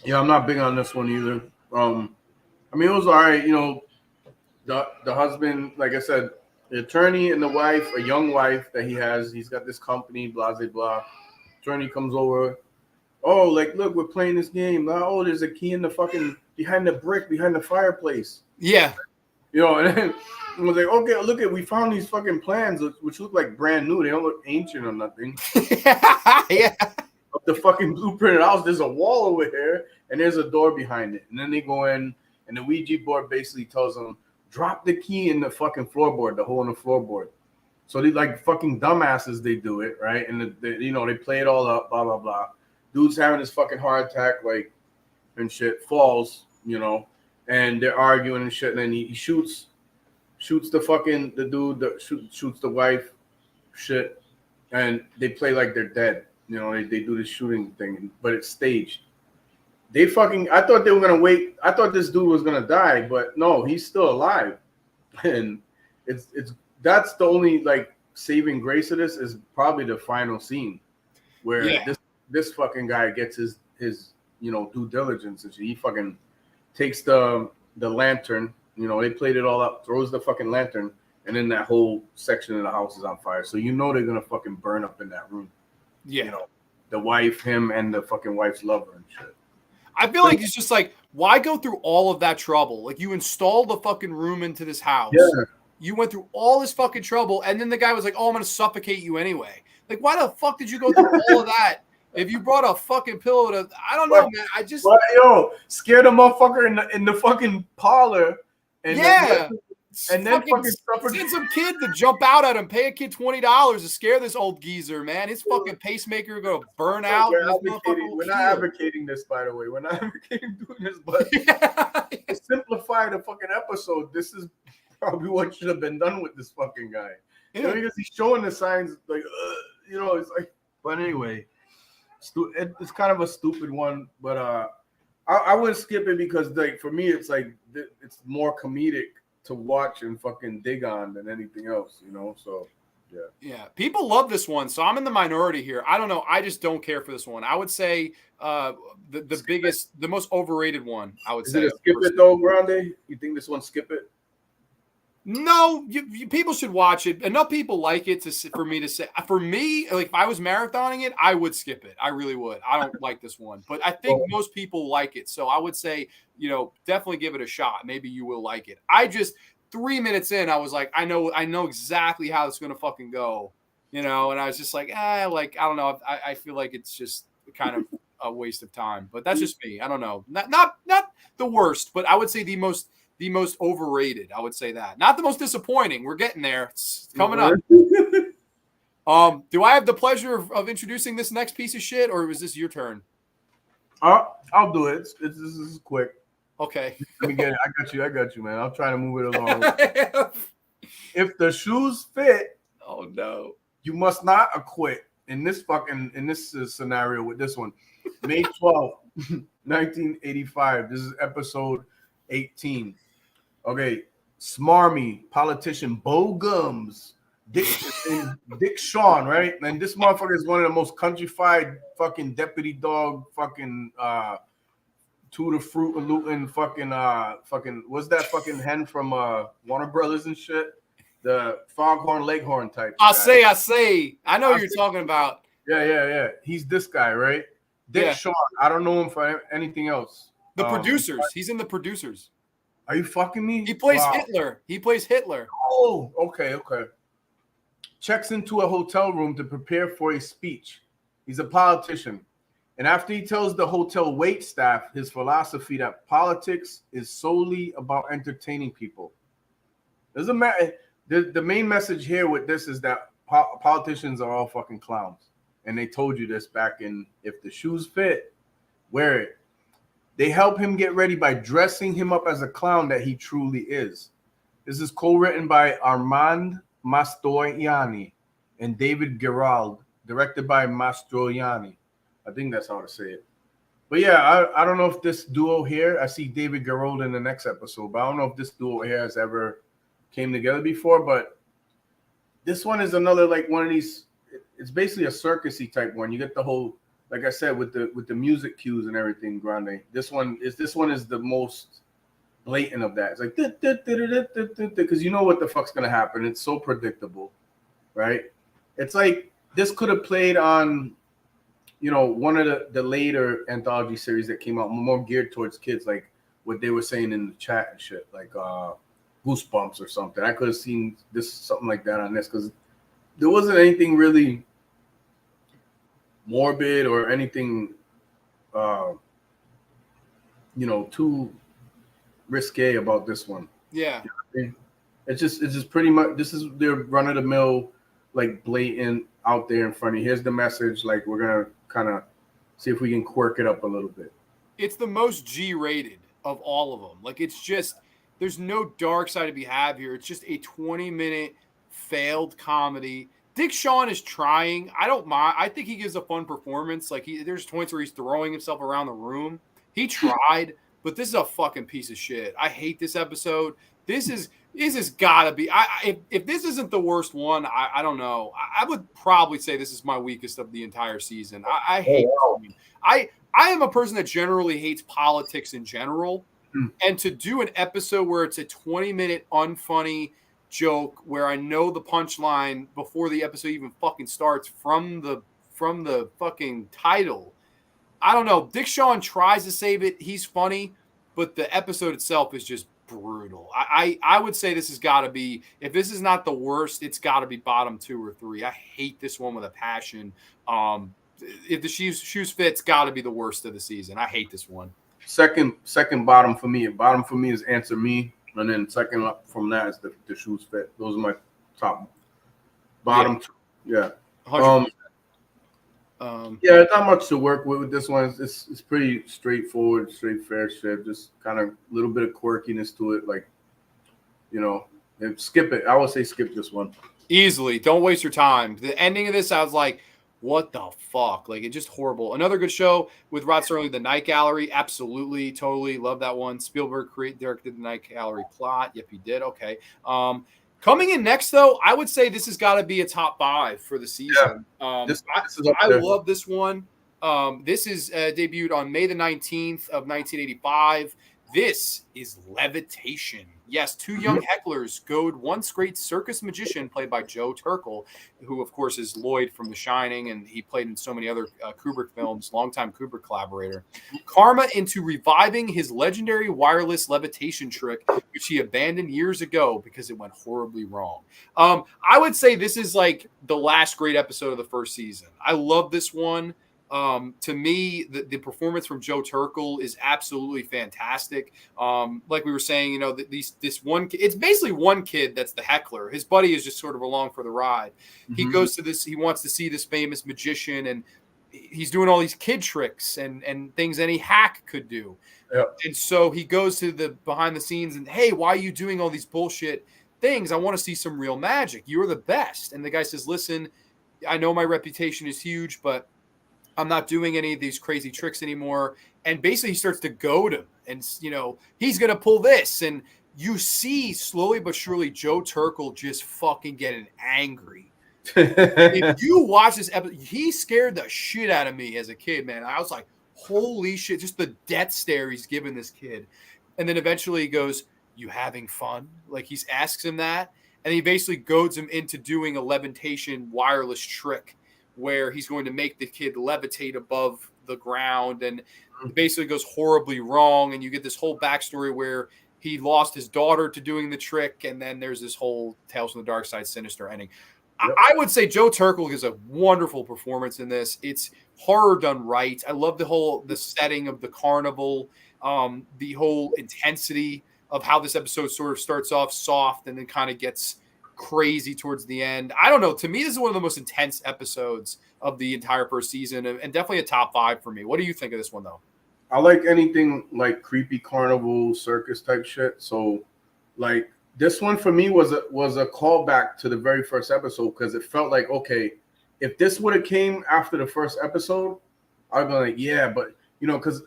Speaker 2: Yeah, I'm not big on this one either. I mean, it was all right. You know, the husband, like I said, the attorney and the wife, a young wife that he's got this company, blah, blah, blah. Attorney comes over. Oh, like, look, we're playing this game. Oh, there's a key in the fucking behind the brick, behind the fireplace.
Speaker 1: Yeah.
Speaker 2: You know, and then I was like, okay, we found these fucking plans, which look like brand new. They don't look ancient or nothing.
Speaker 1: Yeah.
Speaker 2: Of the fucking blueprint house, there's a wall over here, and there's a door behind it. And then they go in, and the Ouija board basically tells them, drop the key in the fucking floorboard, the hole in the floorboard. So they like fucking dumbasses, they do it, right? And you know, they play it all up, blah, blah, blah. Dude's having this fucking heart attack, like, and shit, falls, you know, and they're arguing and shit. And then he shoots the dude that shoots the wife, shit. And they play like they're dead. You know, they do this shooting thing, but it's staged. I thought they were going to wait. I thought this dude was going to die, but no, he's still alive. And that's the only like saving grace of this is probably the final scene where this fucking guy gets his you know, due diligence and shit. He fucking takes the lantern, you know, they played it all up, throws the fucking lantern, and then that whole section of the house is on fire. So you know they're gonna fucking burn up in that room.
Speaker 1: Yeah.
Speaker 2: You know, the wife, him, and the fucking wife's lover and shit.
Speaker 1: I feel like it's just like, why go through all of that trouble? Like, you installed the fucking room into this house. Yeah. You went through all this fucking trouble, and then the guy was like, oh, I'm going to suffocate you anyway. Like, why the fuck did you go through all of that? If you brought a fucking pillow to, I don't know, man. I just.
Speaker 2: Scared a motherfucker in the fucking parlor. And
Speaker 1: then fucking send some kid to jump out at him. Pay a kid $20 to scare this old geezer, man. His fucking pacemaker going to burn out.
Speaker 2: We're not advocating this, by the way. We're not advocating doing this, but to simplify the fucking episode, this is probably what should have been done with this fucking guy. You know, because he's showing the signs like, you know, it's like. But anyway, it's kind of a stupid one. But I wouldn't skip it because like for me, it's like it's more comedic to watch and fucking dig on than anything else. You know, so. Yeah.
Speaker 1: Yeah. People love this one, so I'm in the minority here. I don't know. I just don't care for this one. I would say the biggest, the most overrated one. I would say.
Speaker 2: Is it a skip it though, Grande? You think this one skip it?
Speaker 1: No, people should watch it. Enough people like it for me to say. For me, like if I was marathoning it, I would skip it. I really would. I don't like this one, but I think most people like it. So I would say, you know, definitely give it a shot. Maybe you will like it. 3 minutes in, I was like, I know exactly how it's going to fucking go, you know? And I was just like, like, I don't know. I feel like it's just kind of a waste of time, but that's just me. I don't know. Not the worst, but I would say the most overrated. I would say that. Not the most disappointing. We're getting there. It's coming up. Do I have the pleasure of introducing this next piece of shit, or was this your turn?
Speaker 2: I'll do it. This is quick.
Speaker 1: Okay.
Speaker 2: Let me get it. I got you, man. I'm trying to move it along. If the shoes fit,
Speaker 1: oh no,
Speaker 2: you must not acquit. In this scenario with this one, May 12th, 1985. This is episode 18. Okay, smarmy politician Bo Gums, Dick Shawn, right? And this motherfucker is one of the most countrified fucking deputy dog fucking Tutti Fruit and Luton fucking what's that fucking hen from Warner Brothers and shit? The Foghorn Leghorn type.
Speaker 1: I say. I know you're talking about.
Speaker 2: Yeah. He's this guy, right? Dick Shawn. I don't know him for anything else.
Speaker 1: The producers. He's in the producers.
Speaker 2: Are you fucking me?
Speaker 1: He plays Hitler.
Speaker 2: Oh, okay. Checks into a hotel room to prepare for a speech. He's a politician. And after he tells the hotel wait staff his philosophy that politics is solely about entertaining people. Doesn't matter. The main message here with this is that politicians are all fucking clowns. And they told you this back in If the Shoes Fit, Wear It. They help him get ready by dressing him up as a clown that he truly is. This is co-written by Armand Mastroianni and David Gerald, directed by Mastroianni. I think that's how to say it. But yeah, I don't know if this duo here, I see David Gerald in the next episode, but I don't know if this duo here has ever came together before. But this one is another like one of these. It's basically a circusy type one. You get the whole, like I said, with the music cues and everything. Grande. This one is the most blatant of that. It's like because you know what the fuck's gonna happen. It's so predictable, right? It's like this could have played on, you know, one of the later anthology series that came out more geared towards kids, like what they were saying in the chat and shit, like Goosebumps or something. I could have seen something like that on this because there wasn't anything really morbid or anything, too risque about this one.
Speaker 1: Yeah,
Speaker 2: you know what I mean? It's just pretty much this is their run of the mill, like blatant out there in front of you. Here's the message. Like we're gonna kind of see if we can quirk it up a little bit.
Speaker 1: It's the most G-rated of all of them. Like it's just there's no dark side to be had here. It's just a 20-minute failed comedy. Dick Shawn is trying. I don't mind. I think he gives a fun performance. Like there's points where he's throwing himself around the room. He tried, but this is a fucking piece of shit. I hate this episode. This has gotta be. If this isn't the worst one, I don't know. I would probably say this is my weakest of the entire season. I hate. I am a person that generally hates politics in general, and to do an episode where it's a 20-minute unfunny joke where I know the punchline before the episode even fucking starts from the fucking title. I don't know. Dick Shawn tries to save it. He's funny, but the episode itself is just brutal. I would say this has got to be, if this is not the worst, it's got to be bottom 2 or 3. I hate this one with a passion. If the shoes fit, it's got to be the worst of the season. I hate this one.
Speaker 2: Second bottom for me. Bottom for me is Answer Me. And then second up from that is the shoes fit. Those are my top bottom two. Yeah.
Speaker 1: 100%.
Speaker 2: Yeah, it's not much to work with this one. It's pretty straightforward, straight fair shit. Just kind of a little bit of quirkiness to it. Like, skip it. I would say skip this one.
Speaker 1: Easily. Don't waste your time. The ending of this, I was like, what the fuck? Like, it's just horrible. Another good show with Rod Serling, The Night Gallery. Absolutely, totally love that one. Spielberg directed The Night Gallery plot. Yep, he did. Okay. Coming in next, though, I would say this has got to be a top 5 for the season.
Speaker 2: This is up
Speaker 1: I
Speaker 2: there.
Speaker 1: love this one. This is debuted on May the 19th of 1985. This is Levitation. Yes, 2 young hecklers goad once great circus magician played by Joe Turkel, who, of course, is Lloyd from The Shining, and he played in so many other Kubrick films, longtime Kubrick collaborator, Karma into reviving his legendary wireless levitation trick, which he abandoned years ago because it went horribly wrong. I would say this is like the last great episode of the first season. I love this one. To me, the performance from Joe Turkel is absolutely fantastic. Like we were saying, you know, this one kid, it's basically one kid that's the heckler. His buddy is just sort of along for the ride. He goes to this, he wants to see this famous magician, and he's doing all these kid tricks and things any hack could do.
Speaker 2: Yep.
Speaker 1: And so he goes to the behind the scenes and, hey, why are you doing all these bullshit things? I want to see some real magic. You're the best. And the guy says, listen, I know my reputation is huge, but I'm not doing any of these crazy tricks anymore. And basically he starts to goad him and, you know, he's going to pull this. And you see slowly but surely Joe Turkel just fucking getting angry. If you watch this episode, he scared the shit out of me as a kid, man. I was like, holy shit, just the death stare he's giving this kid. And then eventually he goes, you having fun? Like he asks him that. And he basically goads him into doing a levitation wireless trick where he's going to make the kid levitate above the ground, and it basically goes horribly wrong. And you get this whole backstory where he lost his daughter to doing the trick, and then there's this whole Tales from the Darkside sinister ending. Yep. I would say Joe Turkel gives a wonderful performance in this. It's horror done right. I love the setting of the carnival, the whole intensity of how this episode sort of starts off soft and then kind of gets crazy towards the end. I don't know. To me, this is one of the most intense episodes of the entire first season, and definitely a top 5 for me. What do you think of this one, though?
Speaker 2: I like anything like creepy carnival circus type shit. So, like this one for me was a callback to the very first episode because it felt like, okay, if this would have came after the first episode, I'd be like, yeah, but you know, because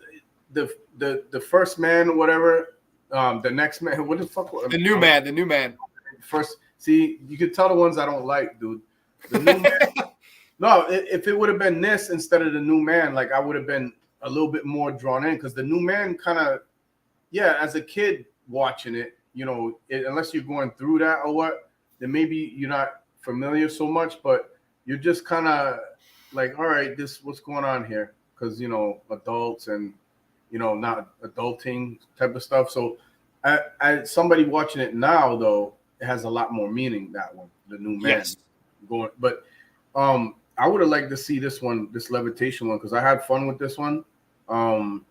Speaker 2: the first man, whatever, the next man, what the fuck?
Speaker 1: The new man.
Speaker 2: First. See, you could tell the ones I don't like, dude. The new man. No, if it would have been this instead of the new man, like I would have been a little bit more drawn in because the new man kind of, yeah, as a kid watching it, you know, unless you're going through that or what, then maybe you're not familiar so much, but you're just kind of like, all right, what's going on here? Because, you know, adults and, you know, not adulting type of stuff. So as somebody watching it now, though, it has a lot more meaning, that one, the new man.
Speaker 1: Yes.
Speaker 2: Going, but I would have liked to see this levitation one, because I had fun with this one. And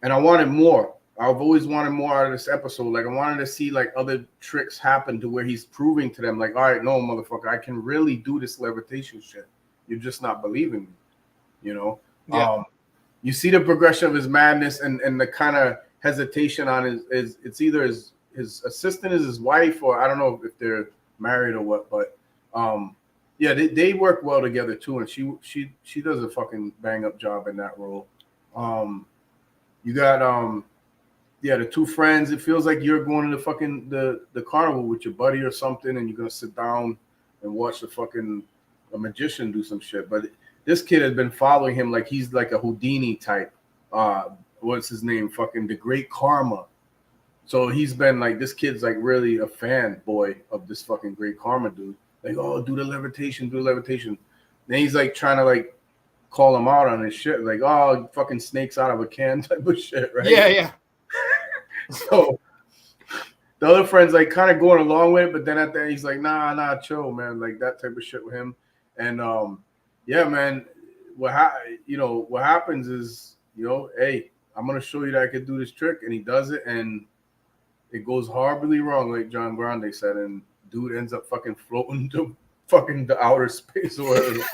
Speaker 2: I wanted more. I've always wanted more out of this episode. Like I wanted to see like other tricks happen to where he's proving to them, like, all right, no, motherfucker, I can really do this levitation shit. You're just not believing me, you know?
Speaker 1: Yeah.
Speaker 2: You see the progression of his madness and the kind of hesitation on his it's either his assistant is his wife, or I don't know if they're married or what, but yeah, they work well together too, and she does a fucking bang up job in that role. You got yeah, the two friends. It feels like you're going to the fucking the carnival with your buddy or something, and you're gonna sit down and watch a magician do some shit. But this kid has been following him like he's like a Houdini type. What's his name? Fucking the Great Karma. So he's been like, this kid's like really a fanboy of this fucking Great Karma dude. Like, oh, do the levitation. Then he's like trying to like call him out on his shit. Like, oh, fucking snakes out of a can type of shit, right?
Speaker 1: Yeah.
Speaker 2: So the other friend's like kind of going along with it, but then at the end he's like, nah, chill, man. Like that type of shit with him. And yeah, man, what happens is, you know, hey, I'm gonna show you that I could do this trick, and he does it, and it goes horribly wrong, like John Grande said, and dude ends up fucking floating to fucking the outer space or whatever.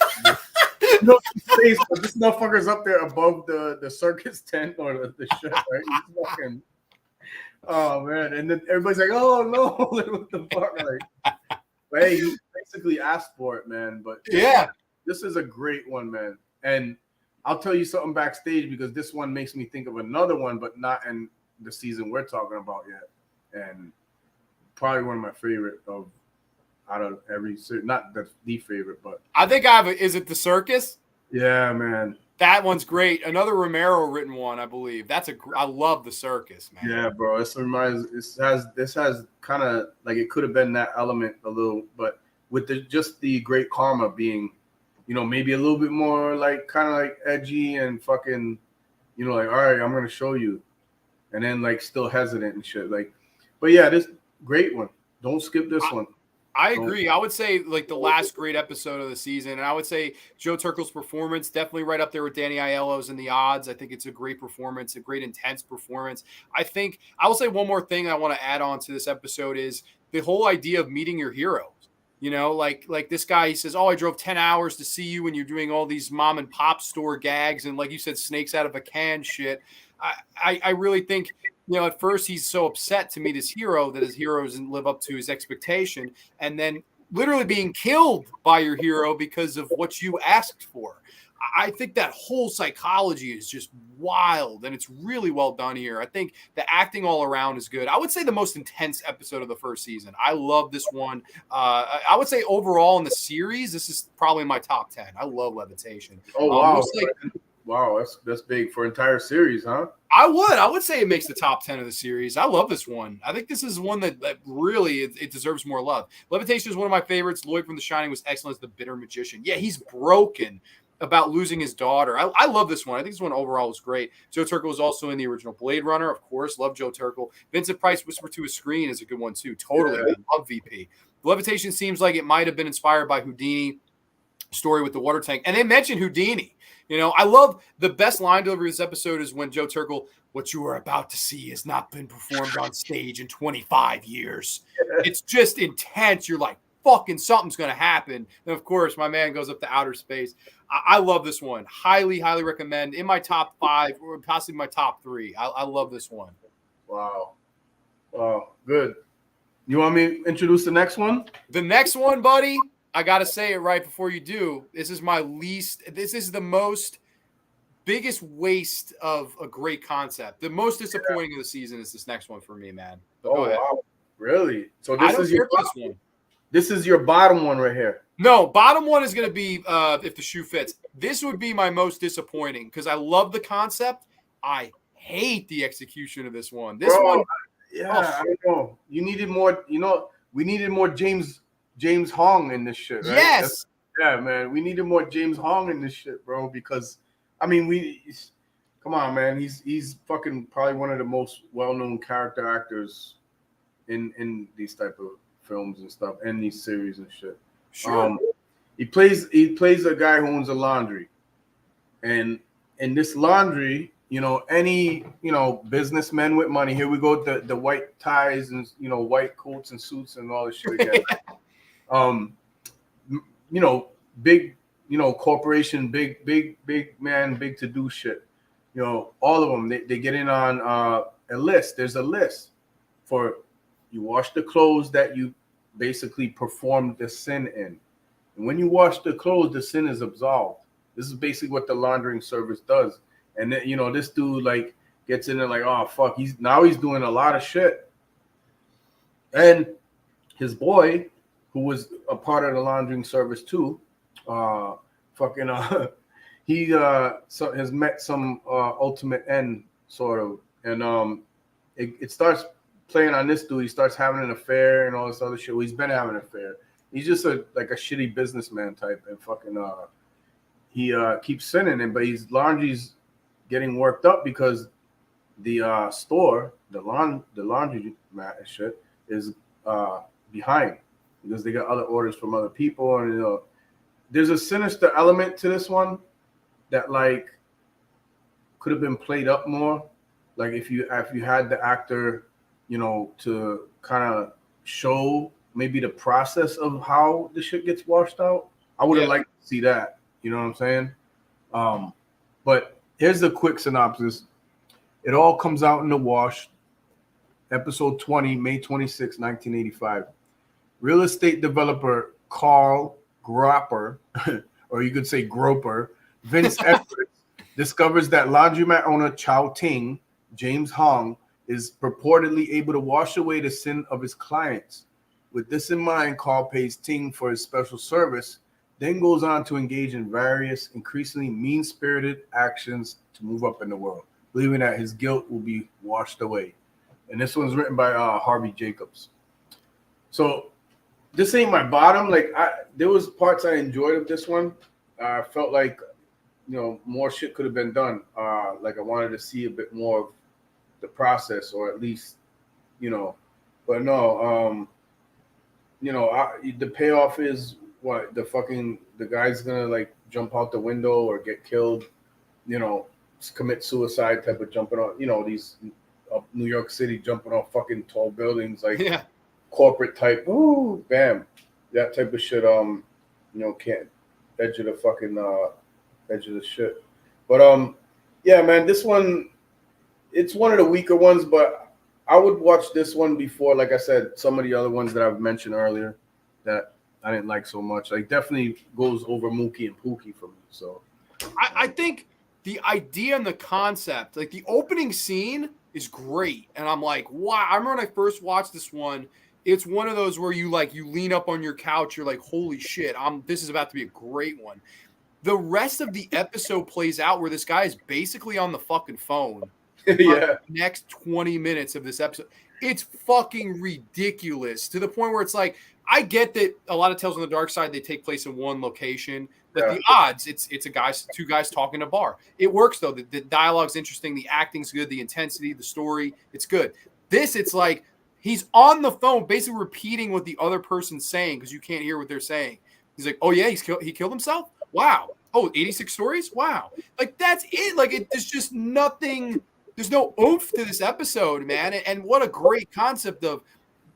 Speaker 2: No space, but this motherfucker's up there above the circus tent or the shit, right? He's fucking, oh man, and then everybody's like, oh no, what the fuck? Like, hey, basically asked for it, man. But this is a great one, man. And I'll tell you something backstage because this one makes me think of another one, but not in the season we're talking about yet. And probably one of my favorite out of every series. Not the favorite, but
Speaker 1: I think I have. Is it the circus?
Speaker 2: Yeah, man.
Speaker 1: That one's great. Another Romero written one, I believe. I love the circus, man.
Speaker 2: Yeah, bro. This has kind of like it could have been that element a little, but with just the great karma being, maybe a little bit more like kind of like edgy and fucking, like, all right, I'm gonna show you, and then like still hesitant and shit. Like, but yeah, this great one. Don't skip this one.
Speaker 1: I agree. I would say like the last great episode of the season, and I would say Joe Turkel's performance definitely right up there with Danny Aiello's in the odds. I think it's a great performance, a great intense performance. I will say one more thing I want to add on to this episode is the whole idea of meeting your heroes. Like this guy, he says, "Oh, I drove 10 hours to see you when you're doing all these mom and pop store gags and like you said, snakes out of a can shit." I really think. At first he's so upset to meet his hero that his hero doesn't live up to his expectation, and then literally being killed by your hero because of what you asked for. I think that whole psychology is just wild, and it's really well done here. I think the acting all around is good. I would say the most intense episode of the first season. I love this one. I would say overall in the series, this is probably my top 10. I love Levitation.
Speaker 2: Oh, wow. Wow, that's big for entire series, huh?
Speaker 1: I would say it makes the top 10 of the series. I love this one. I think this is one that really it deserves more love. Levitation is one of my favorites. Lloyd from The Shining was excellent as the bitter magician. Yeah, he's broken about losing his daughter. I love this one. I think this one overall was great. Joe Turkel was also in the original Blade Runner, of course. Love Joe Turkel. Vincent Price, Whisper to a Screen is a good one too. Totally. Yeah. Love VP. Levitation seems like it might have been inspired by Houdini story with the water tank. And they mentioned Houdini. I love the best line delivery of this episode is when Joe Turkel, "What you are about to see has not been performed on stage in 25 years. It's just intense. You're like, fucking something's going to happen." And of course, my man goes up to outer space. I love this one. Highly, highly recommend. In my top 5 or possibly my top 3. I love this one.
Speaker 2: Wow. Good. You want me to introduce the next one?
Speaker 1: The next one, buddy. I got to say it right before you do. This is the most biggest waste of a great concept. The most disappointing of the season is this next one for me, man. But go ahead. Wow.
Speaker 2: Really? So this is your one. This is your bottom one right here.
Speaker 1: No, bottom one is going to be if the shoe fits. This would be my most disappointing because I love the concept. I hate the execution of this one. This one.
Speaker 2: Yeah, I don't know. You needed more, we needed more James Hong in this shit, right?
Speaker 1: Yes.
Speaker 2: Yeah, man. We needed more James Hong in this shit, bro, because come on, man. He's fucking probably one of the most well-known character actors in these type of films and stuff and these series and shit.
Speaker 1: Sure.
Speaker 2: He plays a guy who owns a laundry. And in this laundry, any businessmen with money. Here we go, the white ties and white coats and suits and all this shit again. Big, corporation, big man, big to do shit. All of them, they get in on a list. There's a list for you wash the clothes that you basically performed the sin in. And when you wash the clothes, the sin is absolved. This is basically what the laundering service does. And then, this dude like gets in there like, oh fuck, he's doing a lot of shit. And his boy, who was a part of the laundering service too, he has met some ultimate end sort of, and it starts playing on this dude. He starts having an affair and all this other shit. Well, he's been having an affair. He's just a shitty businessman type, and he keeps sinning it, but his laundry's getting worked up because the store, the laundry mat and shit is behind because they got other orders from other people, and there's a sinister element to this one that like could have been played up more. Like if you had the actor, to kind of show maybe the process of how the shit gets washed out. I would have liked to see that. You know what I'm saying? But here's the quick synopsis. It all comes out in the wash. Episode 20, May 26, 1985. Real estate developer Carl Gropper, or you could say Groper, Vince Everett, discovers that laundromat owner Chow Ting, James Hong, is purportedly able to wash away the sin of his clients. With this in mind, Carl pays Ting for his special service, then goes on to engage in various increasingly mean-spirited actions to move up in the world, believing that his guilt will be washed away. And this one's written by Harvey Jacobs. So this ain't my bottom. Like there was parts I enjoyed of this one. I felt like more shit could have been done. Like I wanted to see a bit more of the process, or at least, but no. The payoff is what the guy's gonna like jump out the window or get killed, commit suicide type of jumping on, these New York City jumping off fucking tall buildings, like corporate type, ooh, bam, that type of shit. Can't edge of the fucking edge of the shit. But yeah, man, this one, it's one of the weaker ones, but I would watch this one before, like I said, some of the other ones that I've mentioned earlier that I didn't like so much. Like definitely goes over Mookie and Pookie for me. So
Speaker 1: I think the idea and the concept, like the opening scene is great. And I'm like, wow. I remember when I first watched this one, it's one of those where you lean up on your couch. You're like, holy shit, this is about to be a great one. The rest of the episode plays out where this guy is basically on the fucking phone.
Speaker 2: Yeah.
Speaker 1: The next 20 minutes of this episode. It's fucking ridiculous to the point where it's like, I get that a lot of Tales on the Dark Side, they take place in one location, but the odds, it's two guys talking in a bar. It works though. The dialogue's interesting. The acting's good. The intensity, the story, it's good. This, it's like he's on the phone basically repeating what the other person's saying because you can't hear what they're saying. He's like, oh yeah, he killed himself? Wow. Oh, 86 stories? Wow. Like that's it. Like there's just nothing. There's no oomph to this episode, man. And what a great concept of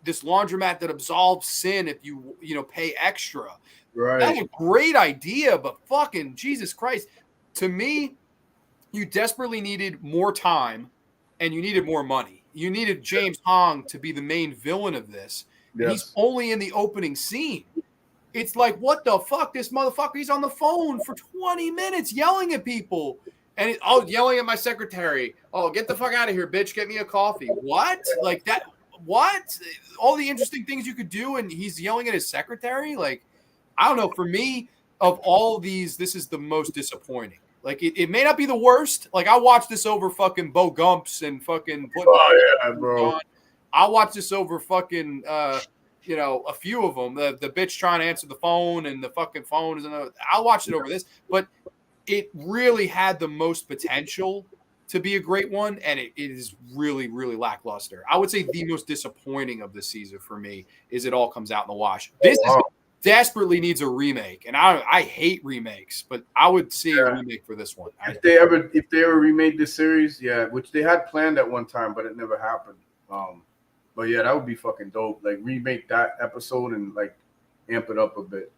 Speaker 1: this laundromat that absolves sin if you pay extra.
Speaker 2: Right.
Speaker 1: That's a great idea, but fucking Jesus Christ. To me, you desperately needed more time and you needed more money. You needed James Hong to be the main villain of this. Yes. He's only in the opening scene. It's like, what the fuck? This motherfucker, he's on the phone for 20 minutes yelling at people. And yelling at my secretary. Oh, get the fuck out of here, bitch. Get me a coffee. What? Like that? What? All the interesting things you could do, and he's yelling at his secretary? Like, I don't know. For me, of all these, this is the most disappointing. Like, it may not be the worst. Like, I watched this over fucking Bo Gumps and fucking.
Speaker 2: Oh, yeah, bro.
Speaker 1: I watched this over fucking, a few of them. The bitch trying to answer the phone and the fucking phone is I watched it over this. But it really had the most potential to be a great one, and it is really, really lackluster. I would say the most disappointing of the season for me is it all comes out in the wash. This desperately needs a remake, and I hate remakes, but I would see a remake for this one.
Speaker 2: If they ever remade this series, which they had planned at one time, but it never happened. But yeah, that would be fucking dope. Like remake that episode and like amp it up a bit.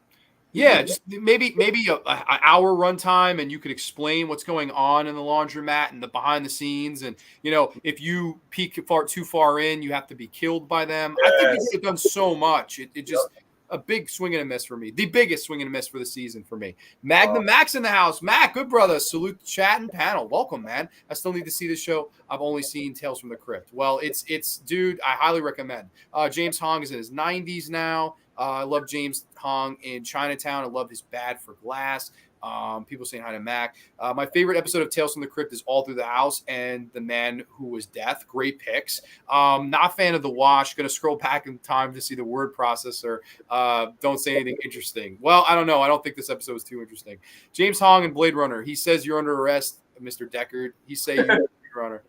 Speaker 1: Yeah, just maybe an hour runtime, and you could explain what's going on in the laundromat and the behind the scenes. And if you peek too far in, you have to be killed by them. Yes. I think they could have done so much. It just a big swing and a miss for me. The biggest swing and a miss for the season for me. Magnum Max in the house. Mac, good brother. Salute the chat and panel. Welcome, man. I still need to see this show. I've only seen Tales from the Crypt. Well, it's dude. I highly recommend. James Hong is in his 90s now. I love James Hong in Chinatown. I love his Bad for Glass. People saying hi to Mac. My favorite episode of Tales from the Crypt is All Through the House and The Man Who Was Death. Great picks. Not a fan of The Wash. Going to scroll back in time to see the word processor. Don't say anything interesting. Well, I don't know. I don't think this episode is too interesting. James Hong and Blade Runner. He says you're under arrest, Mr. Deckard. He say you're Blade Runner.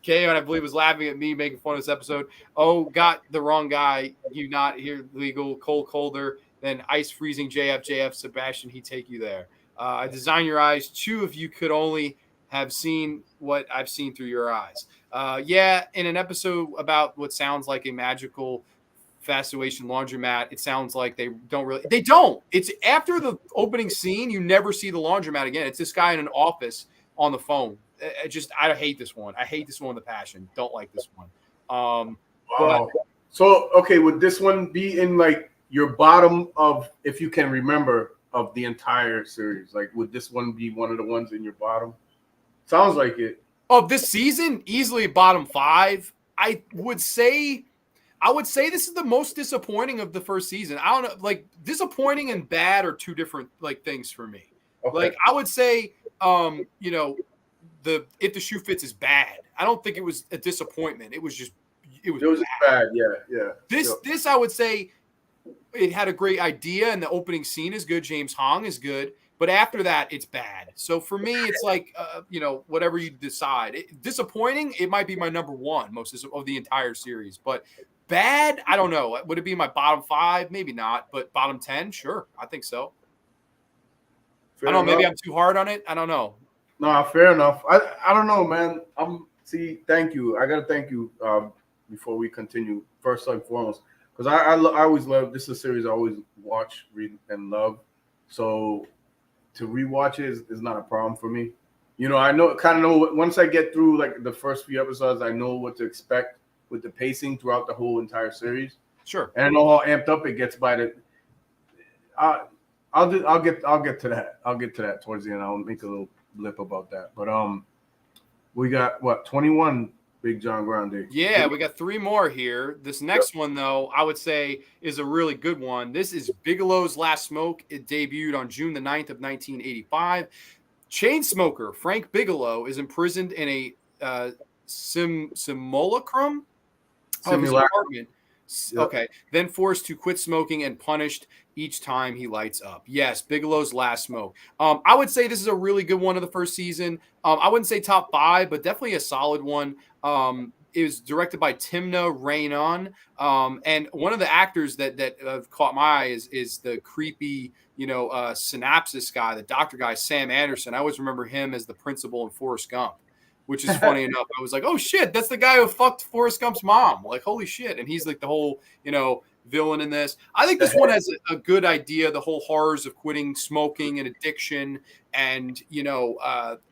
Speaker 1: Kay, I believe, was laughing at me making fun of this episode. Oh, got the wrong guy. You not here legal. Cole Colder. Then ice freezing JF. Sebastian, he take you there. I design your eyes. Chew if you could only have seen what I've seen through your eyes. In an episode about what sounds like a magical fascination laundromat, it sounds like they don't. It's after the opening scene, you never see the laundromat again. It's this guy in an office on the phone. I hate this one. I hate this one with a passion. Don't like this one.
Speaker 2: Wow. So, okay, would this one be in like your bottom of, if you can remember, of the entire series. Like, would this one be one of the ones in your bottom? Sounds like it.
Speaker 1: Of this season, easily bottom 5. I would say this is the most disappointing of the first season. I don't know, like disappointing and bad are two different like things for me.
Speaker 2: Okay.
Speaker 1: Like I would say, you know, the If the Shoe Fits is bad. I don't think it was a disappointment. It was just
Speaker 2: bad. Yeah.
Speaker 1: This I would say it had a great idea and the opening scene is good. James Hong is good. But after that, it's bad. So for me, it's like, you know, whatever you decide. Disappointing, it might be my number 1 most of the entire series. But bad, I don't know. Would it be my bottom 5? Maybe not. But bottom 10? Sure. I think so. I don't know. Maybe I'm too hard on it. I don't know.
Speaker 2: No, fair enough. I don't know, man. Thank you. I got to thank you before we continue, first and foremost. Because I always love, this is a series I always watch, read, and love. So to rewatch it is not a problem for me. You know, I kind of know once I get through like the first few episodes, I know what to expect with the pacing throughout the whole entire series.
Speaker 1: Sure.
Speaker 2: And I know how amped up it gets by the. I'll get to that. I'll get to that towards the end. I'll make a little blip about that. But we got what 21 Big John Grande.
Speaker 1: Yeah, we got 3 more here. This next one, though, I would say is a really good one. This is Bigelow's Last Smoke. It debuted on June the 9th of 1985. Chain smoker Frank Bigelow is imprisoned in a simulacrum of his apartment. Yep. Okay. Then forced to quit smoking and punished each time he lights up. Yes, Bigelow's Last Smoke. I would say this is a really good one of the first season. I wouldn't say top 5, but definitely a solid one. It was directed by Timna Raynon. And one of the actors that caught my eye is the creepy, you know, synapsis guy, the doctor guy, Sam Anderson. I always remember him as the principal in Forrest Gump, which is funny enough. I was like, oh shit, that's the guy who fucked Forrest Gump's mom. Like, holy shit. And he's like the whole, you know, villain in this. I think this one has a good idea, the whole horrors of quitting smoking and addiction. And, you know,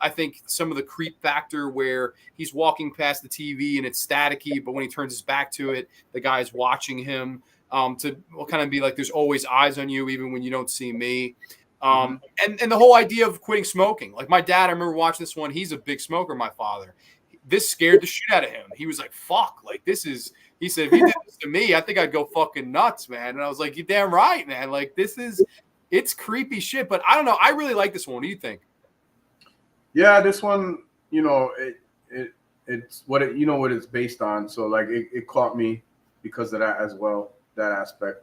Speaker 1: I think some of the creep factor where he's walking past the TV and it's staticky, but when he turns his back to it, the guy's watching him to kind of be like, there's always eyes on you, even when you don't see me. And the whole idea of quitting smoking. Like my dad, I remember watching this one. He's a big smoker, my father. This scared the shit out of him. He was like, fuck, like this is, he said, if he did this to me, I think I'd go fucking nuts, man. And I was like, you're damn right, man. Like it's creepy shit, but I don't know. I really like this one. What do you think?
Speaker 2: Yeah, this one, you know, it's what it, you know, what it's based on. So like it caught me because of that as well, that aspect.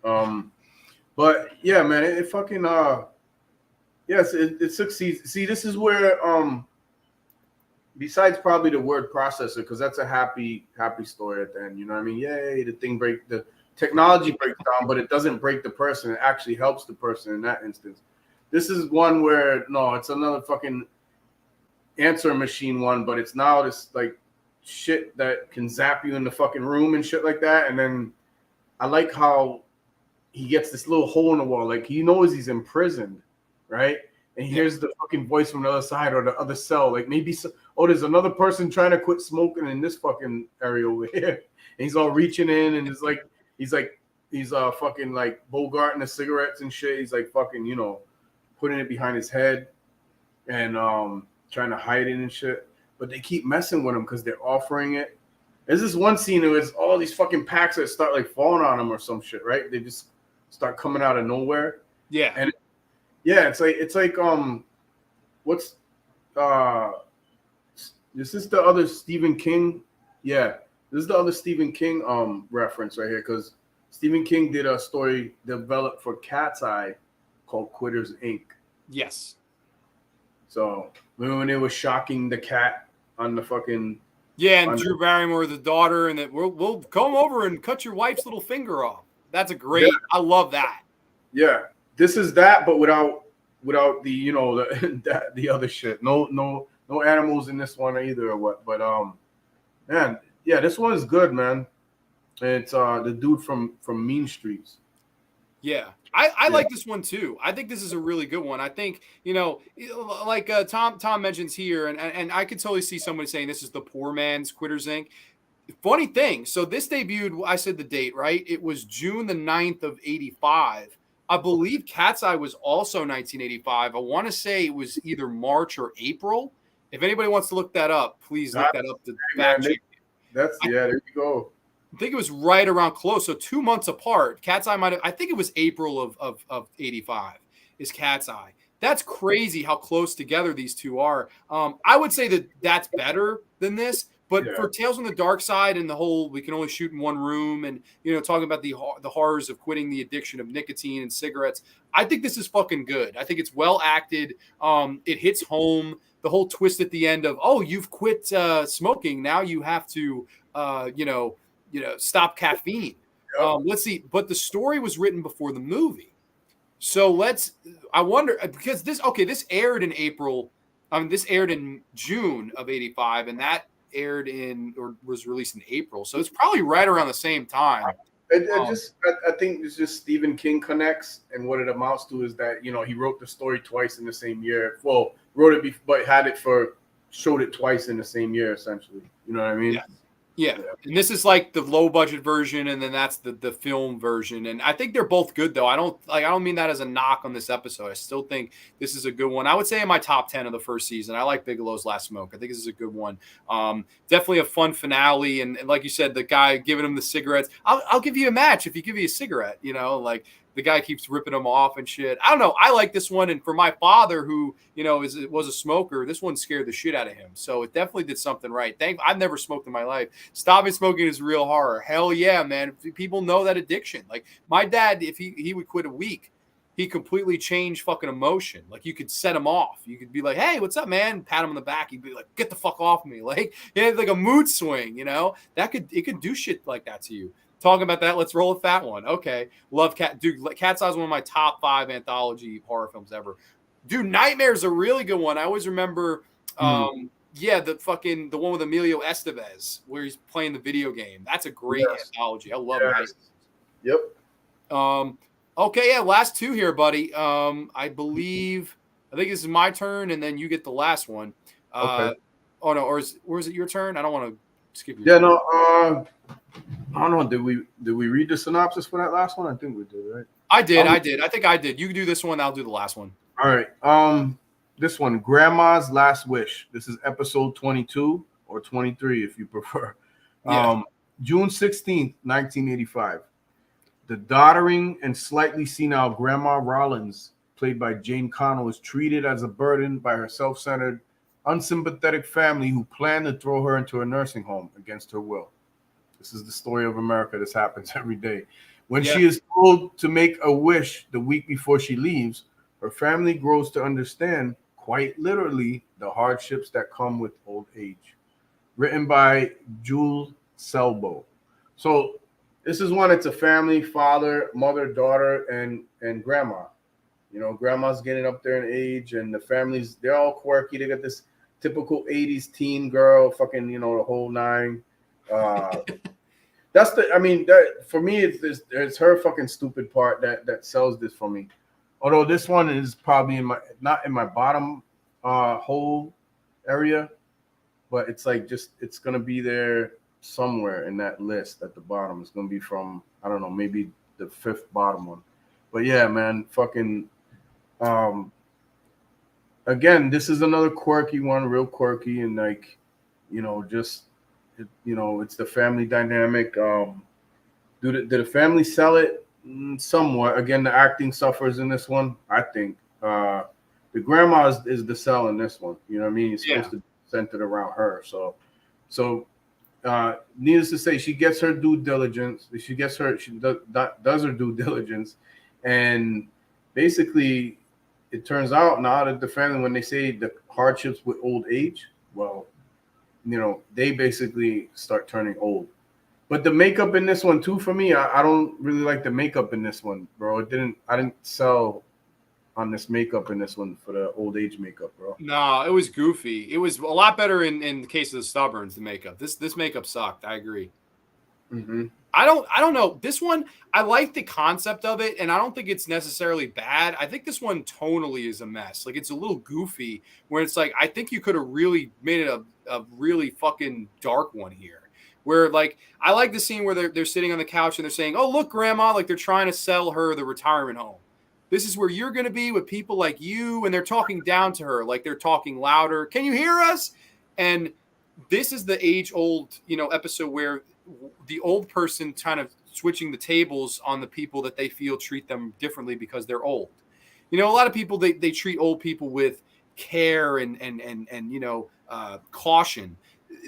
Speaker 2: But yeah, man, it fucking yes, it succeeds. See, this is where besides probably the word processor, because that's a happy story at the end. You know what I mean? Yay, the technology breaks down, but it doesn't break the person. It actually helps the person in that instance. This is one where no, it's another fucking answer machine one, but it's now this like shit that can zap you in the fucking room and shit like that. And then I like how he gets this little hole in the wall, like he knows he's imprisoned, right? And he hears the fucking voice from the other side or the other cell, like maybe there's another person trying to quit smoking in this fucking area over here. And he's all reaching in, and it's like he's fucking like Bogarting the cigarettes and shit. He's like fucking, you know, putting it behind his head and trying to hide it and shit. But they keep messing with him because they're offering it. There's this one scene where it's all these fucking packs that start like falling on him or some shit, right? They just start coming out of nowhere.
Speaker 1: Yeah.
Speaker 2: And yeah, it's like what's this is the other Stephen King. Yeah, this is the other Stephen King reference right here, because Stephen King did a story developed for Cat's Eye called Quitters Inc.
Speaker 1: Yes.
Speaker 2: So remember when they were shocking the cat on the fucking
Speaker 1: and Drew Barrymore, the daughter, and that we'll come over and cut your wife's little finger off. That's a great. Yeah. I love that.
Speaker 2: Yeah, this is that, but without the, you know, the other shit. No animals in this one either or what. But man, yeah, this one is good, man. It's the dude from Mean Streets.
Speaker 1: Yeah. I like this one too. I think this is a really good one. I think, you know, like Tom mentions here, and I could totally see somebody saying this is the poor man's Quitters Inc. Funny thing. So this debuted, I said the date, right? It was June the 9th of 85. I believe Cat's Eye was also 1985. I want to say it was either March or April. If anybody wants to look that up, please look that up to fact check.
Speaker 2: There you go.
Speaker 1: I think it was right around close. So 2 months apart. Cat's Eye might have, I think it was April of 85 is Cat's Eye. That's crazy how close together these two are. I would say that that's better than this. But for Tales from the Dark Side and the whole, we can only shoot in one room, and talking about the horrors of quitting the addiction of nicotine and cigarettes, I think this is fucking good. I think it's well acted. It hits home. The whole twist at the end of, oh, you've quit smoking, now you have to, stop caffeine. Let's see. But the story was written before the movie, so I wonder, because this aired in April. This aired in June of 85, and that aired or was released in April, so it's probably right around the same time.
Speaker 2: I think it's just Stephen King connects, and what it amounts to is that he wrote the story twice in the same year. Well, wrote it but showed it twice in the same year, essentially. You know what I mean?
Speaker 1: Yeah. And this is like the low budget version, and then that's the film version. And I think they're both good, though. I don't mean that as a knock on this episode. I still think this is a good one. I would say in my top 10 of the first season. I like Bigelow's Last Smoke. I think this is a good one. Definitely a fun finale. And like you said, the guy giving him the cigarettes. I'll give you a match if you give me a cigarette. Like the guy keeps ripping them off and shit. I don't know. I like this one. And for my father, who, was a smoker, this one scared the shit out of him. So it definitely did something right. I've never smoked in my life. Stopping smoking is real horror. Hell yeah, man. People know that addiction. Like my dad, if he would quit a week, he completely changed fucking emotion. Like you could set him off. You could be like, hey, what's up, man? Pat him on the back. He'd be like, get the fuck off me. Like, it's like a mood swing, it could do shit like that to you. Talking about that, let's roll a fat one. Okay. Love Cat's Eye is one of my top 5 anthology horror films ever. Dude, Nightmare's a really good one. I always remember, the one with Emilio Estevez where he's playing the video game. That's a great anthology. I love it.
Speaker 2: Yep.
Speaker 1: Okay, last 2 here, buddy. I think this is my turn, and then you get the last one.
Speaker 2: Okay.
Speaker 1: Oh no, or is it your turn? I don't want to skip you.
Speaker 2: Yeah, no. I don't know. Did we read the synopsis for that last one? I think we did, right?
Speaker 1: I did. I think I did. You can do this one. I'll do the last one.
Speaker 2: All right. This one, Grandma's Last Wish. This is episode 22 or 23, if you prefer. June 16th, 1985. The doddering and slightly senile Grandma Rollins, played by Jane Connell, is treated as a burden by her self-centered, unsympathetic family who plan to throw her into a nursing home against her will. This is the story of America. This happens every day. When she is told to make a wish the week before she leaves, her family grows to understand, quite literally, the hardships that come with old age. Written by Jules Selbo. So this is one. It's a family: father, mother, daughter, and grandma. Grandma's getting up there in age, and the families, they're all quirky. They got this typical 80s teen girl, fucking, the whole nine. For me, it's her fucking stupid part that sells this for me. Although this one is probably not in my bottom whole area, but it's like it's gonna be there somewhere in that list at the bottom. It's gonna be from, I don't know, maybe the 5th bottom one. But yeah, man, fucking again, this is another quirky one, real quirky, and like, it's the family dynamic. Did the family sell it? Somewhat. Again, the acting suffers in this one, I think. The grandma is the sell in this one. You know what I mean? It's supposed to be centered around her. So needless to say, she gets her due diligence. She does her due diligence, and basically, it turns out now that the family, when they say the hardships with old age, well, they basically start turning old. But the makeup in this one too, for me, I don't really like the makeup in this one, bro. I didn't sell on this makeup in this one for the old age makeup, bro.
Speaker 1: No, it was goofy. It was a lot better in the case of the Stubborns, the makeup. This makeup sucked. I agree.
Speaker 2: Mm-hmm.
Speaker 1: I don't know. This one, I like the concept of it, and I don't think it's necessarily bad. I think this one tonally is a mess. Like, it's a little goofy, where it's like, I think you could have really made it a really fucking dark one here. Where like I like the scene where they're sitting on the couch and they're saying, "Oh, look, grandma," like they're trying to sell her the retirement home. This is where you're going to be with people like you, and they're talking down to her, like they're talking louder. Can you hear us? And this is the age-old, episode where the old person kind of switching the tables on the people that they feel treat them differently because they're old. A lot of people they treat old people with care and caution.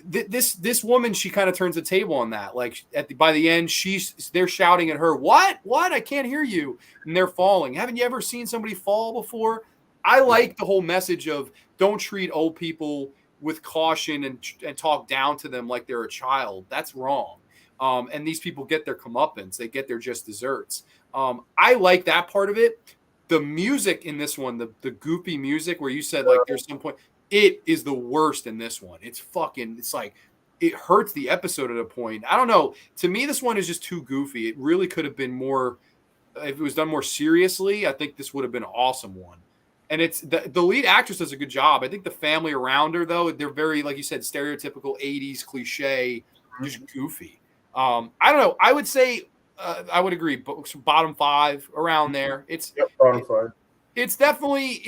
Speaker 1: This woman, she kind of turns the table on that. Like by the end, they're shouting at her, "What? I can't hear you!" And they're falling. Haven't you ever seen somebody fall before? I like the whole message of don't treat old people with caution and talk down to them like they're a child. That's wrong. And these people get their comeuppance. They get their just desserts. I like that part of it. The music in this one, the goofy music where you said like there's some point, it is the worst in this one. It's like it hurts the episode at a point. I don't know. To me, this one is just too goofy. It really could have been more, if it was done more seriously, I think this would have been an awesome one. And it's the lead actress does a good job. I think the family around her, though, they're very, like you said, stereotypical 80s cliche, just goofy. I don't know. I would say I would agree. Bottom 5 around there. It's
Speaker 2: bottom 5.
Speaker 1: It's definitely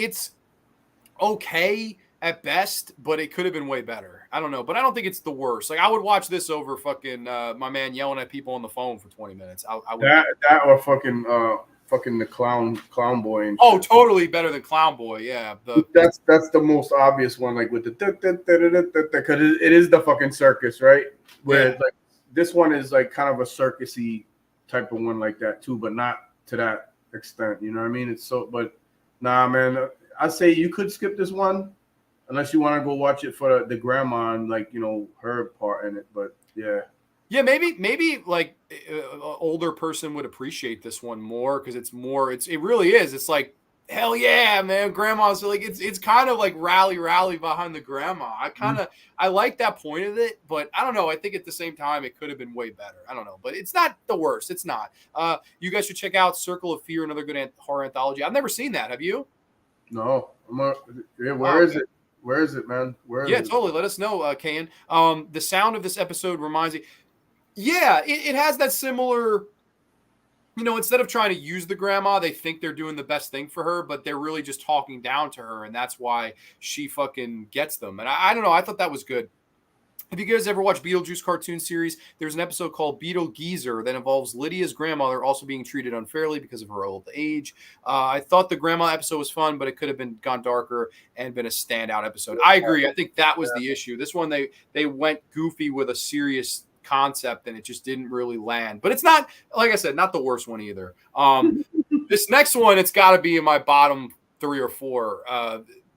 Speaker 1: okay at best, but it could have been way better. I don't know, but I don't think it's the worst. Like I would watch this over fucking my man yelling at people on the phone for 20 minutes. I would
Speaker 2: that or fucking the clown boy. And
Speaker 1: shit. Totally better than Clown Boy. Yeah,
Speaker 2: that's the most obvious one. Like with the because it is the fucking circus, right? Where like this one is like kind of a circusy type of one like that too, but not to that extent. You know what I mean? It's so, but nah, man. I say you could skip this one unless you want to go watch it for the grandma and like her part in it. But yeah,
Speaker 1: maybe like an older person would appreciate this one more because it's more. It really is. It's like hell yeah, man. Grandma's like it's kind of like rally behind the grandma. I like that point of it, but I don't know. I think at the same time it could have been way better. I don't know, but it's not the worst. It's not. You guys should check out Circle of Fear, another good horror anthology. I've never seen that. Have you?
Speaker 2: No. Where is it? Where is it, man? Where is it?
Speaker 1: Totally. Let us know, Kayan. The sound of this episode reminds me. Yeah, it has that similar, instead of trying to use the grandma, they think they're doing the best thing for her, but they're really just talking down to her, and that's why she fucking gets them. And I don't know, I thought that was good. If you guys ever watch Beetlejuice cartoon series, there's an episode called Beetle Geezer that involves Lydia's grandmother also being treated unfairly because of her old age. I thought the grandma episode was fun, but it could have gone darker and been a standout episode. I agree. I think that was the issue. This one, they went goofy with a serious concept and it just didn't really land. But it's not, like I said, not the worst one either. This next one, it's got to be in my bottom 3 or 4.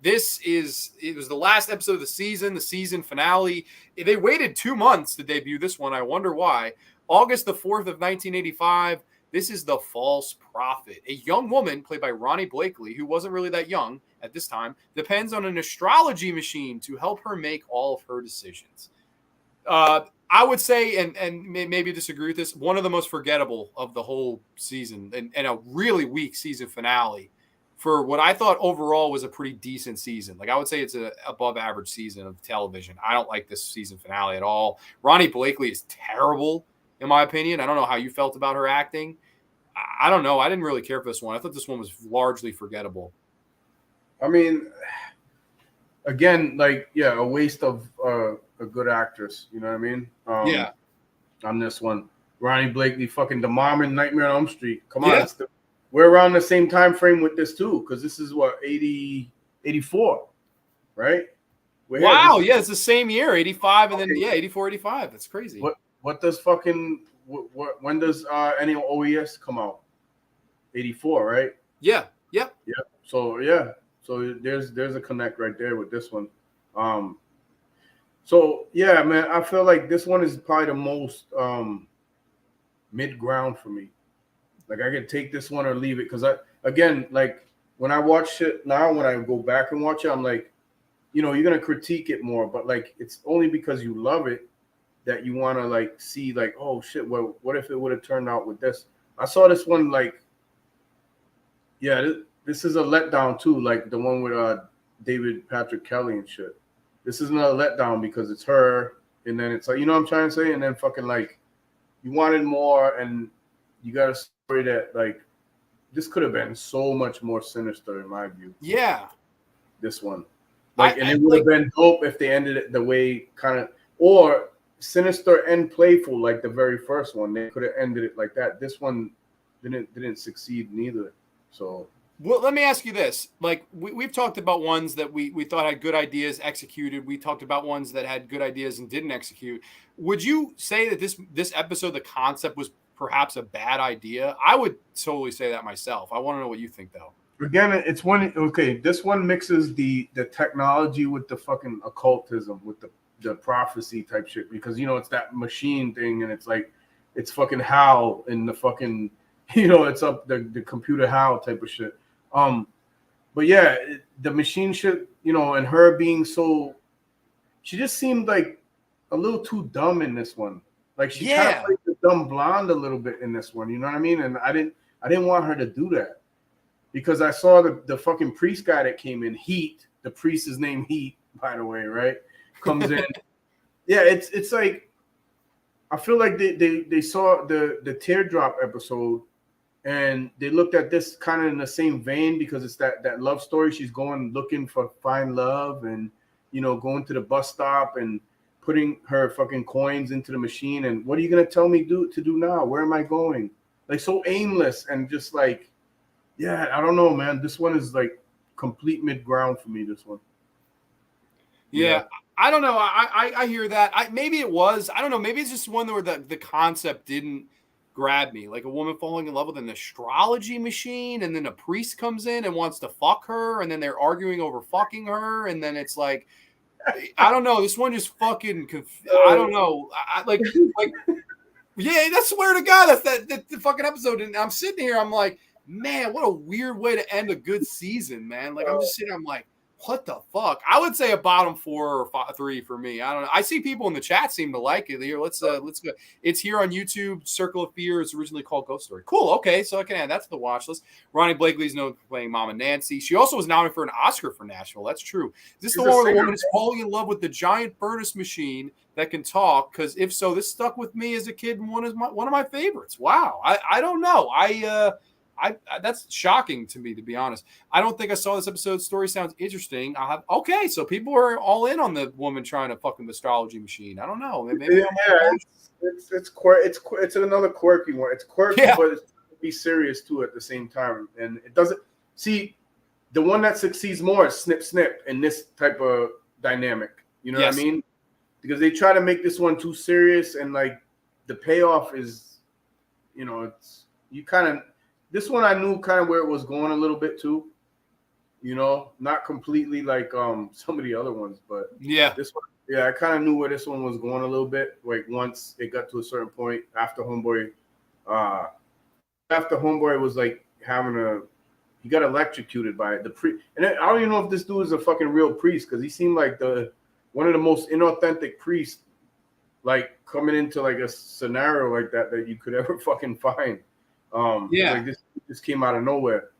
Speaker 1: It was the last episode of the season finale. They waited 2 months to debut this one. I wonder why. August the 4th of 1985. This is The False Prophet. A young woman played by Ronnie Blakely, who wasn't really that young at this time, depends on an astrology machine to help her make all of her decisions. I would say, and maybe disagree with this, one of the most forgettable of the whole season and a really weak season finale for what I thought overall was a pretty decent season. Like I would say it's an above average season of television. I don't like this season finale at all. Ronnie Blakely is terrible, in my opinion. I don't know how you felt about her acting. I don't know. I didn't really care for this one. I thought this one was largely forgettable.
Speaker 2: I mean, again, like, a waste of a good actress. You know what I mean? On this one. Ronnie Blakely, fucking the mom in Nightmare on Elm Street. Come on. We're around the same time frame with this too, because this is what 84, right?
Speaker 1: Wow, it's the same year, 85, and then 84, 85. That's crazy.
Speaker 2: What does fucking when does any OES come out? 84, right?
Speaker 1: Yeah.
Speaker 2: So there's a connect right there with this one. So yeah, man, I feel like this one is probably the most mid ground for me. Like I could take this one or leave it because like when I watch it now, when I go back and watch it, I'm like, you're gonna critique it more, but like it's only because you love it that you want to like see like, oh shit, well, what if it would have turned out with this? I saw this one like, this is a letdown too, like the one with David Patrick Kelly and shit. This isn't a letdown because it's her and then it's like, you know what I'm trying to say, and then fucking like you wanted more, and you got a story that like this could have been so much more sinister in my view.
Speaker 1: Yeah,
Speaker 2: this one, like, and it would have
Speaker 1: like,
Speaker 2: been dope if they ended it the way kind of or sinister and playful like the very first one. They could have ended it like that. This one didn't succeed neither. So.
Speaker 1: well, let me ask you this. Like, we've talked about ones that we thought had good ideas executed. We talked about ones that had good ideas and didn't execute. Would you say that this episode, the concept was perhaps a bad idea? I would totally say that myself. I want to know what you think, though.
Speaker 2: Again, it's one. Okay, this one mixes the technology with the fucking occultism, with the prophecy type shit, because you know it's that machine thing, and it's like it's fucking Hal and the fucking it's up the computer Hal type of shit. But yeah, the machine shit, and her being so, she just seemed like a little too dumb in this one. Like she kind of played the dumb blonde a little bit in this one, you know what I mean? And I didn't want her to do that because I saw the fucking priest guy that came in, Heat. The priest is named Heat, by the way, right? Comes in. Yeah, it's like I feel like they saw the teardrop episode. And they looked at this kind of in the same vein because it's that love story. She's going looking for find love and, going to the bus stop and putting her fucking coins into the machine. And what are you going to tell me to do now? Where am I going? Like so aimless and just like, yeah, I don't know, man. This one is like complete mid-ground for me, this one.
Speaker 1: Yeah. I don't know. I hear that. Maybe it was. I don't know. Maybe it's just one where the concept didn't grab me, like a woman falling in love with an astrology machine, and then a priest comes in and wants to fuck her, and then they're arguing over fucking her, and then it's like, I don't know. This one just fucking, I don't know. Like, yeah, I swear to God, that's the fucking episode. And I'm sitting here, I'm like, man, what a weird way to end a good season, man. Like, I'm just sitting, I'm like, what the fuck? I would say a bottom 4 or 3 for me. I don't know. I see people in the chat seem to like it. Here, let's go. It's here on YouTube. Circle of Fear is originally called Ghost Story. Cool. Okay, so I can add that to the watch list. Ronnie Blakely's known for playing Mama Nancy. She also was nominated for an Oscar for Nashville. That's true. Is this the one where the woman is falling in love with the giant furnace machine that can talk? Because if so, this stuck with me as a kid and one of my favorites. Wow. I don't know. That's shocking to me, to be honest. I don't think I saw this episode. Story sounds interesting. Okay, so people are all in on the woman trying to fuck an astrology machine. I don't know. Maybe
Speaker 2: it's another quirky one. It's quirky, but it's be serious too at the same time. And it doesn't see the one that succeeds more is Snip Snip in this type of dynamic. You know what I mean? Because they try to make this one too serious, and like the payoff is, it's you kind of. This one I knew kind of where it was going a little bit too, not completely like some of the other ones, but this one, I kind of knew where this one was going a little bit. Like once it got to a certain point after Homeboy was like he got electrocuted by the priest, and I don't even know if this dude is a fucking real priest because he seemed like one of the most inauthentic priests, like coming into like a scenario like that you could ever fucking find. Like this came out of nowhere.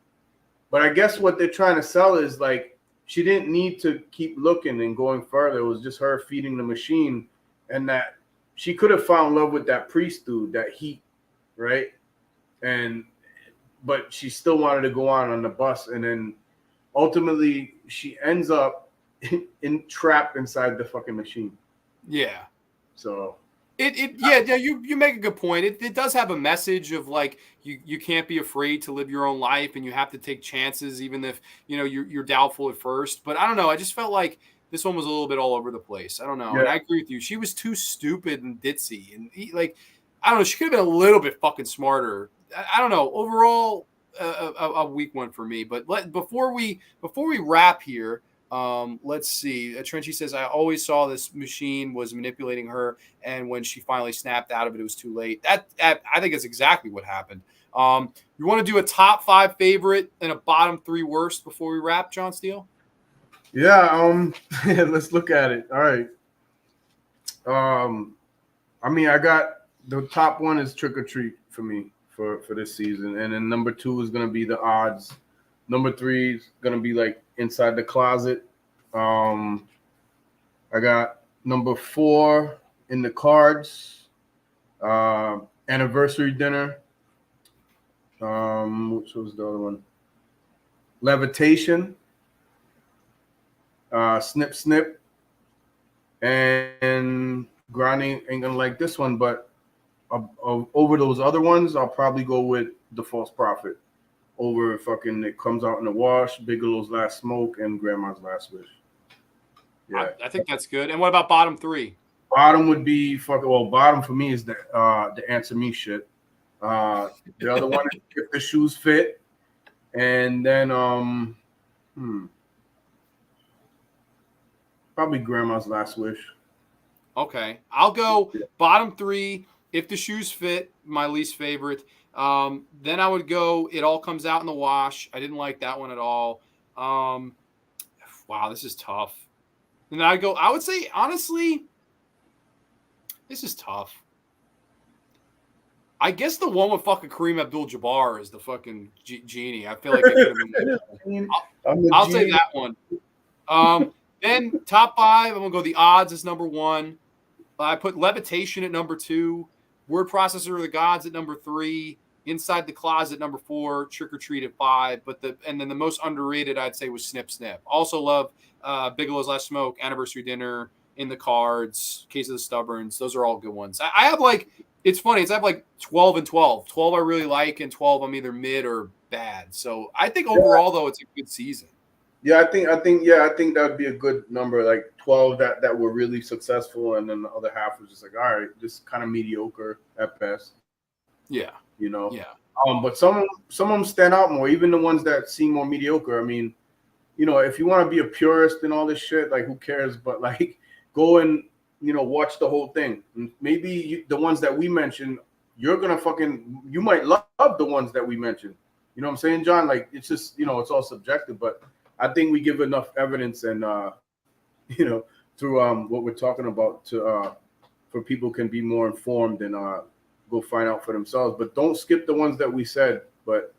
Speaker 2: But I guess what they're trying to sell is like she didn't need to keep looking and going further. It was just her feeding the machine, and that she could have found love with that priest dude, that Heat, right? But she still wanted to go on the bus, and then ultimately she ends up trapped inside the fucking machine.
Speaker 1: Yeah.
Speaker 2: So
Speaker 1: you make a good point. It does have a message of like you can't be afraid to live your own life, and you have to take chances even if you're doubtful at first. But I don't know. I just felt like this one was a little bit all over the place. I don't know. Yeah. And I agree with you. She was too stupid and ditzy, and I don't know. She could have been a little bit fucking smarter. I don't know. Overall, a weak one for me. But before we wrap here. Let's see. Trenchy says, I always saw this machine was manipulating her, and when she finally snapped out of it, it was too late. That I think is exactly what happened. You want to do a top 5 favorite and a bottom 3 worst before we wrap, John Steele?
Speaker 2: Yeah. Let's look at it. All right. I mean, I got the top one is Trick or Treat for me for this season, and then number 2 is gonna be The Odds. Number 3 is gonna be like Inside the Closet. I got number 4 In the cards, anniversary dinner. Which was the other one? Levitation. Snip Snip. And Grande ain't gonna like this one, but over those other ones, I'll probably go with The False Prophet over fucking It Comes Out in the Wash, Bigelow's Last Smoke, and Grandma's Last Wish.
Speaker 1: Yeah, I think that's good. And what about bottom three?
Speaker 2: Bottom would be fucking. Well, bottom for me is the Answer Me shit. The other one is If the Shoes Fit, and then probably Grandma's Last Wish.
Speaker 1: Okay, I'll go bottom three. If the Shoes Fit, my least favorite. Then I would go It All Comes Out in the Wash. I didn't like that one at all. Wow, this is tough. And then I would say, honestly, this is tough. I guess the one with fucking Kareem Abdul-Jabbar is the fucking genie. I feel like it could have been. I'll say that one. Then top five, I'm going to go The Odds as number one. I put Levitation at number two. Word Processor of the Gods at number three. Inside the Closet number four. Trick or Treat at five. And then the most underrated, I'd say, was Snip Snip. Also love Bigelow's Last Smoke, Anniversary Dinner, In the Cards, Case of the Stubborns. Those are all good ones. I have it's funny. I have 12 and 12. 12 I really like, and 12 I'm either mid or bad. So I think overall, though, it's a good season.
Speaker 2: Yeah, I think that would be a good number, like 12 that were really successful, and then the other half was just like, all right, just kind of mediocre at best.
Speaker 1: Yeah.
Speaker 2: Yeah. But some of them stand out more, even the ones that seem more mediocre. I mean, if you want to be a purist and all this shit, like, who cares? But go and watch the whole thing. Maybe the ones that we mentioned, you might love the ones that we mentioned. You know what I'm saying, John? Like, it's just, it's all subjective, but I think we give enough evidence and through what we're talking about to for people can be more informed and go find out for themselves. But don't skip the ones that we said, but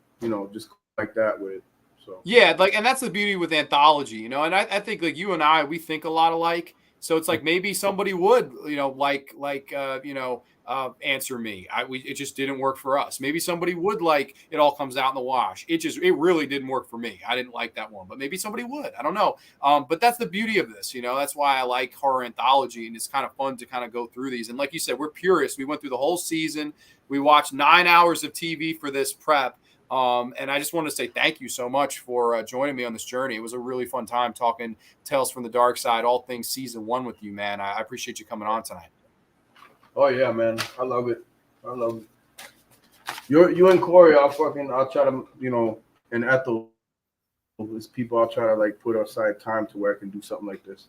Speaker 2: just like that with it. So
Speaker 1: yeah, and that's the beauty with anthology, and I think you and I, we think a lot alike. So it's like maybe somebody would, Answer Me. It just didn't work for us. Maybe somebody would like It All Comes Out in the Wash. It really didn't work for me. I didn't like that one, but maybe somebody would. I don't know. But that's the beauty of this. That's why I like horror anthology, and it's kind of fun to kind of go through these. And like you said, we're purists. We went through the whole season. We watched 9 hours of TV for this prep. And I just want to say thank you so much for joining me on this journey. It was a really fun time talking Tales from the Dark Side, all things season one with you, man. I appreciate you coming on tonight.
Speaker 2: Oh yeah, man. I love it. You and Corey, I'll try to, and Ethel, as people, I'll try to put aside time to where I can do something like this.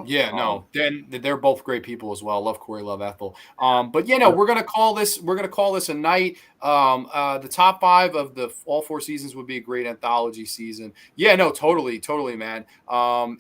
Speaker 1: Yeah, no, then they're both great people as well. Love Corey, love Ethel. But we're gonna call this a night. The top five of all 4 seasons would be a great anthology season. Yeah, no, totally, man.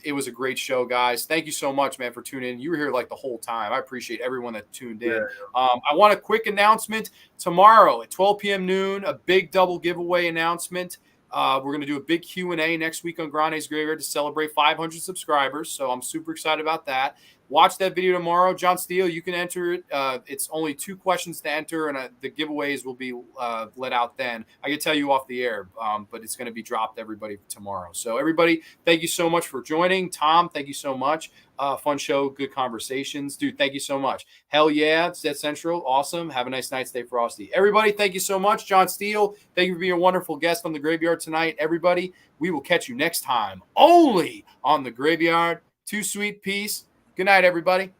Speaker 1: It was a great show, guys. Thank you so much, man, for tuning in. You were here the whole time. I appreciate everyone that tuned in.
Speaker 2: Yeah.
Speaker 1: I want a quick announcement tomorrow at 12 p.m. noon. A big double giveaway announcement. We're going to do a big Q&A next week on Grande's Graveyard to celebrate 500 subscribers. So I'm super excited about that. Watch that video tomorrow. John Steele, you can enter it. It's only 2 questions to enter, and the giveaways will be let out then. I can tell you off the air, but it's going to be dropped to everybody tomorrow. So everybody, thank you so much for joining. Tom, thank you so much. Fun show, good conversations. Dude, thank you so much. Hell yeah, it's Dead Central. Awesome. Have a nice night. Stay frosty. Everybody, thank you so much. John Steele, thank you for being a wonderful guest on The Graveyard tonight. Everybody, we will catch you next time only on The Graveyard. Too sweet. Peace. Good night, everybody.